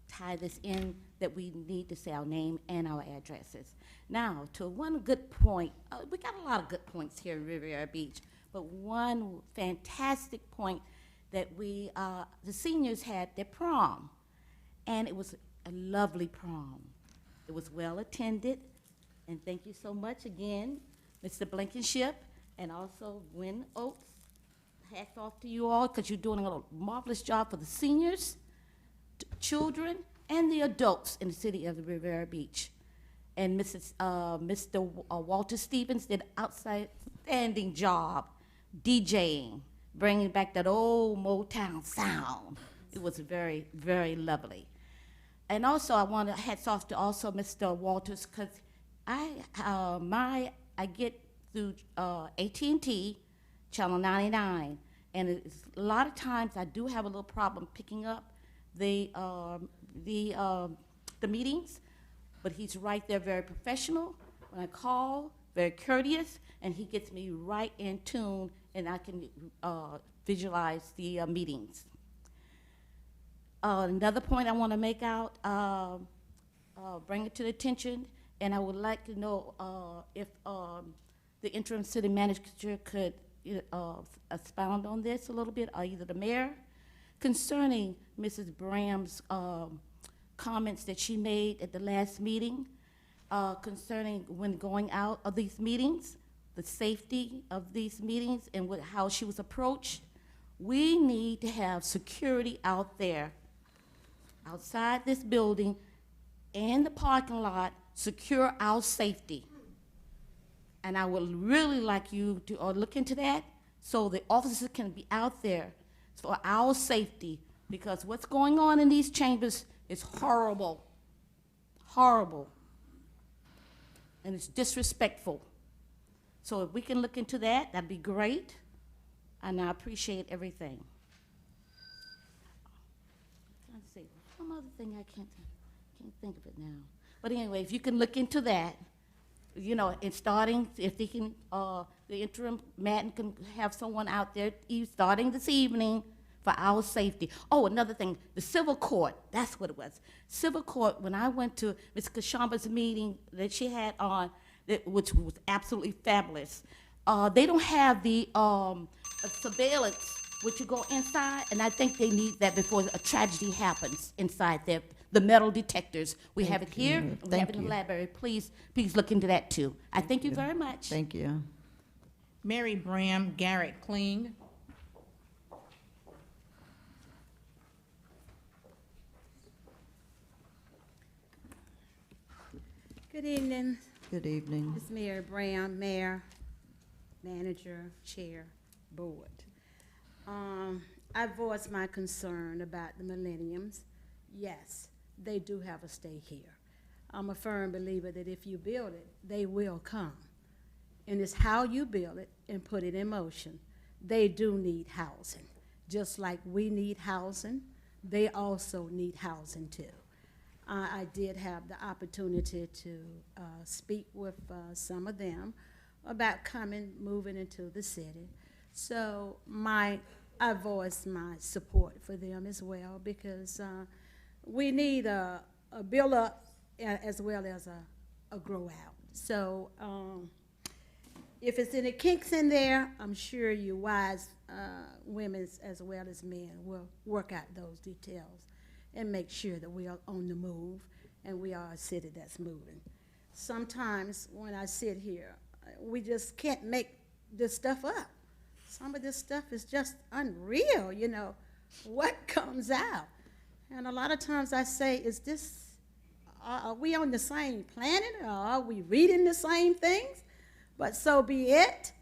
tie this in, that we need to say our name and our addresses. Now, to one good point, we got a lot of good points here in Riviera Beach, but one fantastic point that the seniors had their prom, and it was a lovely prom. It was well attended, and thank you so much again, Mr. Blankenship, and also Wynn Oaks. Hats off to you all, because you're doing a marvelous job for the seniors, children, and the adults in the city of Riviera Beach. And Mr. Walter Stevens did an outstanding job DJing, bringing back that old Motown sound. It was very, very lovely. And also, I want to hats off to also Mr. Walters, because I get through AT&T, Channel 99, and it's, a lot of times I do have a little problem picking up the meetings, but he's right there, very professional. When I call, very courteous, and he gets me right in tune, and I can visualize the meetings. Another point I want to make out, bring it to the attention, and I would like to know if the interim city manager could expound on this a little bit, or either the mayor, concerning Mrs. Bram's comments that she made at the last meeting concerning when going out of these meetings, the safety of these meetings, and how she was approached. We need to have security out there, outside this building, and the parking lot, secure our safety. And I would really like you to look into that, so the officers can be out there for our safety, because what's going on in these chambers is horrible, horrible, and it's disrespectful. So if we can look into that, that'd be great, and I appreciate everything. Let's see, some other thing I can't think of it now. But anyway, if you can look into that, you know, in starting, if they can, the interim, Madden can have someone out there, starting this evening for our safety. Oh, another thing, the civil court, that's what it was. Civil court, when I went to Ms. Kashamba's meeting that she had on, which was absolutely fabulous, they don't have the surveillance, which you go inside, and I think they need that before a tragedy happens inside there. The metal detectors, we have it here, and we have it in the library. Please look into that too. I thank you very much. Thank you. Mary Bram Garrett Kling. Good evening. Good evening. It's Mary Brown, Mayor, Manager, Chair, Board. I voiced my concern about the millenniums. Yes, they do have a stay here. I'm a firm believer that if you build it, they will come. And it's how you build it and put it in motion. They do need housing. Just like we need housing, they also need housing too. I did have the opportunity to speak with some of them about moving into the city. So I voiced my support for them as well, because we need a build up as well as a grow out. So if it's any kinks in there, I'm sure you wise women as well as men will work out those details and make sure that we are on the move and we are a city that's moving. Sometimes when I sit here, we just can't make this stuff up. Some of this stuff is just unreal, you know, what comes out. And a lot of times I say, are we on the same planet, or are we reading the same things? But so be it.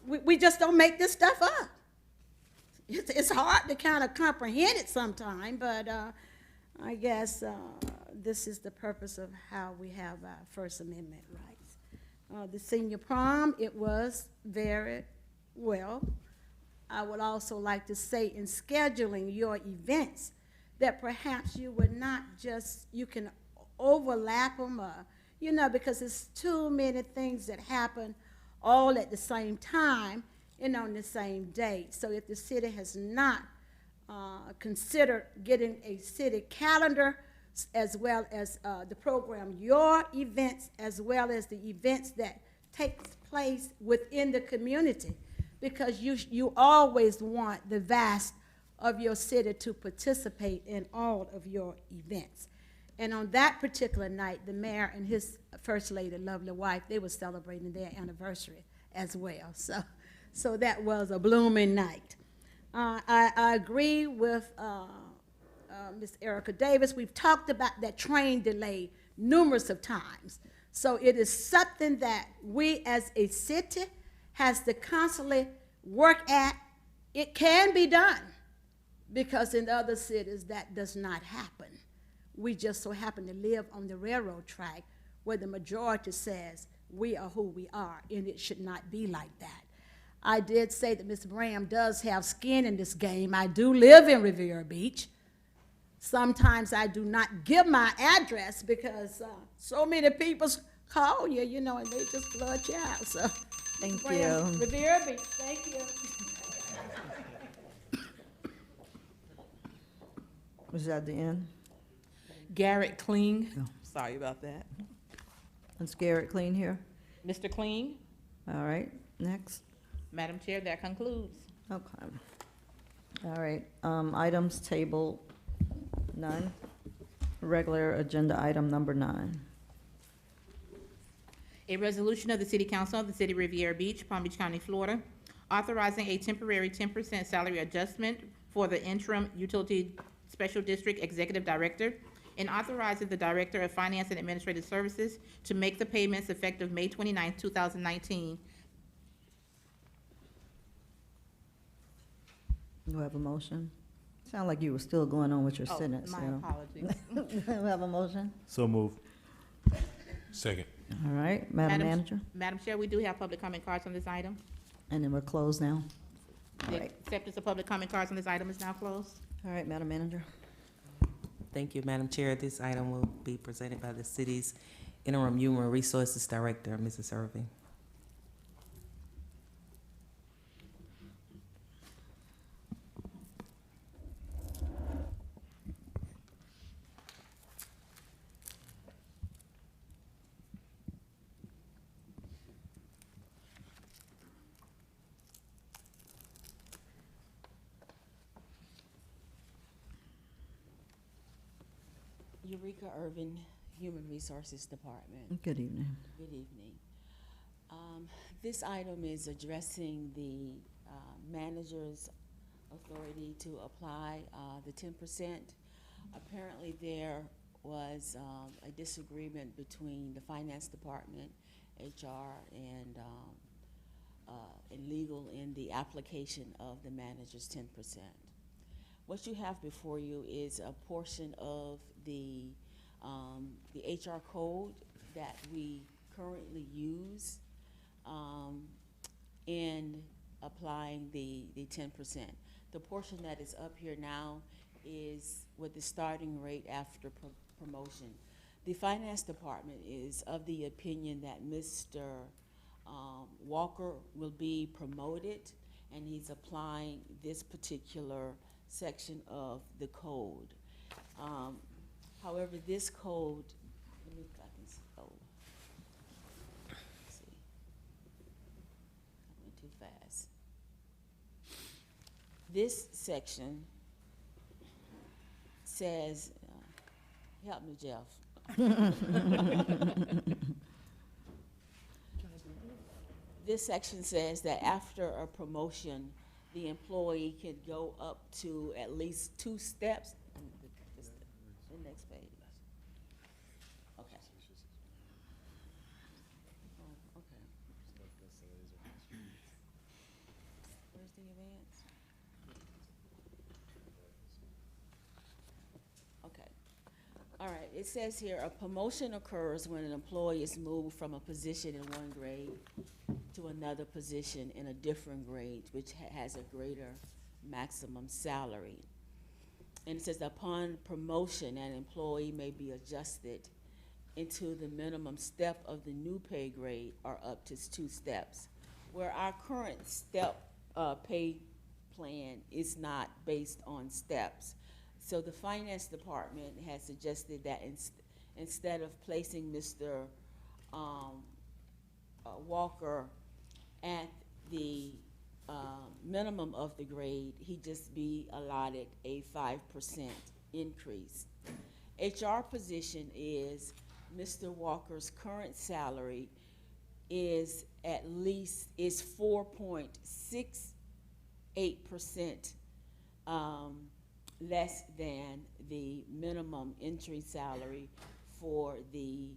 We just don't make this stuff up. It's hard to kind of comprehend it sometimes, but I guess this is the purpose of how we have our First Amendment rights. The senior prom, it was very well. I would also like to say, in scheduling your events, that perhaps you would not just, you can overlap them, you know, because there's too many things that happen all at the same time and on the same date. So if the city has not considered getting a city calendar, as well as the program, your events, as well as the events that takes place within the community, because you always want the vast of your city to participate in all of your events. And on that particular night, the mayor and his first lady, lovely wife, they were celebrating their anniversary as well. So that was a blooming night. I agree with Ms. Erica Davis. We've talked about that train delay numerous of times. So it is something that we as a city has to constantly work at. It can be done, because in other cities that does not happen. We just so happen to live on the railroad track where the majority says we are who we are, and it should not be like that. I did say that Ms. Bram does have skin in this game. I do live in Riviera Beach. Sometimes I do not give my address because so many people call you, you know, and they just flood your house. So, Thank Bram, you. Riviera Beach, thank you. Was that the end? Garrett Kling. Sorry about that. Is Garrett Clean here? Mr. Kling. All right, next. Madam Chair, that concludes. Okay. All right, items table none. Regular agenda item number 9. A resolution of the City Council of the City of Riviera Beach, Palm Beach County, Florida, authorizing a temporary 10% salary adjustment for the interim utility special district executive director, and authorizing the Director of Finance and Administrative Services to make the payments effective May 29, 2019. Do we have a motion? Sound like you were still going on with your sentence. My so. apologies. Do we have a motion? So moved. Second. All right, Madam Manager? Madam Chair, we do have public comment cards on this item. And then we're closed now. All The right. acceptance of public comment cards on this item is now closed. All right, Madam Manager. Thank you, Madam Chair. This item will be presented by the city's Interim Human Resources Director, Mrs. Irving. Eureka Irvin, Human Resources Department. Good evening. Good evening. This item is addressing the manager's authority to apply the 10%. Apparently there was a disagreement between the finance department, HR, and legal in the application of the manager's 10%. What you have before you is a portion of the HR code that we currently use in applying the 10%. The portion that is up here now is with the starting rate after promotion. The finance department is of the opinion that Mr. Walker will be promoted, and he's applying this particular section of the code. However, this code, let me, if I can see, oh, let's see, I went too fast. This section says, help me, Jeff. This section says that after a promotion, the employee could go up to at least 2 steps. The next page. Okay. Oh, okay. Where's the advance? Okay. All right, it says here, a promotion occurs when an employee is moved from a position in one grade to another position in a different grade, which has a greater maximum salary. And it says upon promotion, an employee may be adjusted into the minimum step of the new pay grade or up to 2 steps, where our current step pay plan is not based on steps. So the finance department has suggested that instead of placing Mr. Walker at the minimum of the grade, he just be allotted a 5% increase. HR position is Mr. Walker's current salary is at least 4.68% less than the minimum entry salary for the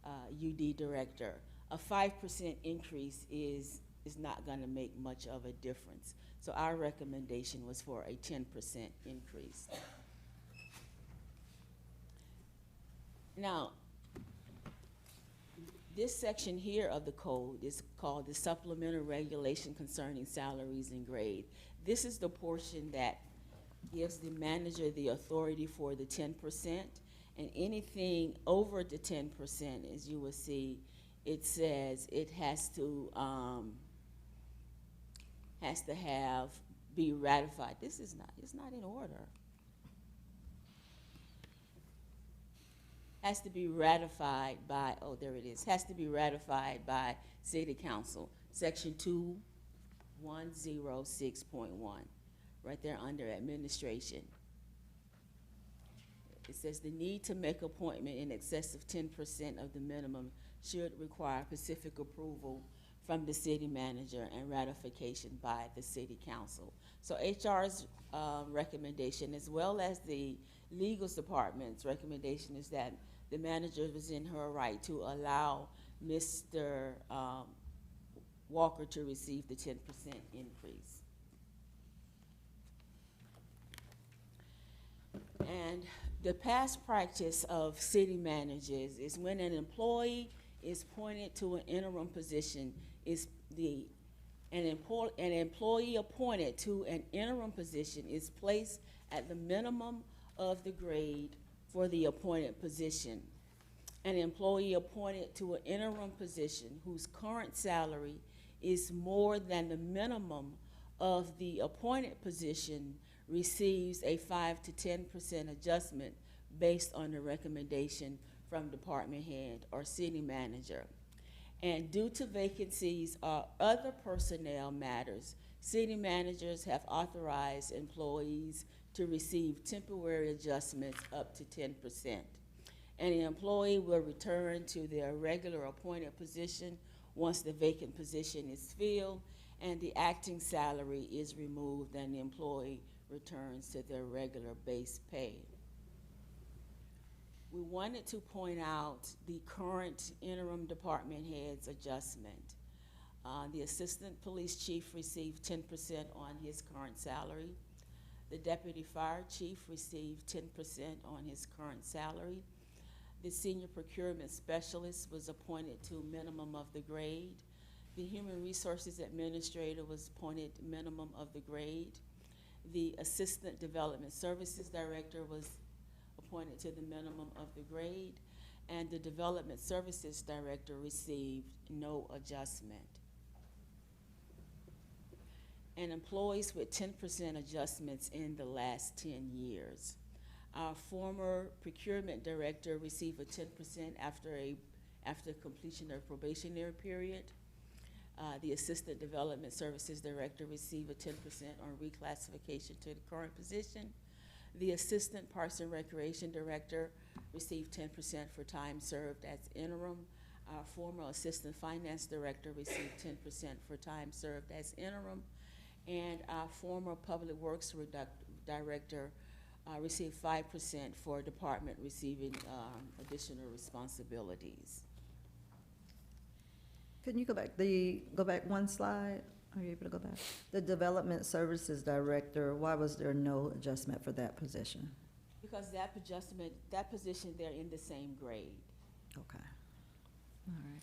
UD director. A 5% increase is not going to make much of a difference. So our recommendation was for a 10% increase. Now, this section here of the code is called the Supplemental Regulation Concerning Salaries and Grade. This is the portion that gives the manager the authority for the 10%, and anything over the 10%, as you will see, it says it has to be ratified. This is not, it's not in order. Has to be ratified by, oh, there it is, has to be ratified by City Council, Section 2106.1, right there under administration. It says the need to make appointment in excess of 10% of the minimum should require specific approval from the city manager and ratification by the City Council. So HR's recommendation, as well as the legal department's recommendation, is that the manager was in her right to allow Mr. Walker to receive the 10% increase. And the past practice of city managers is when an employee is appointed to an interim position, an employee appointed to an interim position is placed at the minimum of the grade for the appointed position. an employee appointed to an interim position whose current salary is more than the minimum of the appointed position receives a 5 to 10% adjustment based on the recommendation from department head or city manager. And due to vacancies or other personnel matters, city managers have authorized employees to receive temporary adjustments up to 10%. And the employee will return to their regular appointed position once the vacant position is filled and the acting salary is removed and the employee returns to their regular base pay. We wanted to point out the current interim department head's adjustment. The assistant police chief received 10% on his current salary. The deputy fire chief received 10% on his current salary. The senior procurement specialist was appointed to minimum of the grade. The human resources administrator was appointed minimum of the grade. The assistant development services director was appointed to the minimum of the grade, and the development services director received no adjustment. And employees with 10% adjustments in the last 10 years. Our former procurement director received a 10% after completion of probationary period. The assistant development services director received a 10% on reclassification to the current position. The assistant parks and recreation director received 10% for time served as interim. Our former assistant finance director received 10% for time served as interim. And our former public works director received 5% for department receiving additional responsibilities. Can you go back one slide? Are you able to go back? The Development Services Director, why was there no adjustment for that position? Because that position, they're in the same grade. Okay. All right.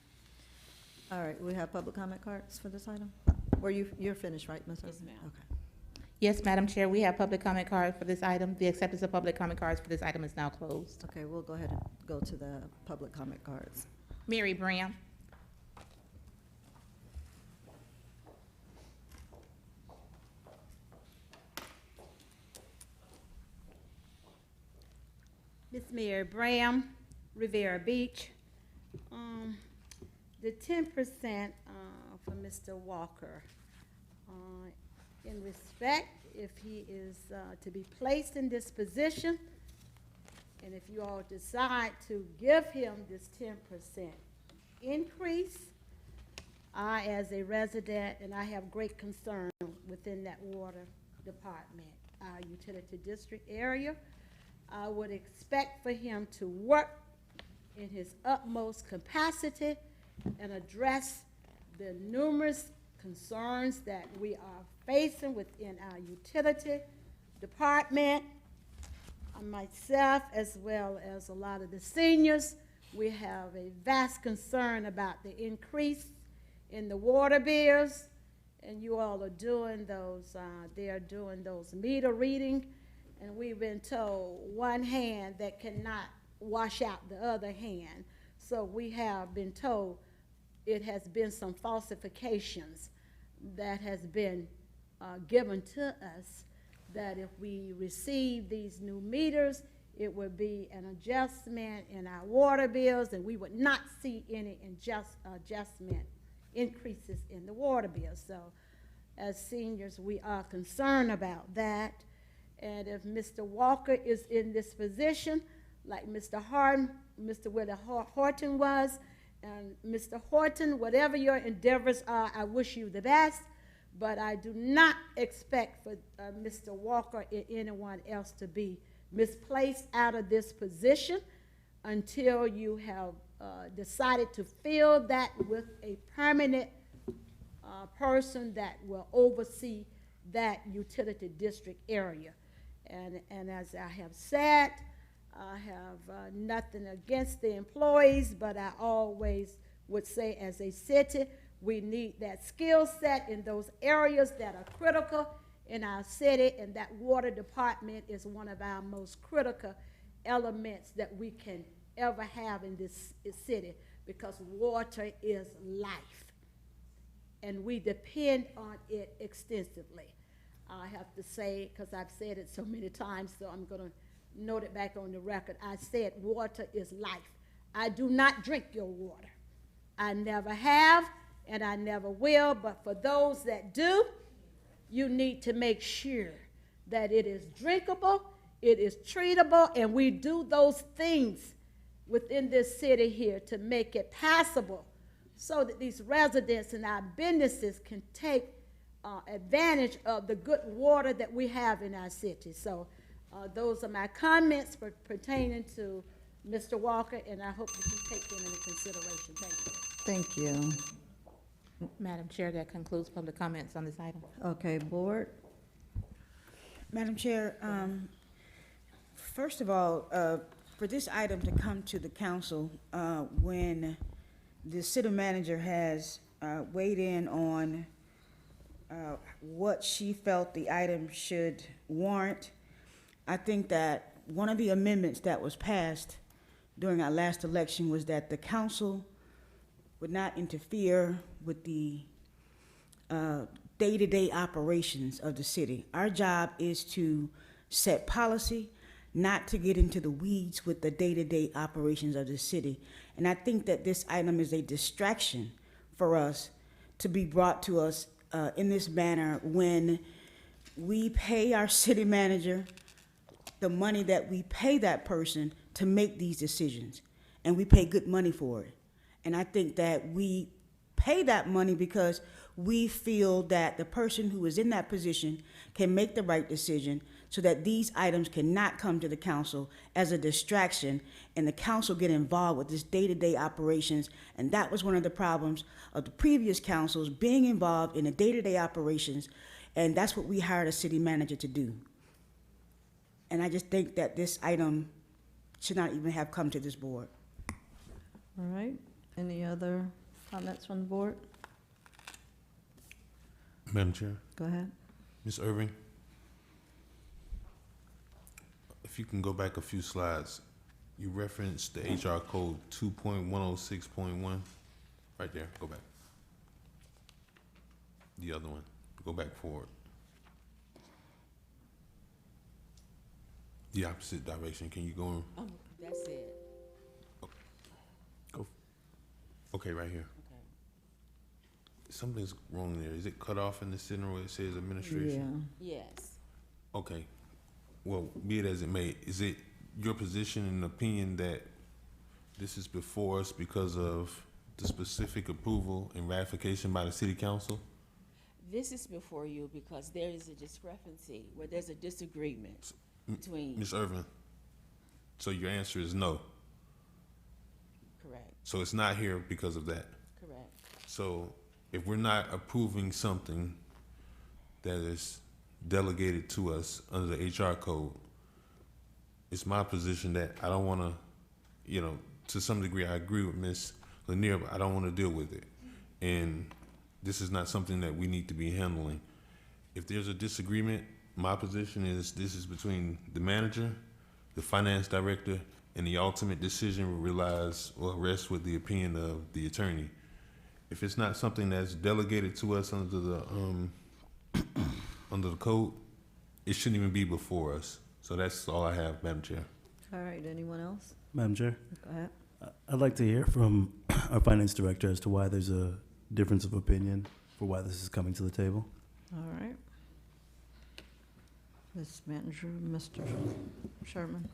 All right, we have public comment cards for this item? You're finished, right, Ms. Yes, ma'am. Okay. Yes, Madam Chair, we have public comment cards for this item. The acceptance of public comment cards for this item is now closed. Okay, we'll go ahead and go to the public comment cards. Mary Brown. Miss Mary Bram, Riviera Beach. The 10% for Mr. Walker. In respect, if he is to be placed in this position, and if you all decide to give him this 10% increase, I, as a resident, and I have great concern within that water department, our utility district area, I would expect for him to work in his utmost capacity and address the numerous concerns that we are facing within our utility department. Myself, as well as a lot of the seniors, we have a vast concern about the increase in the water bills, and you all are doing those, they are doing those meter reading, and we've been told one hand that cannot wash out the other hand. So we have been told it has been some falsifications that has been given to us, that if we receive these new meters, it would be an adjustment in our water bills, and we would not see any adjustment increases in the water bills. So as seniors, we are concerned about that. And if Mr. Walker is in this position, like Mr. Willie Horton was, and Mr. Horton, whatever your endeavors are, I wish you the best, but I do not expect for Mr. Walker or anyone else to be misplaced out of this position until you have decided to fill that with a permanent person that will oversee that utility district area. And as I have said, I have nothing against the employees, but I always would say, as a city, we need that skill set in those areas that are critical in our city, and that water department is one of our most critical elements that we can ever have in this city, because water is life. And we depend on it extensively. I have to say, because I've said it so many times, so I'm going to note it back on the record. I said water is life. I do not drink your water. I never have, and I never will, but for those that do, you need to make sure that it is drinkable, it is treatable, and we do those things within this city here to make it passable so that these residents and our businesses can take advantage of the good water that we have in our city. So those are my comments pertaining to Mr. Walker, and I hope that you take them into consideration. Thank you. Thank you. Madam Chair, that concludes public comments on this item. Okay, board? Madam Chair, first of all, for this item to come to the council, when the city manager has weighed in on what she felt the item should warrant, I think that one of the amendments that was passed during our last election was that the council would not interfere with the day-to-day operations of the city. Our job is to set policy, not to get into the weeds with the day-to-day operations of the city. And I think that this item is a distraction for us to be brought to us in this manner when we pay our city manager the money that we pay that person to make these decisions, and we pay good money for it. And I think that we pay that money because we feel that the person who is in that position can make the right decision so that these items cannot come to the council as a distraction and the council get involved with this day-to-day operations. And that was one of the problems of the previous councils, being involved in the day-to-day operations, and that's what we hired a city manager to do. And I just think that this item should not even have come to this board. All right. Any other comments from the board? Madam Chair, Go ahead. Ms. Irving, if you can go back a few slides, you referenced the HR code 2.106.1, right there, go back. The other one, go back forward. The opposite direction, can you go in? That's it. Go. Okay, right here. Okay. Something's wrong there. Is it cut off in the center where it says administration? Yes. Okay. Well, be it as it may, is it your position and opinion that this is before us because of the specific approval and ratification by the city council? This is before you because there is a discrepancy where there's a disagreement between. Ms. Irvin, so your answer is no. Correct. So it's not here because of that. Correct. So if we're not approving something that is delegated to us under the HR code, it's my position that I don't want to, you know, to some degree I agree with Ms. Lanier, but I don't want to deal with it. And this is not something that we need to be handling. If there's a disagreement, my position is this is between the manager, the finance director, and the ultimate decision relies or rests with the opinion of the attorney. If it's not something that's delegated to us under the under the code, it shouldn't even be before us. So that's all I have, Madam Chair. All right, anyone else? Madam Chair, Go ahead. I'd like to hear from our finance director as to why there's a difference of opinion for why this is coming to the table. All right. Ms. Manager, Mr. Sherman.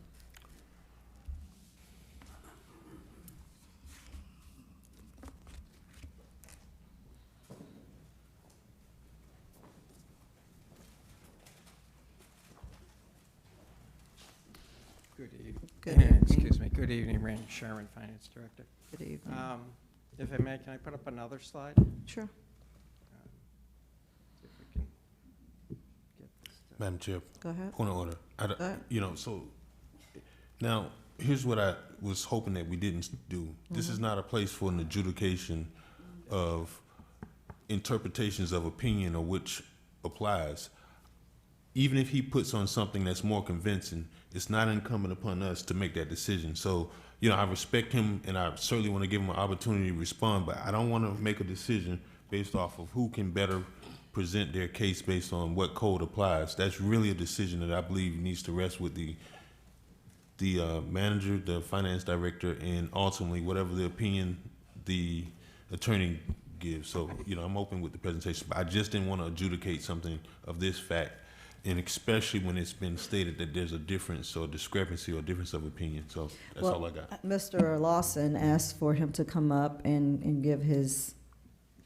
Good evening. Good evening. Excuse me. Good evening, Randy Sherman, Finance Director. Good evening. If I may, can I put up another slide? Sure. See if we can get this done. Madam Chair. Go ahead. Point of order. Go ahead. You know, so now here's what I was hoping that we didn't do. This is not a place for an adjudication of interpretations of opinion or which applies. even if he puts on something that's more convincing, it's not incumbent upon us to make that decision. So, you know, I respect him, and I certainly want to give him an opportunity to respond, but I don't want to make a decision based off of who can better present their case based on what code applies. That's really a decision that I believe needs to rest with the manager, the finance director, and ultimately whatever the opinion the attorney gives. So, you know, I'm open with the presentation, but I just didn't want to adjudicate something of this fact, and especially when it's been stated that there's a difference or discrepancy or difference of opinion. So that's all I got. Mr. Lawson asked for him to come up and give his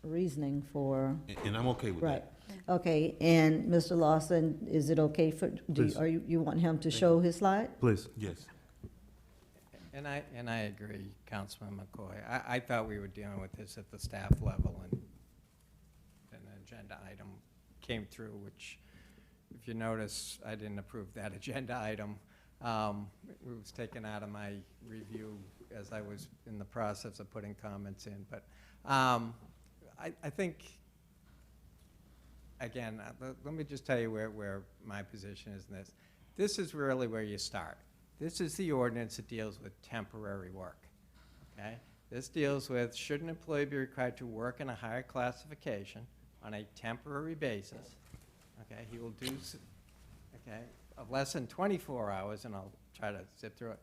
reasoning for. And I'm okay with Right. that. Okay, and Mr. Lawson, is it okay for, Please. you want him to show his slide? Please. Yes. And I agree, Councilman McCoy. I thought we were dealing with this at the staff level, and an agenda item came through, which, if you notice, I didn't approve that agenda item. It was taken out of my review as I was in the process of putting comments in. But I think, again, let me just tell you where my position is in this. This is really where you start. This is the ordinance that deals with temporary work, okay? This deals with, should an employee be required to work in a higher classification on a temporary basis, okay? He will do, okay, of less than 24 hours, and I'll try to zip through it,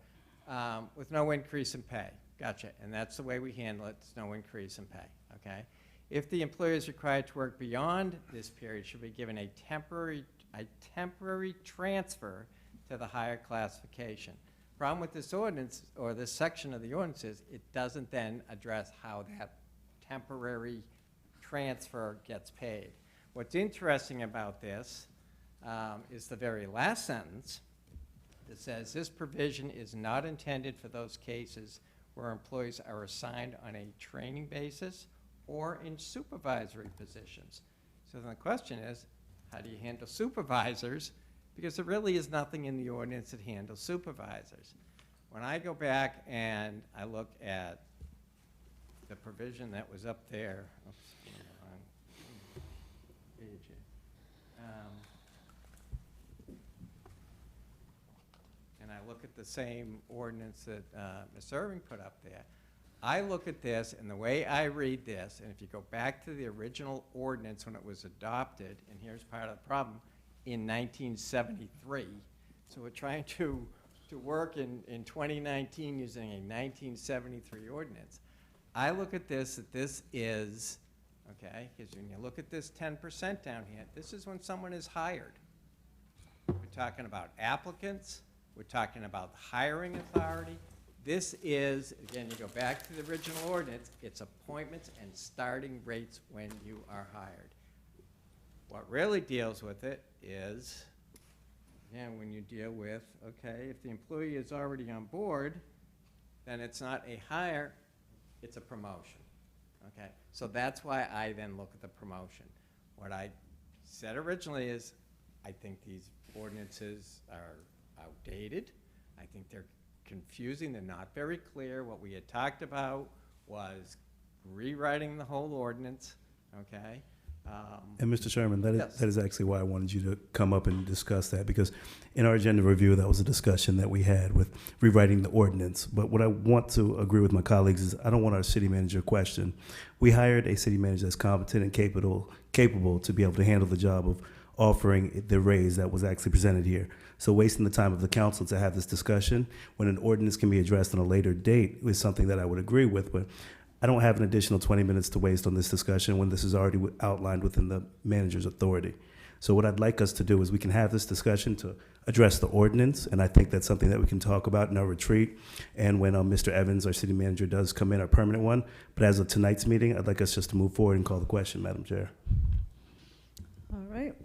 with no increase in pay. Gotcha, and that's the way we handle it, there's no increase in pay, okay? If the employer is required to work beyond this period, should be given a temporary transfer to the higher classification. Problem with this ordinance, or this section of the ordinance, is it doesn't then address how that temporary transfer gets paid. What's interesting about this is the very last sentence that says, this provision is not intended for those cases where employees are assigned on a training basis or in supervisory positions. So then the question is, how do you handle supervisors? Because there really is nothing in the ordinance that handles supervisors. When I go back and I look at the provision that was up there, oops, I'm on the wrong page here. And I look at the same ordinance that Ms. Irving put up there, I look at this, and the way I read this, and if you go back to the original ordinance when it was adopted, and here's part of the problem, in 1973. So we're trying to work in 2019 using a 1973 ordinance. I look at this, that this is, okay, because when you look at this 10% down here, this is when someone is hired. We're talking about applicants, we're talking about the hiring authority. This is, again, you go back to the original ordinance, it's appointments and starting rates when you are hired. What really deals with it is, again, when you deal with, okay, if the employee is already on board, then it's not a hire, it's a promotion, okay? So that's why I then look at the promotion. What I said originally is, I think these ordinances are outdated. I think they're confusing, they're not very clear. What we had talked about was rewriting the whole ordinance, okay? And Mr. Sherman, that Yes. is actually why I wanted you to come up and discuss that, because in our agenda review, that was a discussion that we had with rewriting the ordinance. But what I want to agree with my colleagues is I don't want our city manager questioned. We hired a city manager that's competent and capable to be able to handle the job of offering the raise that was actually presented here. So wasting the time of the council to have this discussion when an ordinance can be addressed on a later date is something that I would agree with. But I don't have an additional 20 minutes to waste on this discussion when this is already outlined within the manager's authority. So what I'd like us to do is we can have this discussion to address the ordinance, and I think that's something that we can talk about in our retreat and when Mr. Evans, our city manager, does come in, our permanent one. But as of tonight's meeting, I'd like us just to move forward and call the question, Madam Chair. All right.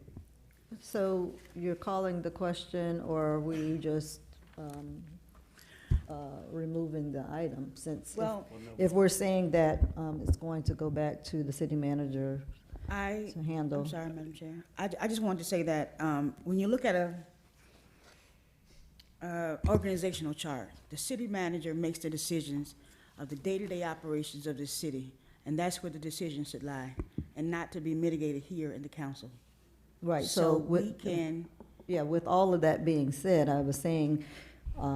So you're calling the question, or are we just removing the item, since Well, if we're saying that it's going to go back to the city manager to handle? I'm sorry, Madam Chair. I just wanted to say that when you look at a organizational chart, the city manager makes the decisions of the day-to-day operations of the city, and that's where the decision should lie, and not to be mitigated here in the council. Right, So we can Yeah, with all of that being said, I was saying,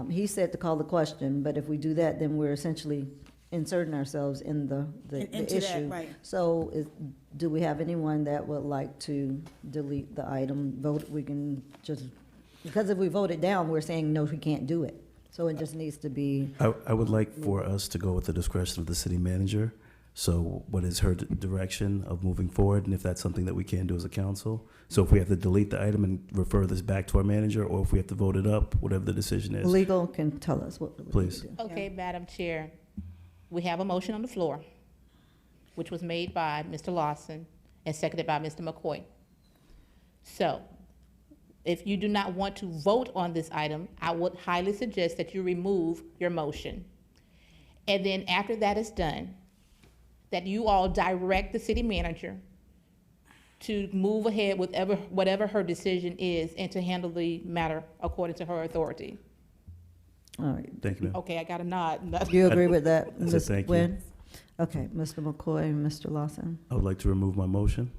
he said to call the question, but if we do that, then we're essentially inserting ourselves in the Into that, issue. right. So do we have anyone that would like to delete the item? Vote, we can just, because if we vote it down, we're saying, no, we can't do it. So it just needs to be, I would like for us to go with the discretion of the city manager. So what is her direction of moving forward, and if that's something that we can do as a council? So if we have to delete the item and refer this back to our manager, or if we have to vote it up, whatever the decision is. legal can tell us what we need to Please. do. Okay, Madam Chair, we have a motion on the floor, which was made by Mr. Lawson and seconded by Mr. McCoy. So, if you do not want to vote on this item, I would highly suggest that you remove your motion. And then after that is done, that you all direct the city manager to move ahead with whatever her decision is and to handle the matter according to her authority. All right. Thank you, ma'am. Okay, I got a nod. You agree with that, I said Ms. thank you. Nguyen? Okay, Mr. McCoy and Mr. Lawson, I would like to remove my motion.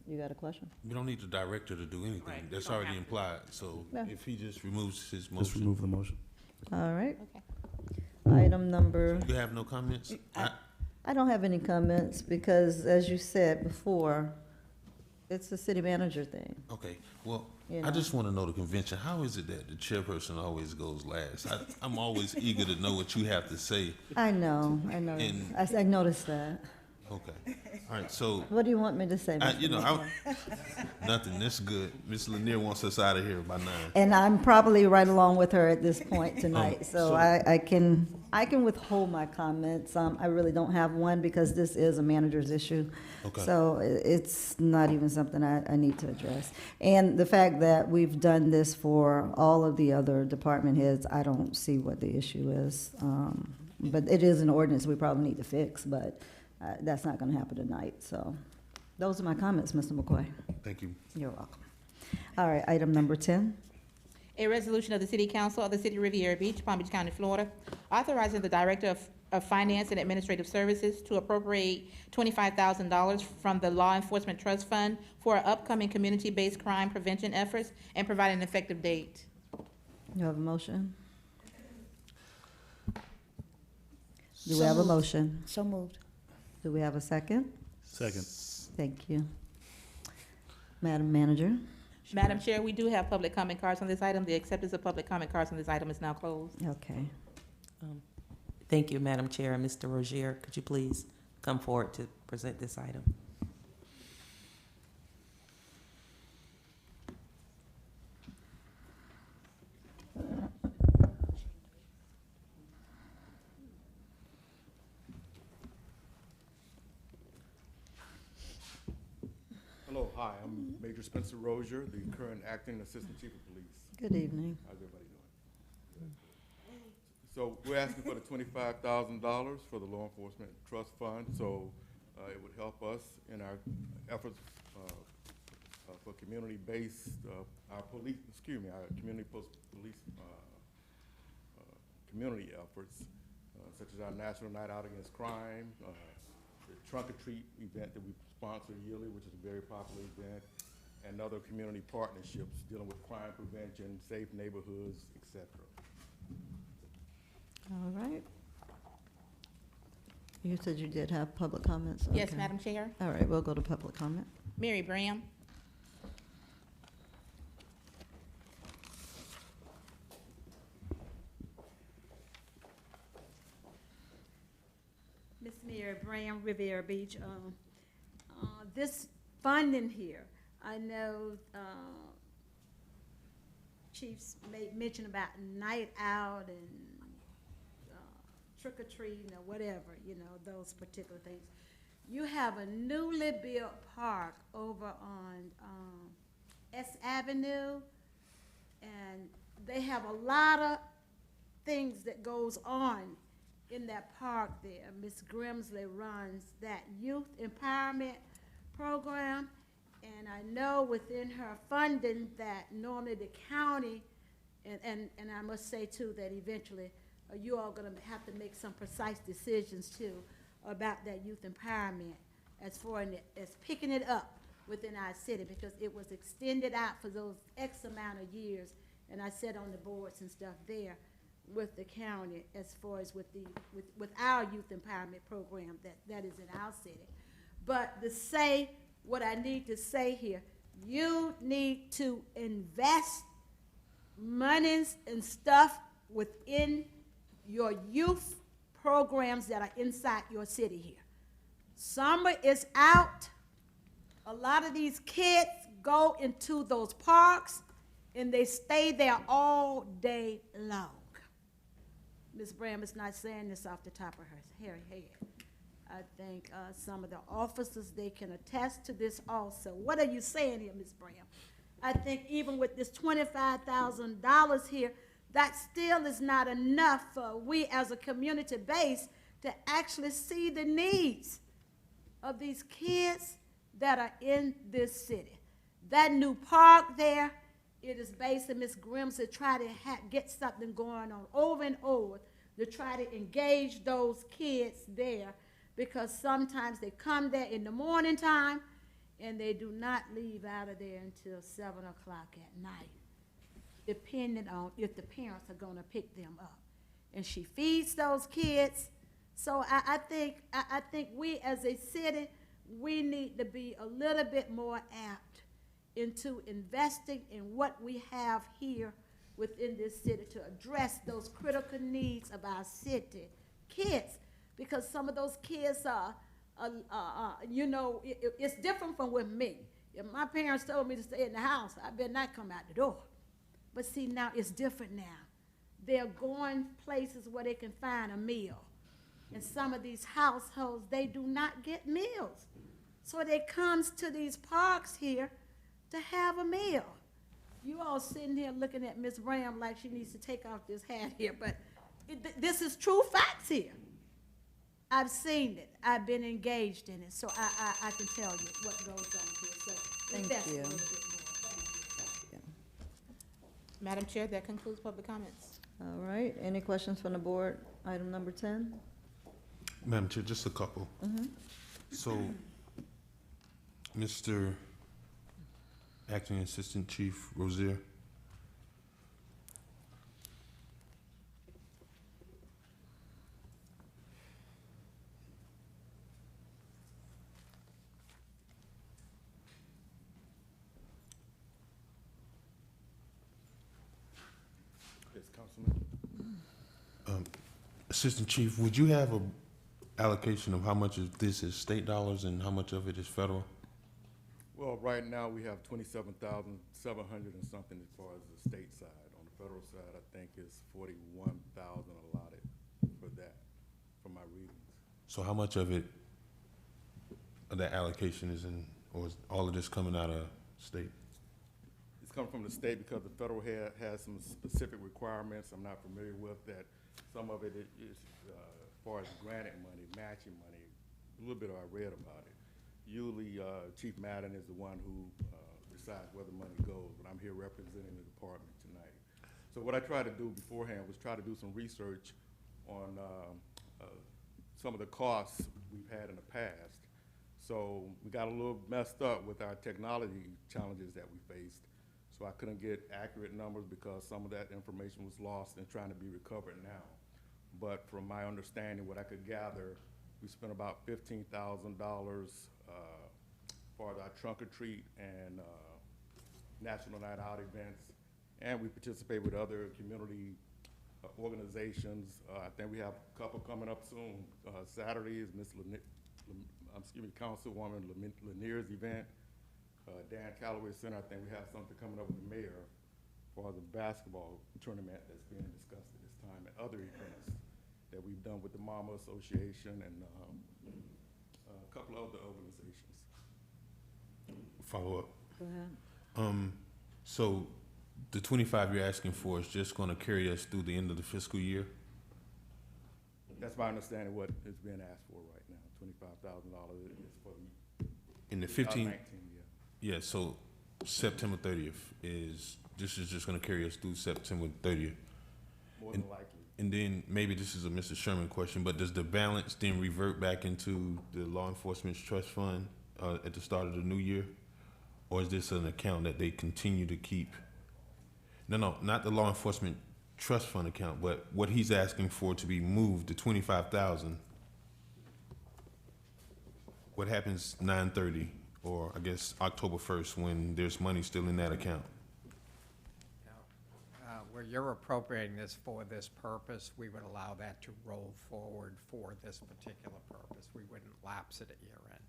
you got a question? We don't need the director to do anything. Right. That's Don't already have implied. So Yeah. if he just removes his Just motion, remove the motion. All right. Okay. Item number, you have no comments? I don't have any comments because, as you said before, it's a city manager thing. Okay, well, You I know. just want to know the convention. How is it that the chairperson always goes last? I'm always eager to know what you have to say. I know. And- I noticed that. Okay, all right, so, What do you want me to say, Mr. you know, McCoy? nothing, that's good. Ms. Lanier wants us out of here by 9. And I'm probably right along with her at this point tonight, so- so I can withhold my comments. I really don't have one because this is a manager's issue. Okay. So it's not even something I need to address. And the fact that we've done this for all of the other department heads, I don't see what the issue is. But it is an ordinance we probably need to fix, but that's not gonna happen tonight, so. Those are my comments, Mr. McCoy. Thank you. You're welcome. All right, item number 10. A resolution of the City Council of the City of Riviera Beach, Palm Beach County, Florida, authorizing the Director of Finance and Administrative Services to appropriate $25,000 from the Law Enforcement Trust Fund for upcoming community-based crime prevention efforts and providing an effective date. You have a motion? Do we have a motion? So moved. Do we have a second? Second. Thank you. Madam Manager? Madam Chair, we do have public comment cards on this item. The acceptance of public comment cards on this item is now closed. Okay. Thank you, Madam Chair. Mr. Rozier, could you please come forward to present this item? Hello, hi, I'm Major Spencer Rozier, the current acting assistant chief of police. Good evening. How's everybody doing? So we're asking for the $25,000 for the Law Enforcement Trust Fund, so it would help us in our efforts for community-based, our police, our community police community efforts, such as our National Night Out Against Crime, the Trunk or Treat event that we sponsor yearly, which is a very popular event, and other community partnerships dealing with crime prevention, safe neighborhoods, etc. All right. You said you did have public comments? Yes, Okay. Madam Chair. All right, we'll go to public comment. Mary Bram. Miss Mary Brown, Riviera Beach. This funding here, I know Chiefs made mention about night out and trick or treating or whatever, you know, those particular things. You have a newly built park over on S Avenue, and they have a lot of things that goes on in that park there. Ms. Grimsley runs that youth empowerment program, and I know within her funding that normally the county, and I must say too that eventually you all gonna have to make some precise decisions too about that youth empowerment as far as picking it up within our city, because it was extended out for those X amount of years, and I sat on the boards and stuff there with the county as far as with our youth empowerment program that is in our city. But to say what I need to say here, you need to invest monies and stuff within your youth programs that are inside your city here. Summer is out. A lot of these kids go into those parks and they stay there all day long. Ms. Bram is not saying this off the top of her head. I think some of the officers, they can attest to this also. What are you saying here, Ms. Bram? I think even with this $25,000 here, that still is not enough for we as a community base to actually see the needs of these kids that are in this city. That new park there, it is based on Ms. Grimm's to try to get something going on over and over to try to engage those kids there, because sometimes they come there in the morning time and they do not leave out of there until 7 o'clock at night, depending on if the parents are going to pick them up. And she feeds those kids. So I think we as a city, we need to be a little bit more apt into investing in what we have here within this city to address those critical needs of our city kids, because some of those kids are, you know, it's different from with me. If my parents told me to stay in the house, I better not come out the door. But see, now it's different now. They're going places where they can find a meal. And some of these households, they do not get meals. So they comes to these parks here to have a meal. You all sitting here looking at Ms. Bram like she needs to take off this hat here, but this is true facts here. I've seen it. I've been engaged in it, so I can tell you what goes on here. So Thank invest a you. little bit more. Madam Chair, that concludes public comments. All right, any questions from the board? Item number 10? Madam Chair, just a couple. So, Mr. Acting Assistant Chief Rozier, Yes, Councilman. Assistant Chief, would you have a allocation of how much of this is state dollars and how much of it is federal? Well, right now, we have 27,700 and something as far as the state side. On the federal side, I think it's 41,000 allotted for that, for my readings. So how much of it, of that allocation is in, or is all of this coming out of state? It's come from the state because the federal has some specific requirements I'm not familiar with, that some of it is, as far as granted money, matching money, a little bit I read about it. Usually, Chief Madden is the one who decides where the money goes, but I'm here representing the department tonight. So what I tried to do beforehand was try to do some research on some of the costs we've had in the past. So we got a little messed up with our technology challenges that we faced. So I couldn't get accurate numbers because some of that information was lost and trying to be recovered now. But from my understanding, what I could gather, we spent about $15,000 for our trunk or treat and National Night Out events. And we participate with other community organizations. I think we have a couple coming up soon. Saturday is Councilwoman Lanier's event. Dan Calloway Center, I think we have something coming up with the mayor for the basketball tournament that's being discussed at this time, and other events that we've done with the Mama Association and a couple of other organizations. Follow up. Go ahead. So the 25 you're asking for is just gonna carry us through the end of the fiscal year? That's my understanding what is being asked for right now. $25,000 is for the In the 15, 2019, yeah. yeah, so September 30th is, this is just gonna carry us through September 30th. More than likely. And then maybe this is a Mr. Sherman question, but does the balance then revert back into the law enforcement's trust fund at the start of the new year? or is this an account that they continue to keep? No, not the law enforcement trust fund account, but what he's asking for to be moved, the 25,000. What happens 9/30, or I guess October 1st, when there's money still in that account? Where you're appropriating this for this purpose, we would allow that to roll forward for this particular purpose. We wouldn't lapse it at year end.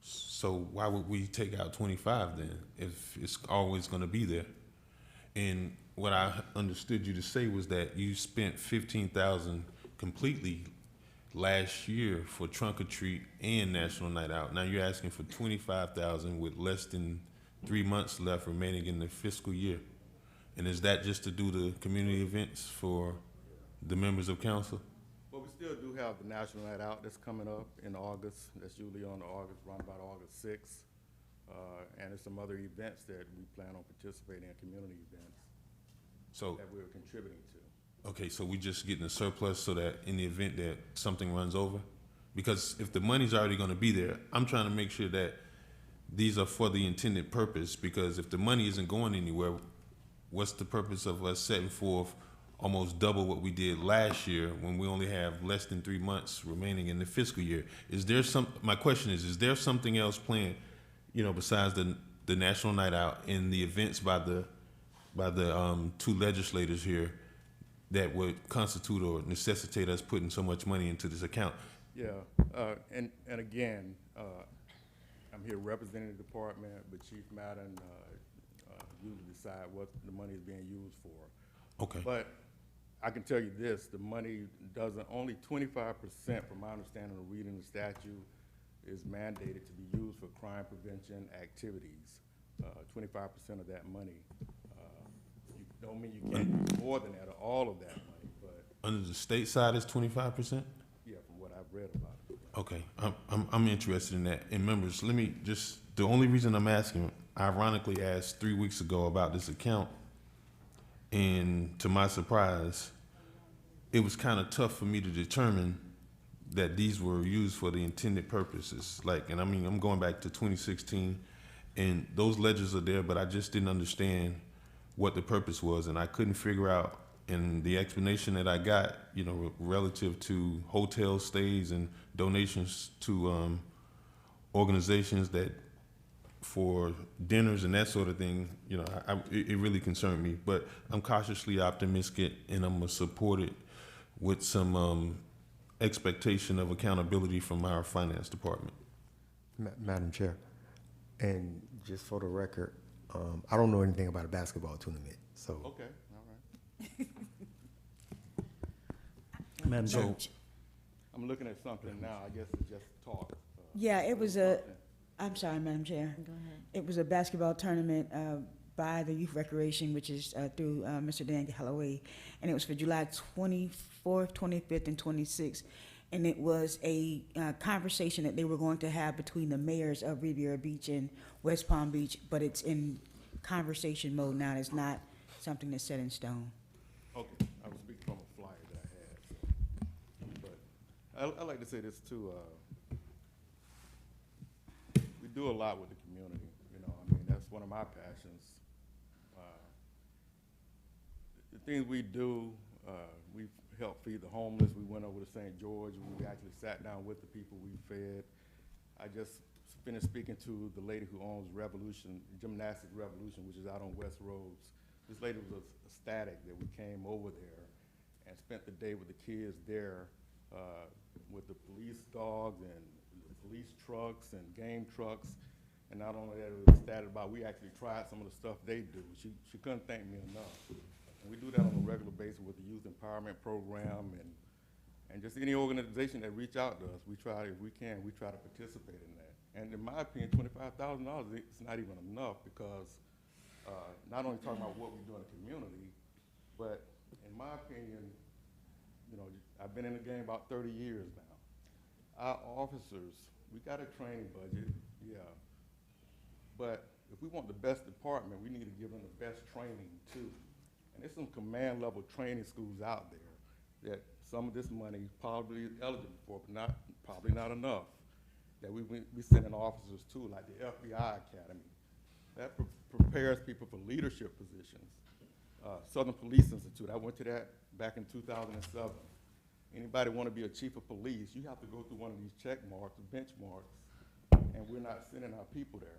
So why would we take out 25 then, if it's always gonna be there? And what I understood you to say was that you spent 15,000 completely last year for Trunk or Treat and National Night Out. Now you're asking for 25,000 with less than 3 months left remaining in the fiscal year. And is that just to do the community events for the members of council? But we still do have the National Night Out that's coming up in August. That's usually on August, around about August 6th. And there's some other events that we plan on participating in, community events So, that we're contributing to. okay, so we just getting a surplus so that in the event that something runs over? Because if the money's already gonna be there, I'm trying to make sure that these are for the intended purpose, because if the money isn't going anywhere, what's the purpose of us setting forth almost double what we did last year when we only have less than 3 months remaining in the fiscal year? My question is there something else planned, besides the National Night Out and the events by the two legislators here that would constitute or necessitate us putting so much money into this account? Yeah, and again, I'm here representing the department, but Chief Madden usually decide what the money is being used for. Okay. But I can tell you this, the money doesn't, only 25%, from my understanding of reading the statute, is mandated to be used for crime prevention activities. 25% of that money. You don't mean you can't do more than that, or all of that money, but Under the state side, it's 25%? yeah, from what I've read about it. Okay, I'm interested in that. And members, the only reason I'm asking, I ironically asked 3 weeks ago about this account, and to my surprise, it was kind of tough for me to determine that these were used for the intended purposes. I'm going back to 2016, and those ledgers are there, but I just didn't understand what the purpose was, and I couldn't figure out. And the explanation that I got, relative to hotel stays and donations to organizations that for dinners and that sort of thing, it really concerned me. But I'm cautiously optimistic, and I'm gonna support it with some expectation of accountability from our finance department. Madam Chair, and just for the record, I don't know anything about a basketball tournament, so. Okay, all right. Madam Chair. I'm looking at something now, I guess it's just talk. Yeah, it was I'm sorry, Madam Chair. Go ahead. It was a basketball tournament by the Youth Recreation, which is through Mr. Dan Holloway, and it was for July 24th, 25th, and 26th. And it was a conversation that they were going to have between the mayors of Riviera Beach and West Palm Beach, but it's in conversation mode now. It's not something that's set in stone. Okay, I was speaking from a flyer that I had. But I like to say this too. We do a lot with the community. That's one of my passions. The things we do, we've helped feed the homeless. We went over to St. George. We actually sat down with the people we fed. I just finished speaking to the lady who owns Gymnastics Revolution, which is out on West Roads. This lady was ecstatic that we came over there and spent the day with the kids there, with the police dogs and the police trucks and game trucks. And not only that, it was ecstatic about, we actually tried some of the stuff they do. She couldn't thank me enough. And we do that on a regular basis with the Youth Empowerment Program and just any organization that reach out to us. We try, if we can, we try to participate in that. And in my opinion, $25,000 it's not even enough, because not only talking about what we do in the community, but in my opinion, I've been in the game about 30 years now. Our officers, we got a training budget, yeah. But if we want the best department, we need to give them the best training too. And there's some command level training schools out there that some of this money is probably eligible for, but probably not enough. That we sending officers to, like the FBI Academy. That prepares people for leadership positions. Southern Police Institute, I went to that back in 2007. Anybody want to be a chief of police, you have to go through one of these check marks, benchmarks, and we're not sending our people there.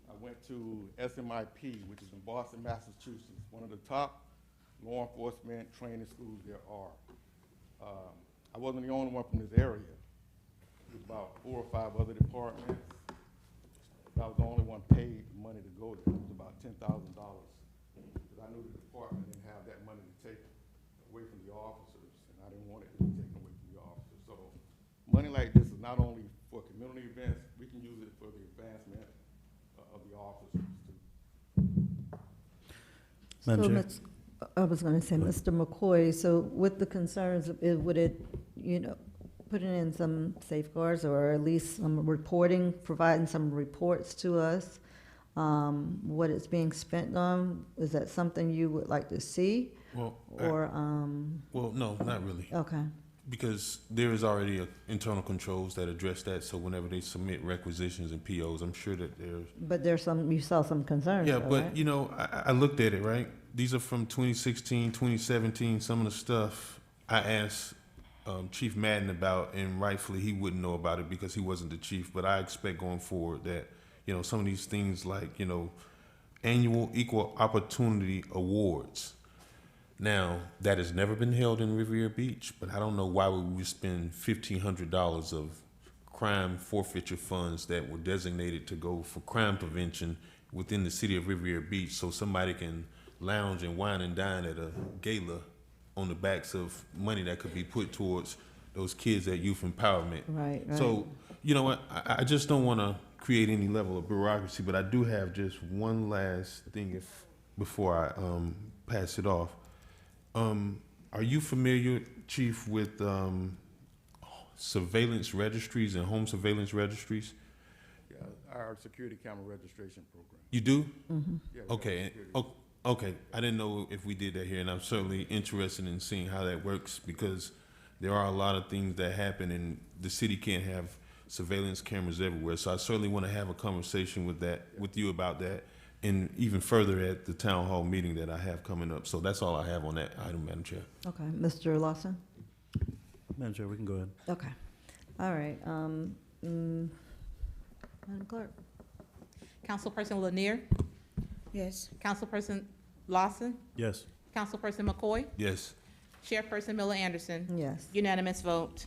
I went to SMIP, which is in Boston, Massachusetts, one of the top law enforcement training schools there are. I wasn't the only one from this area. There's about 4 or 5 other departments. I was the only one paid money to go there. It was about $10,000. Because I knew the department didn't have that money to take away from the officers, and I didn't want it to be taken away from the officers. So money like this is not only for community events, we can use it for the advancement of the officers too. Madam Chair? I was going to say, Mr. McCoy, so with the concerns, would it, putting in some safeguards or at least some reporting, providing some reports to us, what it's being spent on, is that something you would like to see? Well, Or, well, no, not really. okay. Because there is already internal controls that address that, so whenever they submit requisitions and POs, I'm sure that there's. But there's some, you saw some concerns, Yeah, though, but, right? I looked at it, right? These are from 2016, 2017, some of the stuff I asked Chief Madden about, and rightfully he wouldn't know about it because he wasn't the chief, but I expect going forward that, some of these things like, annual equal opportunity awards. Now, that has never been held in Riviera Beach, but I don't know why we would spend $1,500 of crime forfeiture funds that were designated to go for crime prevention within the city of Riviera Beach so somebody can lounge and wine and dine at a gala on the backs of money that could be put towards those kids at youth empowerment. Right. So, you know what, I just don't want to create any level of bureaucracy, but I do have just one last thing before I pass it off. Are you familiar, Chief, with surveillance registries and home surveillance registries? Yeah, our security camera registration program. You do? Mm-hmm. Yeah, we Okay. have security. Okay. I didn't know if we did that here, and I'm certainly interested in seeing how that works because there are a lot of things that happen, and the city can't have surveillance cameras everywhere. So I certainly want to have a conversation with you about that, and even further at the town hall meeting that I have coming up. So that's all I have on that item, Madam Chair. Okay, Mr. Lawson? Madam Chair, we can go ahead. Okay. All right. Madam Clerk? Councilperson Lanier? Yes. Councilperson Lawson? Yes. Councilperson McCoy? Yes. Chairperson Miller Anderson? Yes. Unanimous vote.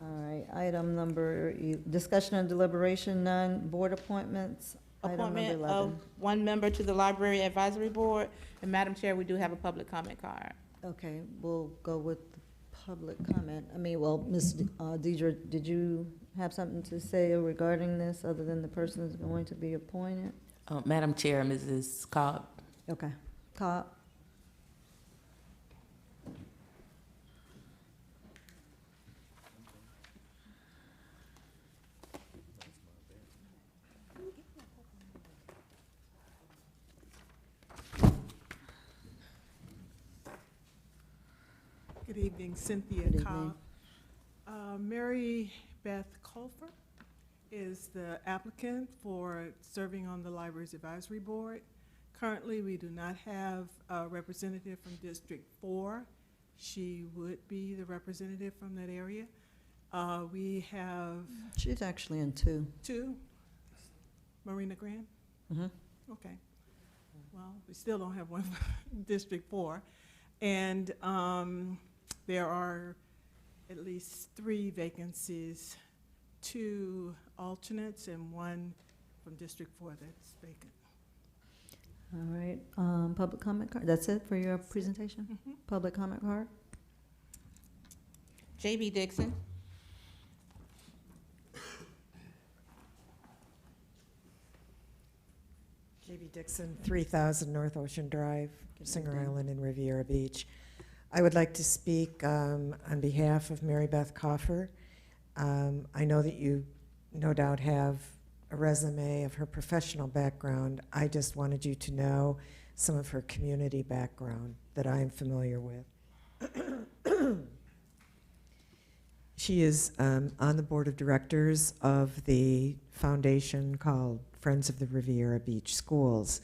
All right, item number, discussion and deliberation, none. Board appointments, item number Appointment 11. of one member to the Library Advisory Board. And Madam Chair, we do have a public comment card. Okay, we'll go with the public comment. Ms. Deidre, did you have something to say regarding this, other than the person is going to be appointed? Madam Chair, Mrs. Cobb. Okay. Cobb? Good evening, Cynthia Good Cobb. Mary Beth Colfer is the applicant for serving on the Libraries Advisory Board. Currently, we do not have a representative from District 4. She would be the representative from that area. We have She's actually in 2. 2. Marina Grant? Mm-hmm. Okay. Well, we still don't have one from District 4. And there are at least 3 vacancies, 2 alternates and 1 from District 4 that's vacant. All right, public comment card, that's it for your presentation? Mhm. Public comment card? J.B. Dixon. J.B. Dixon, 3000 North Ocean Drive, Singer Island in Riviera Beach. I would like to speak on behalf of Mary Beth Coffer. I know that you no doubt have a resume of her professional background. I just wanted you to know some of her community background that I am familiar with. She is on the board of directors of the foundation called Friends of the Riviera Beach Schools.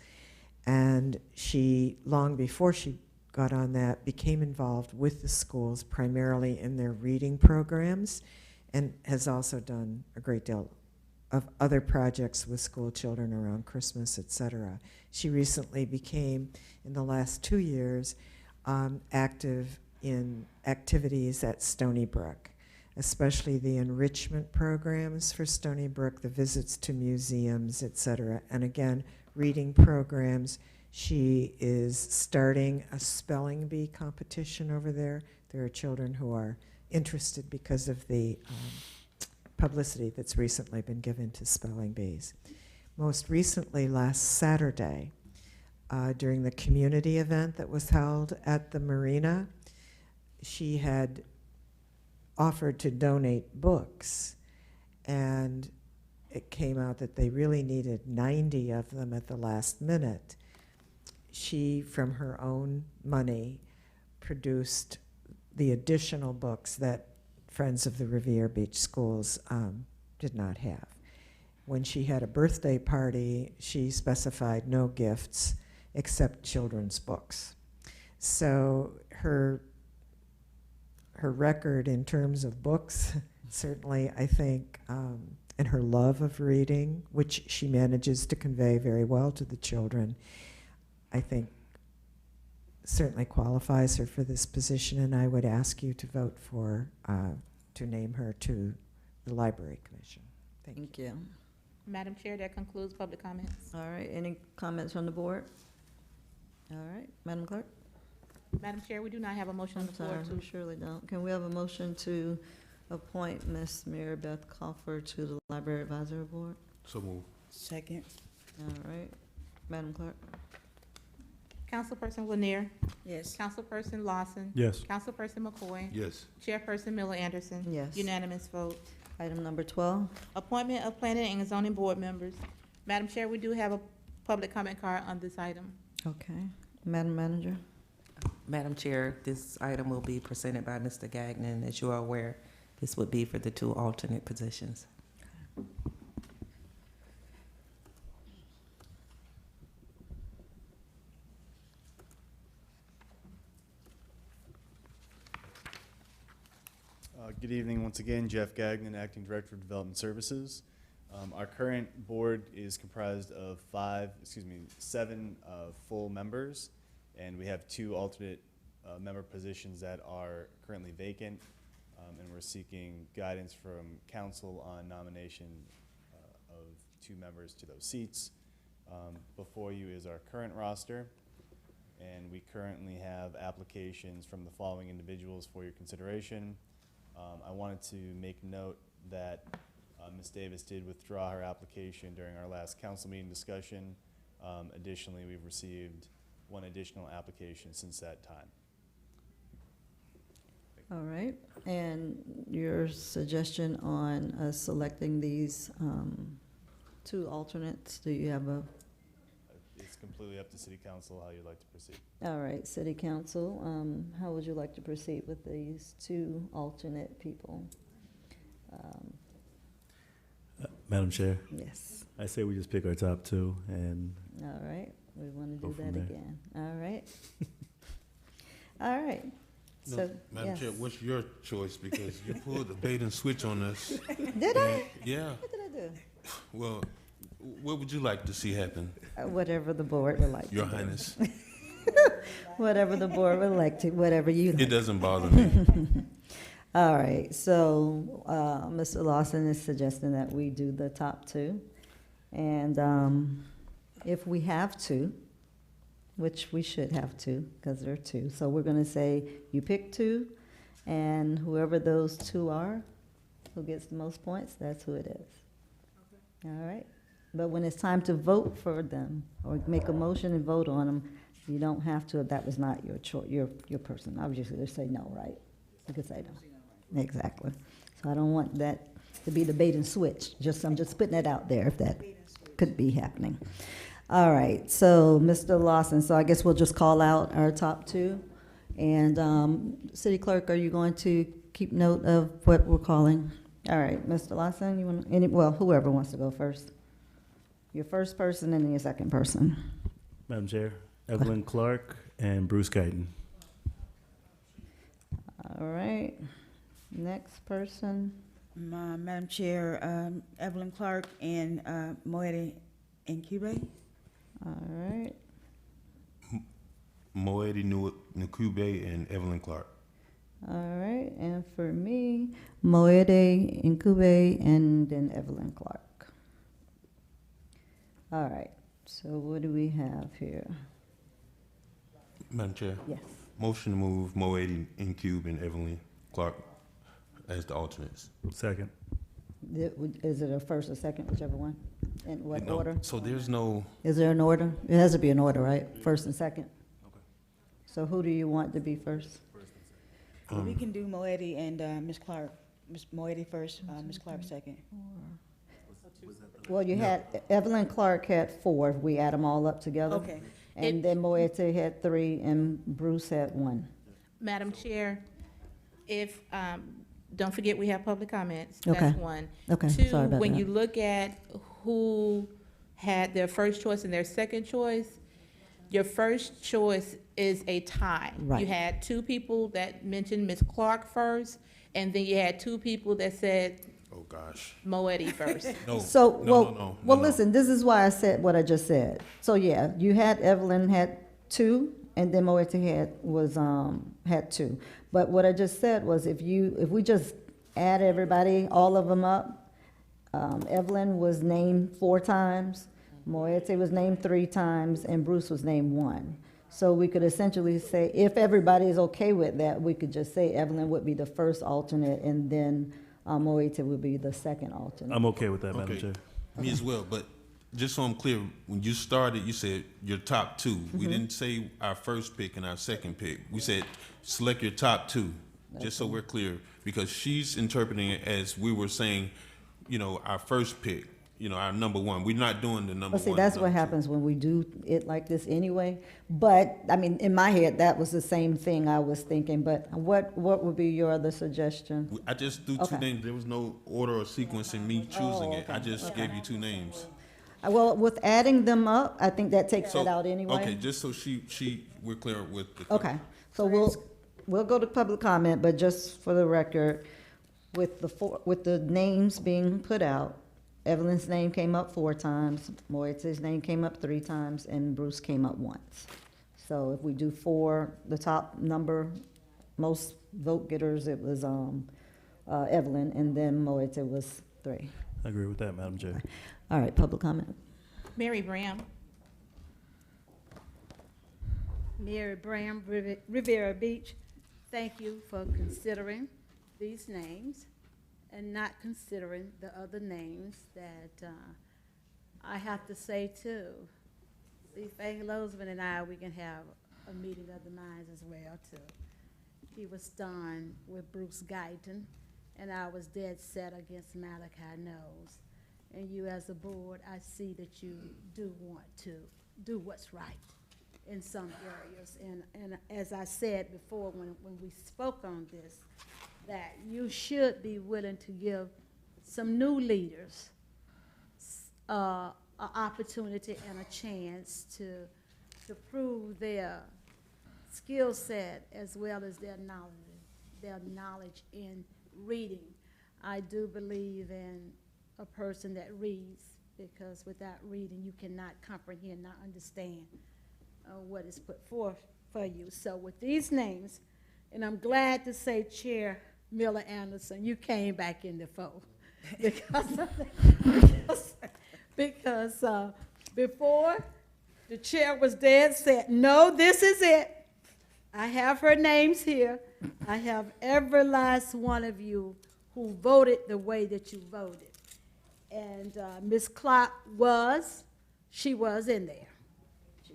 And she, long before she got on that, became involved with the schools, primarily in their reading programs, and has also done a great deal of other projects with school children around Christmas, etc. She recently became, in the last 2 years, active in activities at Stony Brook, especially the enrichment programs for Stony Brook, the visits to museums, etc. And again, reading programs. She is starting a spelling bee competition over there. There are children who are interested because of the publicity that's recently been given to spelling bees. Most recently, last Saturday, during the community event that was held at the marina, she had offered to donate books, and it came out that they really needed 90 of them at the last minute. She, from her own money, produced the additional books that Friends of the Riviera Beach Schools did not have. When she had a birthday party, she specified no gifts except children's books. So her record in terms of books, certainly, I think, and her love of reading, which she manages to convey very well to the children, I think certainly qualifies her for this position, and I would ask you to vote for, to name her to the Library Commission. Thank you. Madam Chair, that concludes public comments. All right, any comments from the board? All right, Madam Clerk? Madam Chair, we do not have a motion on I'm the floor sorry, to. we surely don't. Can we have a motion to appoint Ms. Mary Beth Coffer to the Library Advisory Board? So move. Second. All right, Madam Clerk? Councilperson Lanier? Yes. Councilperson Lawson? Yes. Councilperson McCoy? Yes. Chairperson Miller Anderson? Yes. Unanimous vote. Item number 12. Appointment of planning and zoning board members. Madam Chair, we do have a public comment card on this item. Okay. Madam Manager? Madam Chair, this item will be presented by Mr. Gagnon. As you are aware, this would be for the 2 alternate positions. Good evening once again, Jeff Gagnon, Acting Director of Development Services. Our current board is comprised of 7 full members, and we have 2 alternate member positions that are currently vacant, and we're seeking guidance from council on nomination of 2 members to those seats. Before you is our current roster, and we currently have applications from the following individuals for your consideration. I wanted to make note that Ms. Davis did withdraw her application during our last council meeting discussion. Additionally, we've received 1 additional application since that time. All right, and your suggestion on us selecting these 2 alternates, do you have a? It's completely up to City Council how you'd like to proceed. All right, City Council, how would you like to proceed with these 2 alternate people? Madam Chair? Yes. I say we just pick our top 2 and. All right, we want to Go do from that there. again. All right. All right. No, So, Madam yes. Chair, what's your choice? Because you pulled the bait and switch on us. Did I? Yeah. What did I do? Well, what would you like to see happen, Whatever the board would like. Your to do. Highness? Whatever the board would like to, whatever you like. It doesn't bother me. All right, so Mr. Lawson is suggesting that we do the top 2. And if we have to, which we should have to, because there are 2, so we're going to say you pick 2, and whoever those 2 are, who gets the most points, that's who it is. All right? But when it's time to vote for them, or make a motion and vote on them, you don't have to if that was not your choice, your person. Obviously, they say no, right? You could say no. Exactly. So I don't want that to be the bait and switch. I'm just putting it out there if that could be happening. All right, so Mr. Lawson, so I guess we'll just call out our top 2. And City Clerk, are you going to keep note of what we're calling? All right, Mr. Lawson, you want, whoever wants to go first. Your first person and then your second person. Madam Chair, Evelyn Clark and Bruce Guyton. All right. Next person. Madam Chair, Evelyn Clark and Moetti Nkube. All right. Moedi Nkube and Evelyn Clark. All right. And for me, Moede Nkube and then Evelyn Clark. All right. So what do we have here? Madam Chair? Yes. Motion to move Moedi Nkube and Evelyn Clark as the alternates. Second. Is it a first or second, whichever one? In what No, order? So there's no, Is there an order? It has to be an order, right? First and second? Okay. So who do you want to be first? We can do Moetti and Ms. Clark. Ms. Moetti first, Ms. Clark second. Well, you had, Evelyn Clark had 4, if we add them all up together. Okay. And then Moete had 3, and Bruce had 1. Madam Chair, if, don't forget we have public comments. Okay. That's one. Okay, Two, sorry about when that. you look at who had their first choice and their second choice, your first choice is a tie. Right. You had 2 people that mentioned Ms. Clark first, and then you had 2 people that said oh gosh. Moetti first. No, So, no, well, no, no, well, no. listen, this is why I said what I just said. So, yeah, you had, Evelyn had 2, and then Moete had 2. But what I just said was if we just add everybody, all of them up, Evelyn was named 4 times, Moete was named 3 times, and Bruce was named 1. So we could essentially say, if everybody is okay with that, we could just say Evelyn would be the first alternate, and then Moete would be the second alternate. I'm okay with that, Madam Okay. Chair. Me as well, but just so I'm clear, when you started, you said your top 2. We didn't say our first pick and our second pick. We said select your top 2, just so we're clear, because she's interpreting it as we were saying, you know, our first pick, you know, our number 1. We're not doing the number Well, see, 1. that's and what number happens when we do it like this anyway. But, I mean, in my head, that was the same thing I was thinking, but what would be your other suggestion? 2. I just threw 2 Okay. names. There was no order or sequence in me choosing it. I okay. just gave you 2 names. Well, with adding them up, I think that takes that out anyway. Okay, just so we're clear with the. Okay, so we'll go to public comment, but just for the record, with the names being put out, Evelyn's name came up 4 times, Moete's name came up 3 times, and Bruce came up once. So if we do 4, the top number, most vote getters, it was Evelyn, and then Moete was 3. I agree with that, Madam Chair. All right, public comment. Mary Bram. Mary Bram, Riviera Beach, thank you for considering these names and not considering the other names that I have to say too. See, Fanny Lozman and I, we can have a meeting of the minds as well too. He was done with Bruce Guyton, and I was dead set against Malachi Knowles. And you as a board, I see that you do want to do what's right in some areas. And as I said before, when we spoke on this, that you should be willing to give some new leaders an opportunity and a chance to prove their skill set as well as their knowledge in reading. I do believe in a person that reads, because without reading, you cannot comprehend, not understand what is put forth for you. So with these names, and I'm glad to say, Chair Miller Anderson, you came back in the fold. Because before, the chair was dead set, no, this is it. I have her names here. I have every last one of you who voted the way that you voted. And Ms. Clark she was in there.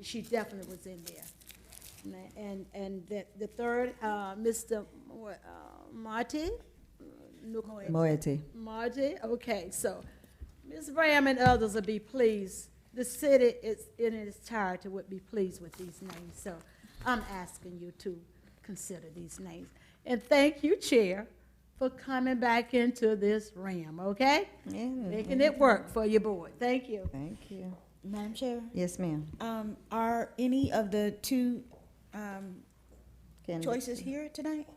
She definitely was in there. And the third, Mr. Marty? Moete. Marty, okay, so Ms. Bram and others will be pleased. The city is in its entirety would be pleased with these names. So I'm asking you to consider these names. And thank you, Chair, for coming back into this realm, okay? Making it work for your board. Thank you. Thank you. Madam Chair? Yes, ma'am. Are any of the two Can- choices here tonight?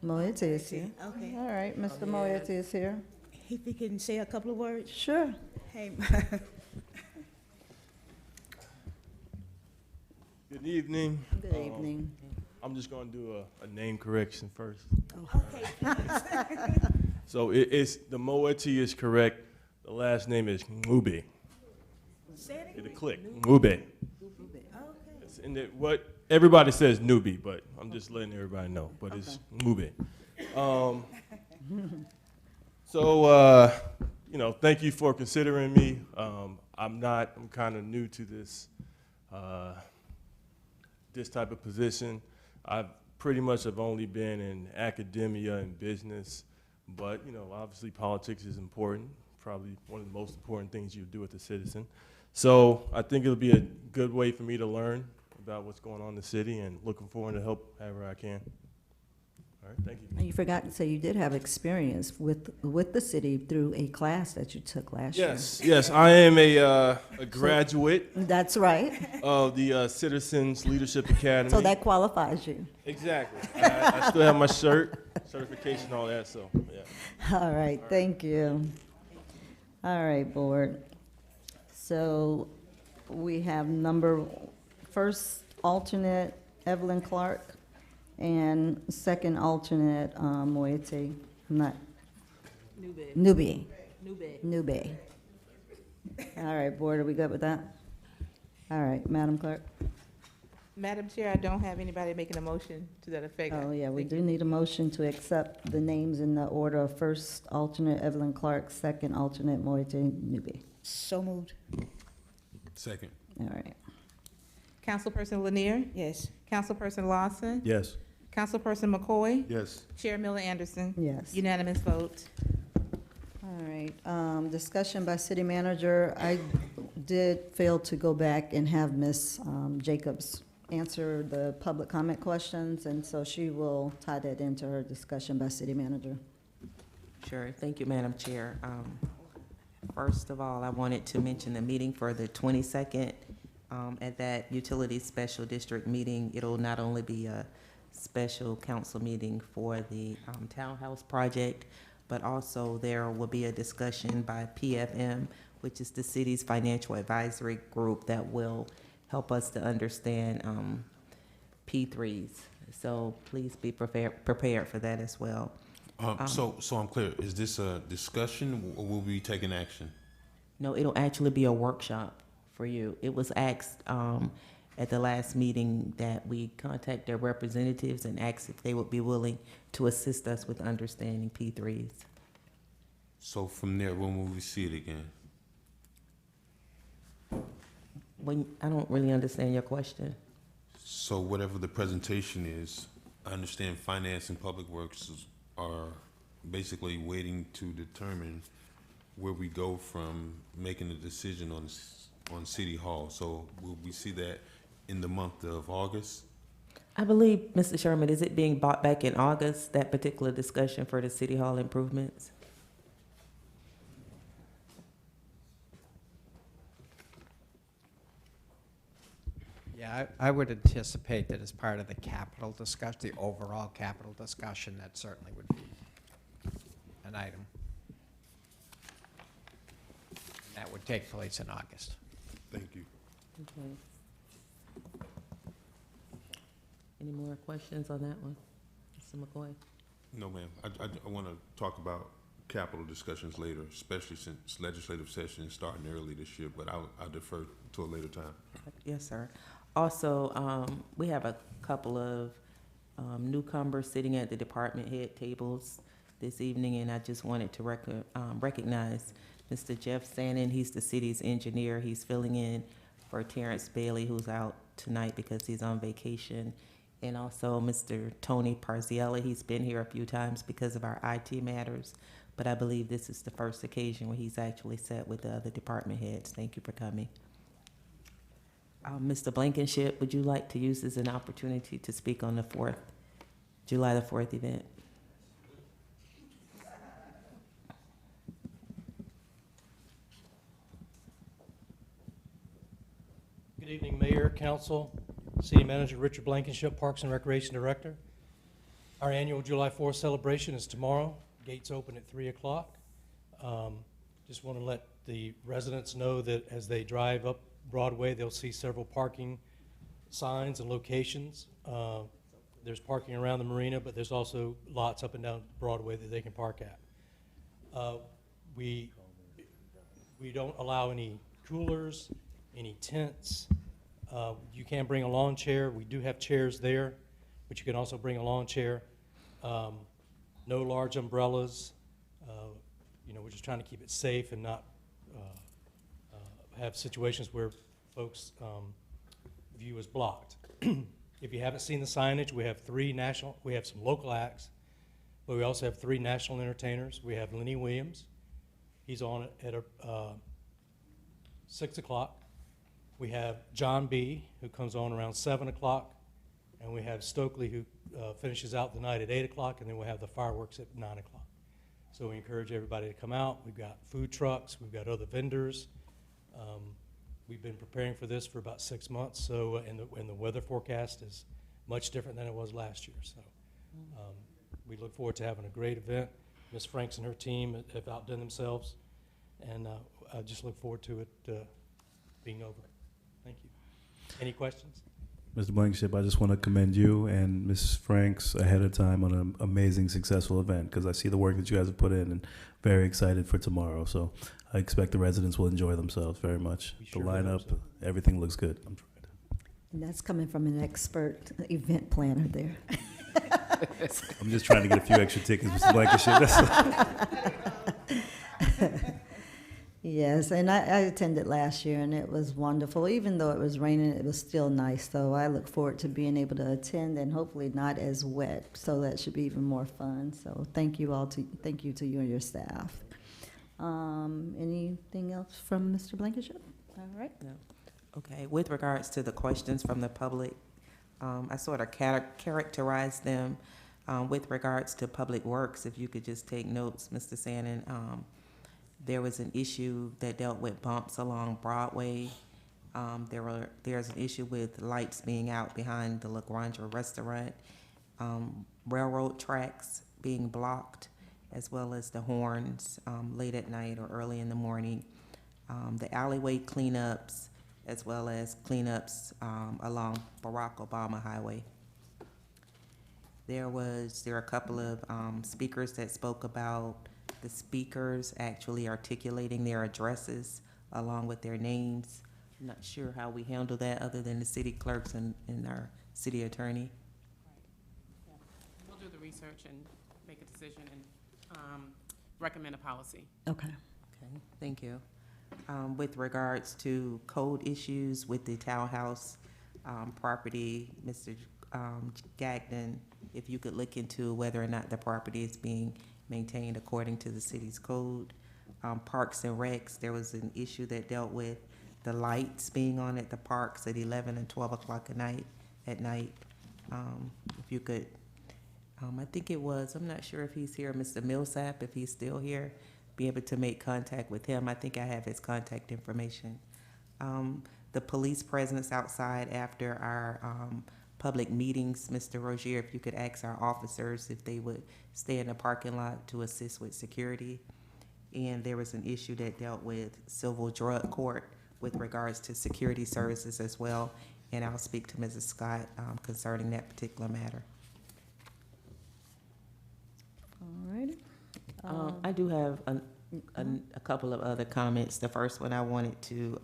Moetti is here. Okay. All right, Mr. Moetti is here. If he can say a couple of words? Sure. Hey. Good evening. Good evening. I'm just gonna do a name correction first. Okay. So it's, the Moetti is correct. The last name is Ngube. It'll click, Ngube. It's in the, what, everybody says Nubi, but I'm just letting everybody know, but it's Ngube. So, you know, thank you for considering me. I'm kind of new to this, this type of position. I've pretty much have only been in academia and business, but, you know, obviously politics is important, probably one of the most important things you do as a citizen. So I think it'll be a good way for me to learn about what's going on in the city, and looking forward to help however I can. All right, thank you. And you forgot to say you did have experience with the city through a class that you took last year. Yes, I am a graduate. That's right. Of the Citizens Leadership Academy. So that qualifies you. Exactly. I still have my certification, all that, so, yeah. All right, thank you. All right, board. So we have first alternate Evelyn Clark and second alternate Moetti, Newby. All right, board, are we good with that? All right, Madam Clerk. Madam Chair, I don't have anybody making a motion to that effect. Oh, yeah, we do need a motion to accept the names in the order of first alternate Evelyn Clark, second alternate Moetti Newby. So moved. Second. All right. Councilperson Lanier? Yes. Councilperson Lawson? Yes. Councilperson McCoy? Yes. Chair Miller Anderson? Yes. Unanimous vote. All right, discussion by city manager. I did fail to go back and have Ms. Jacobs answer the public comment questions, and so she will tie that into her discussion by city manager. Sure, thank you, Madam Chair. First of all, I wanted to mention the meeting for the 22nd. At that utility special district meeting, it'll not only be a special council meeting for the townhouse project, but also there will be a discussion by PFM, which is the city's financial advisory group, that will help us to understand P3s. So please be prepared for that as well. So I'm clear, is this a discussion or will we be taking action? No, it'll actually be a workshop for you. It was asked at the last meeting that we contact their representatives and ask if they would be willing to assist us with understanding P3s. So from there, when will we see it again? I don't really understand your question. So whatever the presentation is, I understand finance and public works are basically waiting to determine where we go from making a decision on City Hall. So will we see that in the month of August? I believe, Mr. Sherman, is it being brought back in August, that particular discussion for the City Hall improvements? Yeah, I would anticipate that as part of the capital discussion, the overall capital discussion, that certainly would be an item. And that would take place in August. Thank you. Okay. Any more questions on that one? Mr. McCoy? No, ma'am. I want to talk about capital discussions later, especially since legislative session is starting early this year, but I'll defer to a later time. Yes, sir. Also, we have a couple of newcomers sitting at the department head tables this evening, and I just wanted to recognize Mr. Jeff Sannon. He's the city's engineer. He's filling in for Terrence Bailey, who's out tonight because he's on vacation. And also Mr. Tony Parziella. He's been here a few times because of our IT matters, but I believe this is the first occasion where he's actually sat with the other department heads. Thank you for coming. Mr. Blankenship, would you like to use this as an opportunity to speak on the fourth July the 4th event. Good evening, Mayor, Council, City Manager Richard Blankenship, Parks and Recreation Director. Our annual July 4th celebration is tomorrow. Gates open at 3 o'clock. Just want to let the residents know that as they drive up Broadway, they'll see several parking signs and locations. There's parking around the marina, but there's also lots up and down Broadway that they can park at. We don't allow any coolers, any tents. You can bring a lawn chair. We do have chairs there, but you can also bring a lawn chair. No large umbrellas. You know, we're just trying to keep it safe and not have situations where folks' view is blocked. If you haven't seen the signage, we have some local acts, but we also have 3 national entertainers. We have Lenny Williams. He's on at 6 o'clock. We have John B., who comes on around 7 o'clock, and we have Stokely, who finishes out the night at 8 o'clock, and then we'll have the fireworks at 9 o'clock. So we encourage everybody to come out. We've got food trucks. We've got other vendors. We've been preparing for this for about 6 months, so and the weather forecast is much different than it was last year. So we look forward to having a great event. Ms. Franks and her team have outdone themselves, and I just look forward to it being over. Thank you. Any questions? Mr. Blankenship, I just want to commend you and Ms. Franks ahead of time on an amazing, successful event, because I see the work that you guys have put in and very excited for tomorrow. So I expect the residents will enjoy themselves very much. The lineup, everything looks good. And that's coming from an expert event planner there. I'm just trying to get a few extra tickets, Mr. Blankenship. Yes, and I attended last year, and it was wonderful. Even though it was raining, it was still nice. So I look forward to being able to attend, and hopefully not as wet. So that should be even more fun. So thank you to you and your staff. Anything else from Mr. Blankenship? All right. No. Okay. With regards to the questions from the public, I sort of characterized them with regards to public works. If you could just take notes, Mr. Sannon. There was an issue that dealt with bumps along Broadway. There's an issue with lights being out behind the La Granja restaurant, railroad tracks being blocked, as well as the horns late at night or early in the morning, the alleyway cleanups, as well as cleanups along Barack Obama Highway. There are a couple of speakers that spoke about the speakers actually articulating their addresses along with their names. I'm not sure how we handle that other than the city clerks and our city attorney. We'll do the research and make a decision and recommend a policy. Okay. Okay, thank you. With regards to code issues with the townhouse property, Mr. Gagnon, if you could look into whether or not the property is being maintained according to the city's code. Parks and Recs, there was an issue that dealt with the lights being on at the parks at 11 and 12 o'clock at night. If you could, I think it was, I'm not sure if he's here, Mr. Millsap, if he's still here, be able to make contact with him. I think I have his contact information. The police presence outside after our public meetings, Mr. Rozier, if you could ask our officers if they would stay in the parking lot to assist with security. And there was an issue that dealt with civil drug court with regards to security services as well. And I'll speak to Mrs. Scott concerning that particular matter. All righty. I do have a couple of other comments. The first one I wanted to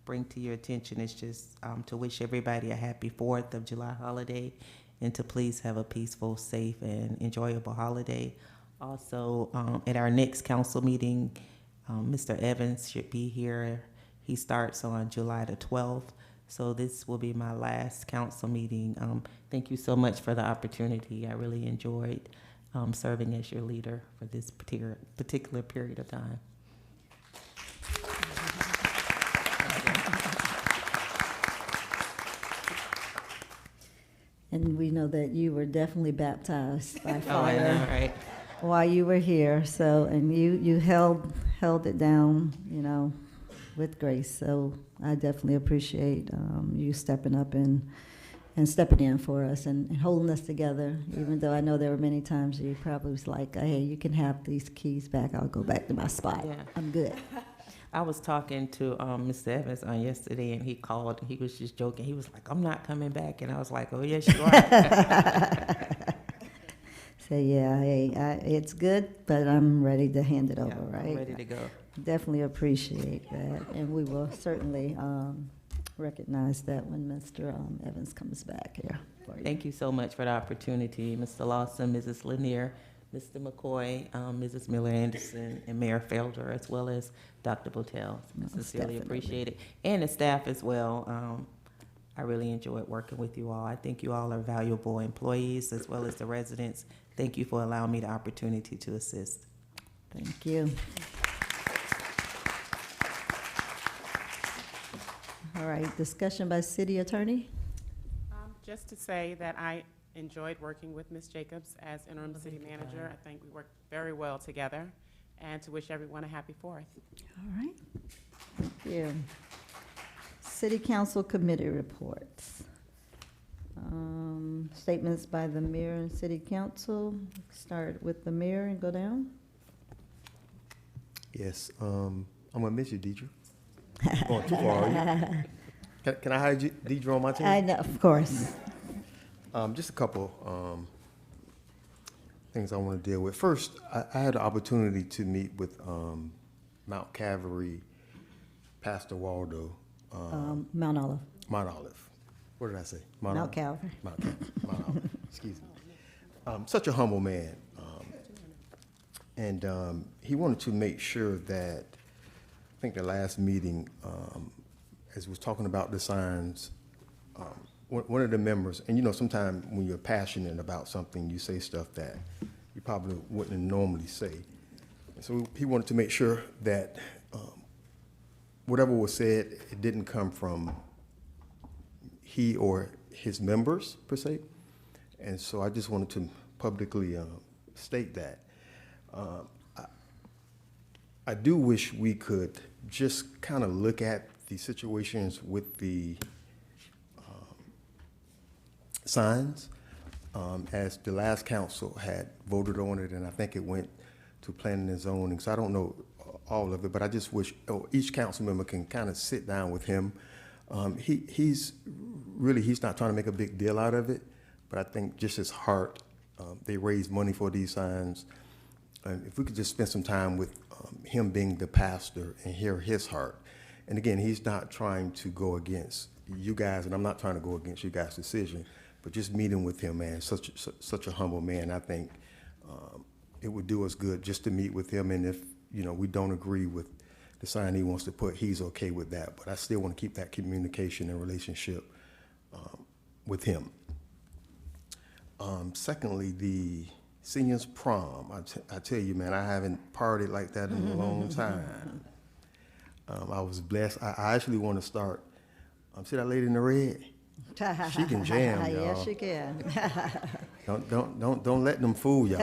bring to your attention is just to wish everybody a happy 4th of July holiday and to please have a peaceful, safe, and enjoyable holiday. Also, at our next council meeting, Mr. Evans should be here. He starts on July the 12th. So this will be my last council meeting. Thank you so much for the opportunity. I really enjoyed serving as your leader for this particular period of time. And we know that you were definitely baptized by Oh, I know, fire right? while you were here. So, and you held it down, you know, with grace. So I definitely appreciate you stepping up and stepping in for us and holding us together, even though I know there were many times you probably was like, hey, you can have these keys back. I'll go back to my spot. Yeah. I'm good. I was talking to Mr. Evans on yesterday, and he called, and he was just joking. He was like, I'm not coming back. And I was like, oh, yes, you are. So, yeah, hey, it's good, but I'm ready to hand it over, Yeah, right? I'm ready to go. Definitely appreciate that, and we will certainly recognize that when Mr. Evans comes back here for you. Thank you so much for the opportunity, Mr. Lawson, Mrs. Lanier, Mr. McCoy, Mrs. Miller Anderson, and Mayor Felder, as well as Dr. Botel. Most Sincerely definitely. appreciate it. And the staff as well. I really enjoyed working with you all. I think you all are valuable employees as well as the residents. Thank you for allowing me the opportunity to assist. Thank you. All right, discussion by city attorney? Just to say that I enjoyed working with Ms. Jacobs as interim city manager. I think we worked very well together, and to wish everyone a happy 4th. All right, thank you. City council committee reports. Statements by the mayor and city council. Start with the mayor and go down. Yes, I'm gonna miss you, Deidre. Going too far, are you? Can I hire Deidre on my team? I know, of course. Just a couple things I want to deal with. First, I had the opportunity to meet with Mount Calvary, Pastor Waldo. Mount Olive. Mount Olive. What did I say? Mount Calvary. Mount Calvary. Mount Olive. Excuse me. Such a humble man. And he wanted to make sure that, I think the last meeting, as we was talking about the signs, one of the members, and you know, sometimes when you're passionate about something, you say stuff that you probably wouldn't normally say. So he wanted to make sure that whatever was said, it didn't come from he or his members, per se. And so I just wanted to publicly state that. I do wish we could just kind of look at the situations with the signs, as the last council had voted on it, and I think it went to planning and zoning. So I don't know all of it, but I just wish each council member can kind of sit down with him. He's not trying to make a big deal out of it, but I think just his heart, they raise money for these signs. If we could just spend some time with him being the pastor and hear his heart. And again, he's not trying to go against you guys, and I'm not trying to go against you guys' decision, but just meeting with him, man, such a humble man. I think it would do us good just to meet with him, and if, you know, we don't agree with the sign he wants to put, he's okay with that. But I still want to keep that communication and relationship with him. Secondly, the seniors prom. I tell you, man, I haven't partied like that in a long time. I was blessed. I actually want to start. See that lady in the red? She can jam, y'all. Yes, she can. Don't let them fool y'all.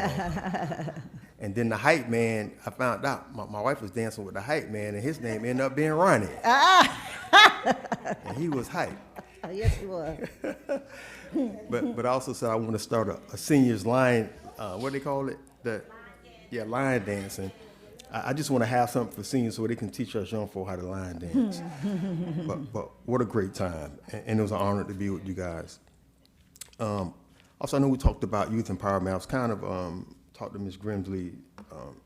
And then the hype man, I found out my wife was dancing with the hype man, and his name ended up being Ronnie. And he was hype. Yes, he was. But I also said I want to start a seniors line. What do they call it? Line dancing. I just want to have something for seniors so they can teach us young folk how to line dance. but what a great time, and it was an honor to be with you guys. Also, I know we talked about youth empowerment. I was kind of talked to Ms. Grimsley,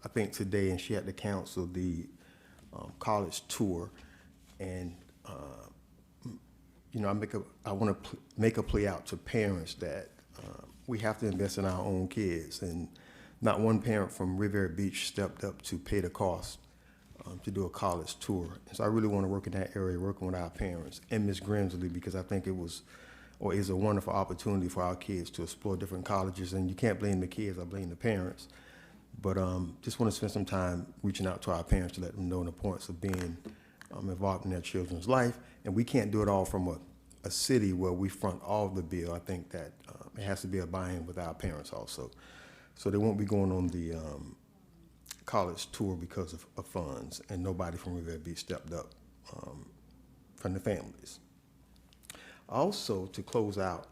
I think today, and she had to cancel the college tour. And you know, I want to make a plea out to parents that we have to invest in our own kids, and not one parent from Riviera Beach stepped up to pay the cost to do a college tour. And so I really want to work in that area, working with our parents and Ms. Grimsley, because I think it was or is a wonderful opportunity for our kids to explore different colleges. And you can't blame the kids, I blame the parents. But just want to spend some time reaching out to our parents to let them know the importance of being involved in their children's life. And we can't do it all from a city where we front all the bill, I think that it has to be a buy-in with our parents also. So they won't be going on the college tour because of funds, and nobody from Riviera Beach stepped up from the families. Also, to close out,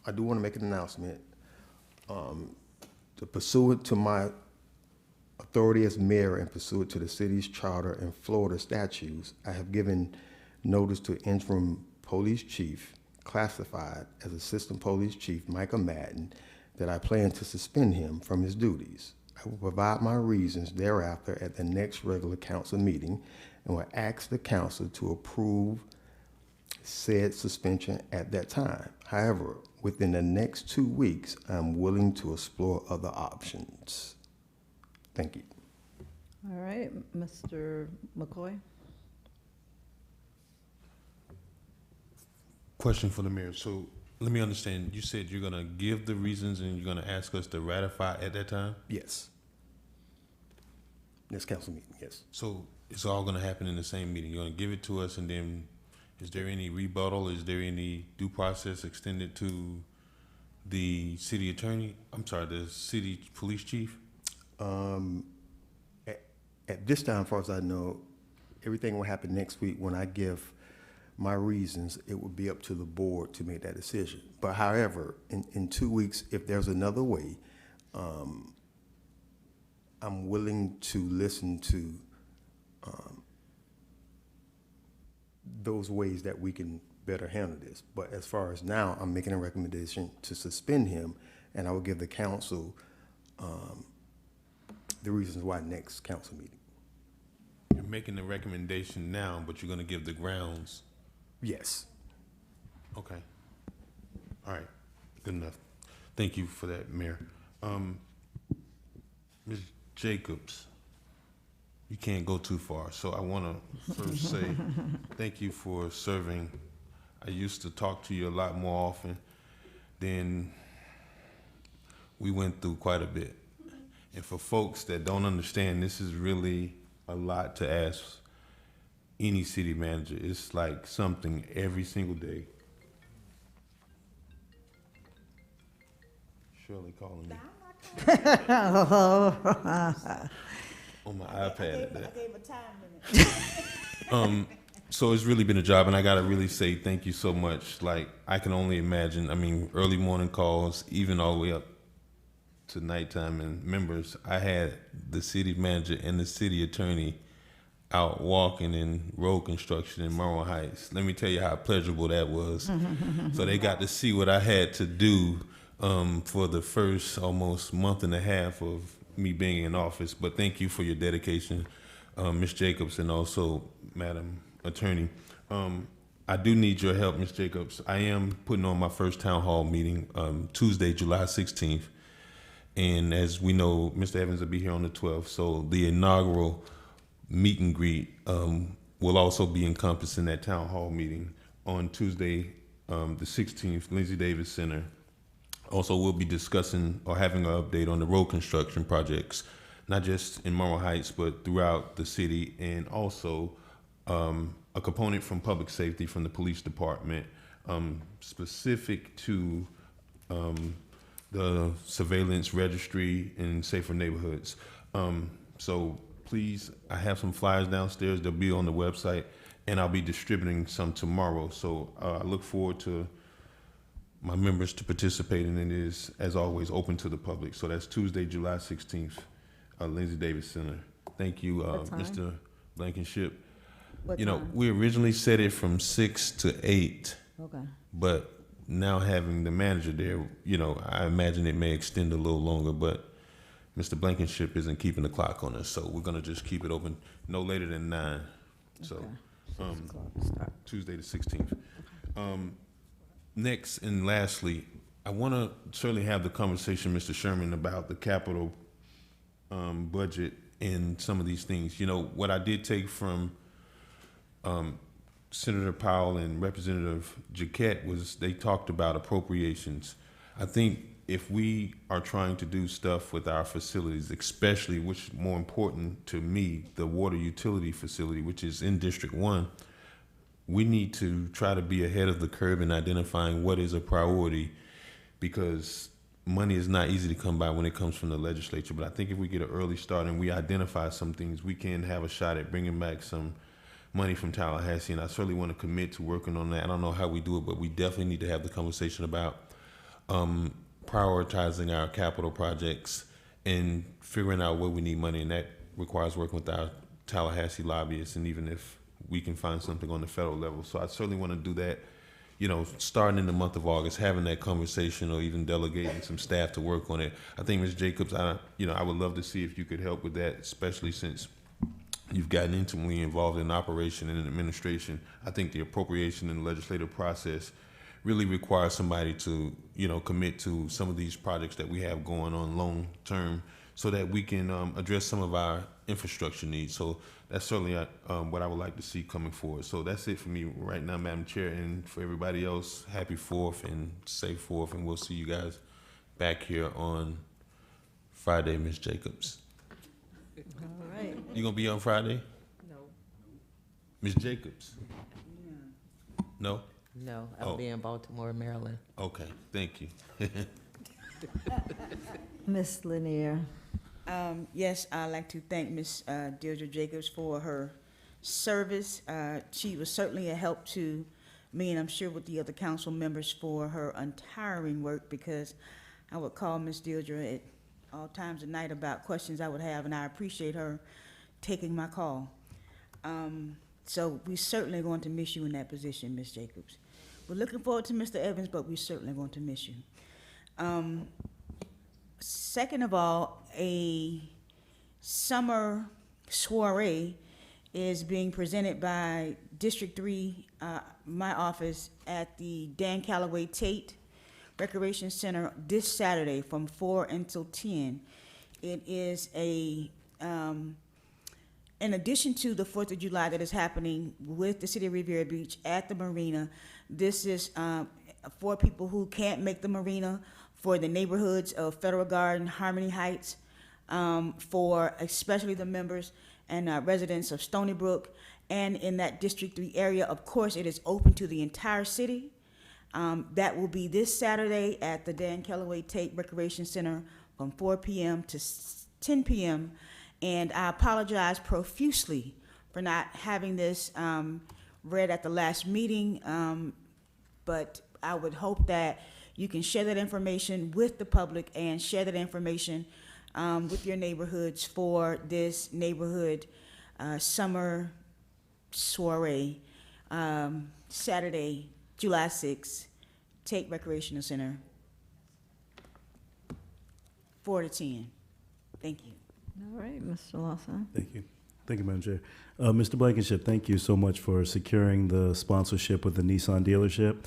I do want to make an announcement. To pursuant to my authority as mayor and pursuant to the city's charter and Florida statutes, I have given notice to interim police chief, classified as Assistant Police Chief Micah Madden, that I plan to suspend him from his duties. I will provide my reasons thereafter at the next regular council meeting and will ask the council to approve said suspension at that time. However, within the next 2 weeks, I'm willing to explore other options. Thank you. All right, Mr. McCoy? Question for the mayor. So let me understand, you said you're gonna give the reasons and you're gonna ask us to ratify at that time? Yes. Next council meeting, yes. So it's all gonna happen in the same meeting? You're gonna give it to us, and then is there any rebuttal? Is there any due process extended to the city attorney? I'm sorry, the city police chief? At this time, as far as I know, everything will happen next week. When I give my reasons, it will be up to the board to make that decision. But however, in 2 weeks, if there's another way, I'm willing to listen to those ways that we can better handle this. But as far as now, I'm making a recommendation to suspend him, and I will give the council the reasons why next council meeting. You're making the recommendation now, but you're gonna give the grounds? Yes. Okay. All right, good enough. Thank you for that, Mayor. Ms. Jacobs, you can't go too far, so I wanna first say thank you for serving. I used to talk to you a lot more often than we went through quite a bit. And for folks that don't understand, this is really a lot to ask any city manager. It's like something every single day. Shirley calling me on my iPad at that. I gave a time limit. So it's really been a job, and I gotta really say thank you so much. Like, I can only imagine, I mean, early morning calls, even all the way up to nighttime, and members, I had the city manager and the city attorney out walking in road construction in Monroe Heights. Let me tell you how pleasurable that was. So they got to see what I had to do for the first almost month and a half of me being in office. But thank you for your dedication, Ms. Jacobs, and also Madam Attorney. I do need your help, Ms. Jacobs. I am putting on my first town hall meeting Tuesday, July 16th. And as we know, Mr. Evans will be here on the 12th. So the inaugural meet and greet will also be encompassed in that town hall meeting on Tuesday, the 16th, Lindsay Davis Center. Also, we'll be discussing or having an update on the road construction projects, not just in Monroe Heights, but throughout the city, and also a component from public safety from the police department, specific to the surveillance registry in safer neighborhoods. So please, I have some flyers downstairs. They'll be on the website, and I'll be distributing some tomorrow. So I look forward to my members to participate, and it is, as always, open to the public. So that's Tuesday, July 16th, Lindsay Davis Center. Thank you, Mr. Blankenship. What you know, time? we originally set it from 6 to 8. Okay. But now having the manager there, you know, I imagine it may extend a little longer, but Mr. Blankenship isn't keeping the clock on us, so we're gonna just keep it open no later than 9. So, Tuesday the 16th. Next and lastly, I wanna certainly have the conversation, Mr. Sherman, about the capital budget and some of these things. You know, what I did take from Senator Powell and Representative Jaquette was they talked about appropriations. I think if we are trying to do stuff with our facilities, especially, which is more important to me, the water utility facility, which is in District 1, we need to try to be ahead of the curve in identifying what is a priority, because money is not easy to come by when it comes from the legislature. But I think if we get an early start and we identify some things, we can have a shot at bringing back some money from Tallahassee. And I certainly want to commit to working on that. I don't know how we do it, but we definitely need to have the conversation about prioritizing our capital projects and figuring out where we need money. And that requires working with our Tallahassee lobbyists, and even if we can find something on the federal level. So I certainly want to do that, you know, starting in the month of August, having that conversation, or even delegating some staff to work on it. I think, Ms. Jacobs, I would love to see if you could help with that, especially since you've gotten intimately involved in operation and in administration. I think the appropriation and legislative process really requires somebody to, you know, commit to some of these projects that we have going on long term, so that we can address some of our infrastructure needs. So that's certainly what I would like to see coming forward. So that's it for me right now, Madam Chair, and for everybody else, happy 4th and safe 4th, and we'll see you guys back here on Friday, Ms. Jacobs. All right. You gonna be on Friday? No. Ms. Jacobs? No? No, I'll be in Baltimore, Maryland. Okay, thank you. Ms. Lanier. Yes, I'd like to thank Ms. Deirdre Jacobs for her service. She was certainly a help to me, and I'm sure with the other council members, for her untiring work, because I would call Ms. Deirdre at all times of night about questions I would have, and I appreciate her taking my call. So we certainly going to miss you in that position, Ms. Jacobs. We're looking forward to Mr. Evans, but we're certainly going to miss you. Second of all, a summer soiree is being presented by District 3, my office, at the Dan Calloway Tate Recreation Center this Saturday from 4 until 10. It is in addition to the 4th of July that is happening with the City of Riviera Beach at the marina. This is for people who can't make the marina, for the neighborhoods of Federal Garden, Harmony Heights, for especially the members and residents of Stony Brook, and in that District 3 area. Of course, it is open to the entire city. That will be this Saturday at the Dan Calloway Tate Recreation Center from 4 p.m. to 10 p.m. And I apologize profusely for not having this read at the last meeting, but I would hope that you can share that information with the public and share that information with your neighborhoods for this neighborhood summer soiree, Saturday, July 6th, Tate Recreational Center, 4 to 10. Thank you. All right, Mr. Lawson. Thank you. Thank you, Madam Chair. Mr. Blankenship, thank you so much for securing the sponsorship with the Nissan dealership.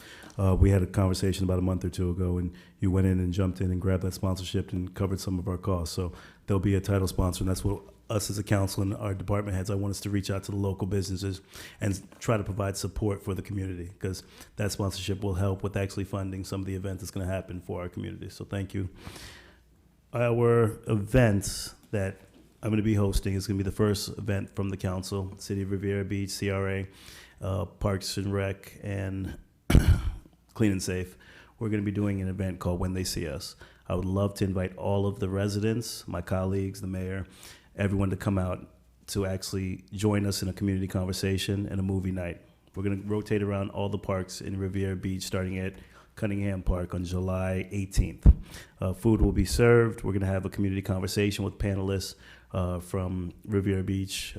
We had a conversation about a month or two ago, and you went in and jumped in and grabbed that sponsorship and covered some of our costs. So there'll be a title sponsor, and that's what us as a council and our department heads, I want us to reach out to the local businesses and try to provide support for the community, because that sponsorship will help with actually funding some of the events that's going to happen for our community. So thank you. Our events that I'm going to be hosting is going to be the first event from the council, City of Riviera Beach, CRA, Parks and Rec, and Clean and Safe. We're going to be doing an event called When They See Us. I would love to invite all of the residents, my colleagues, the mayor, everyone to come out to actually join us in a community conversation and a movie night. We're going to rotate around all the parks in Riviera Beach, starting at Cunningham Park on July 18th. Food will be served. We're going to have a community conversation with panelists from Riviera Beach,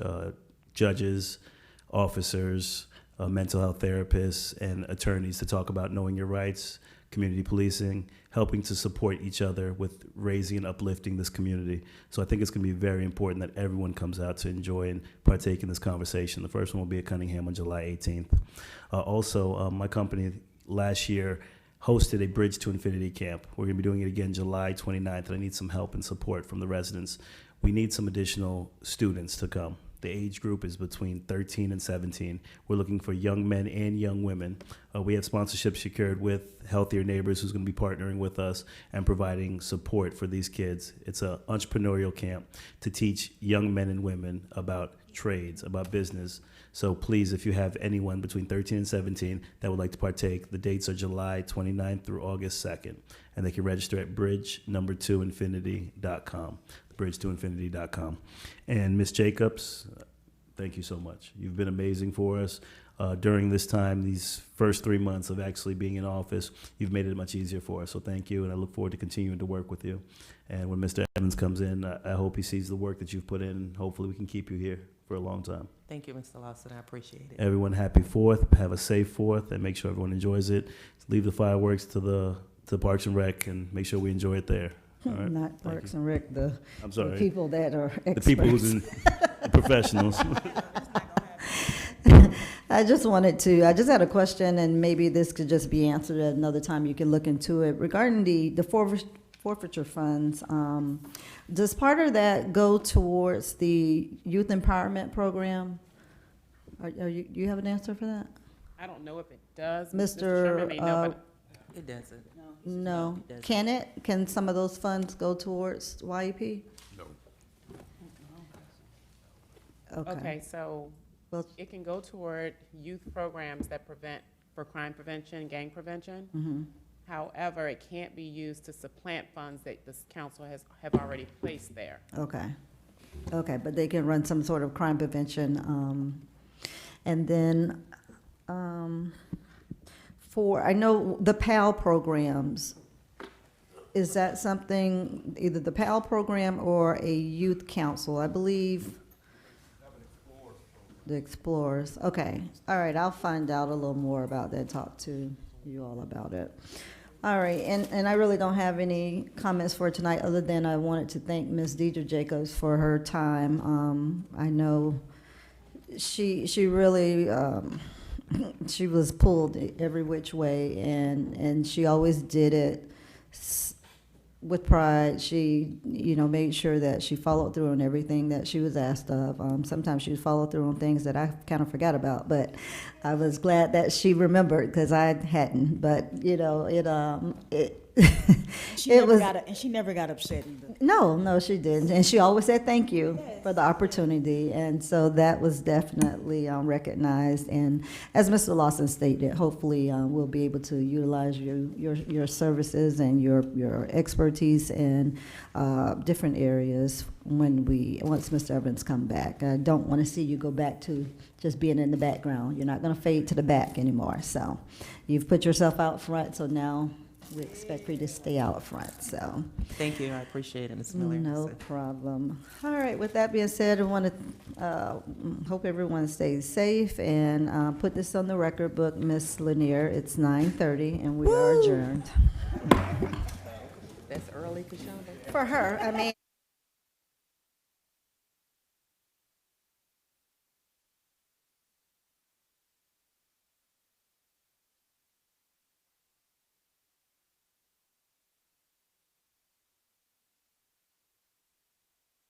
judges, officers, mental health therapists, and attorneys to talk about knowing your rights, community policing, helping to support each other with raising and uplifting this community. So I think it's going to be very important that everyone comes out to enjoy and partake in this conversation. The first one will be at Cunningham on July 18th. Also, my company last year hosted a Bridge to Infinity camp. We're going to be doing it again July 29th, and I need some help and support from the residents. We need some additional students to come. The age group is between 13 and 17. We're looking for young men and young women. We have sponsorship secured with Healthier Neighbors, who's going to be partnering with us and providing support for these kids. It's an entrepreneurial camp to teach young men and women about trades, about business. So please, if you have anyone between 13 and 17 that would like to partake, the dates are July 29th through August 2nd, and they can register at bridge2infinity.com, bridge2infinity.com. And Ms. Jacobs, thank you so much. You've been amazing for us. During this time, these first 3 months of actually being in office, you've made it much easier for us. So thank you, and I look forward to continuing to work with you. And when Mr. Evans comes in, I hope he sees the work that you've put in, and hopefully we can keep you here for a long time. Thank you, Mr. Lawson. I appreciate it. Everyone, happy 4th. Have a safe 4th, and make sure everyone enjoys it. Leave the fireworks to the Parks and Rec, and make sure we enjoy it there. All right? Not Parks and Rec, the I'm sorry. the people that are experts. The people who's in the professionals. I just had a question, and maybe this could just be answered at another time. You can look into it. Regarding the forfeiture funds, does part of that go towards the youth empowerment program? Do you have an answer for that? I don't know if it does. Mr. Sherman may know, but It doesn't. No. It doesn't. Can it? Can some of those funds go towards YEP? No. Okay, so Well- it can go toward youth programs that prevent, for crime prevention, gang prevention. Mhm. However, it can't be used to supplant funds that this council have already placed there. Okay. Okay, but they can run some sort of crime prevention. And then, I know the PAL programs, is that something, either the PAL program or a youth council? I believe the Explorers. Okay, all right, I'll find out a little more about that, talk to you all about it. All right, and I really don't have any comments for tonight, other than I wanted to thank Ms. Deidre Jacobs for her time. I know she really, she was pulled every which way, and she always did it with pride. She, made sure that she followed through on everything that she was asked of. Sometimes she would follow through on things that I kind of forgot about, but I was glad that she remembered, because I hadn't. But, She never got upset either. No, she didn't. And she always said thank you for the opportunity. And so that was definitely recognized. And as Mr. Lawson stated, hopefully we'll be able to utilize your services and your expertise in different areas once Mr. Evans come back. I don't want to see you go back to just being in the background. You're not going to fade to the back anymore. So you've put yourself out front, so now we expect for you to stay out front, so. Thank you. I appreciate it, Ms. Miller. No problem. All right, with that being said, I want to hope everyone stays safe and put this on the record book, Ms. Lanier. It's 9:30 and we are adjourned. That's early for Shonda. For her, I mean.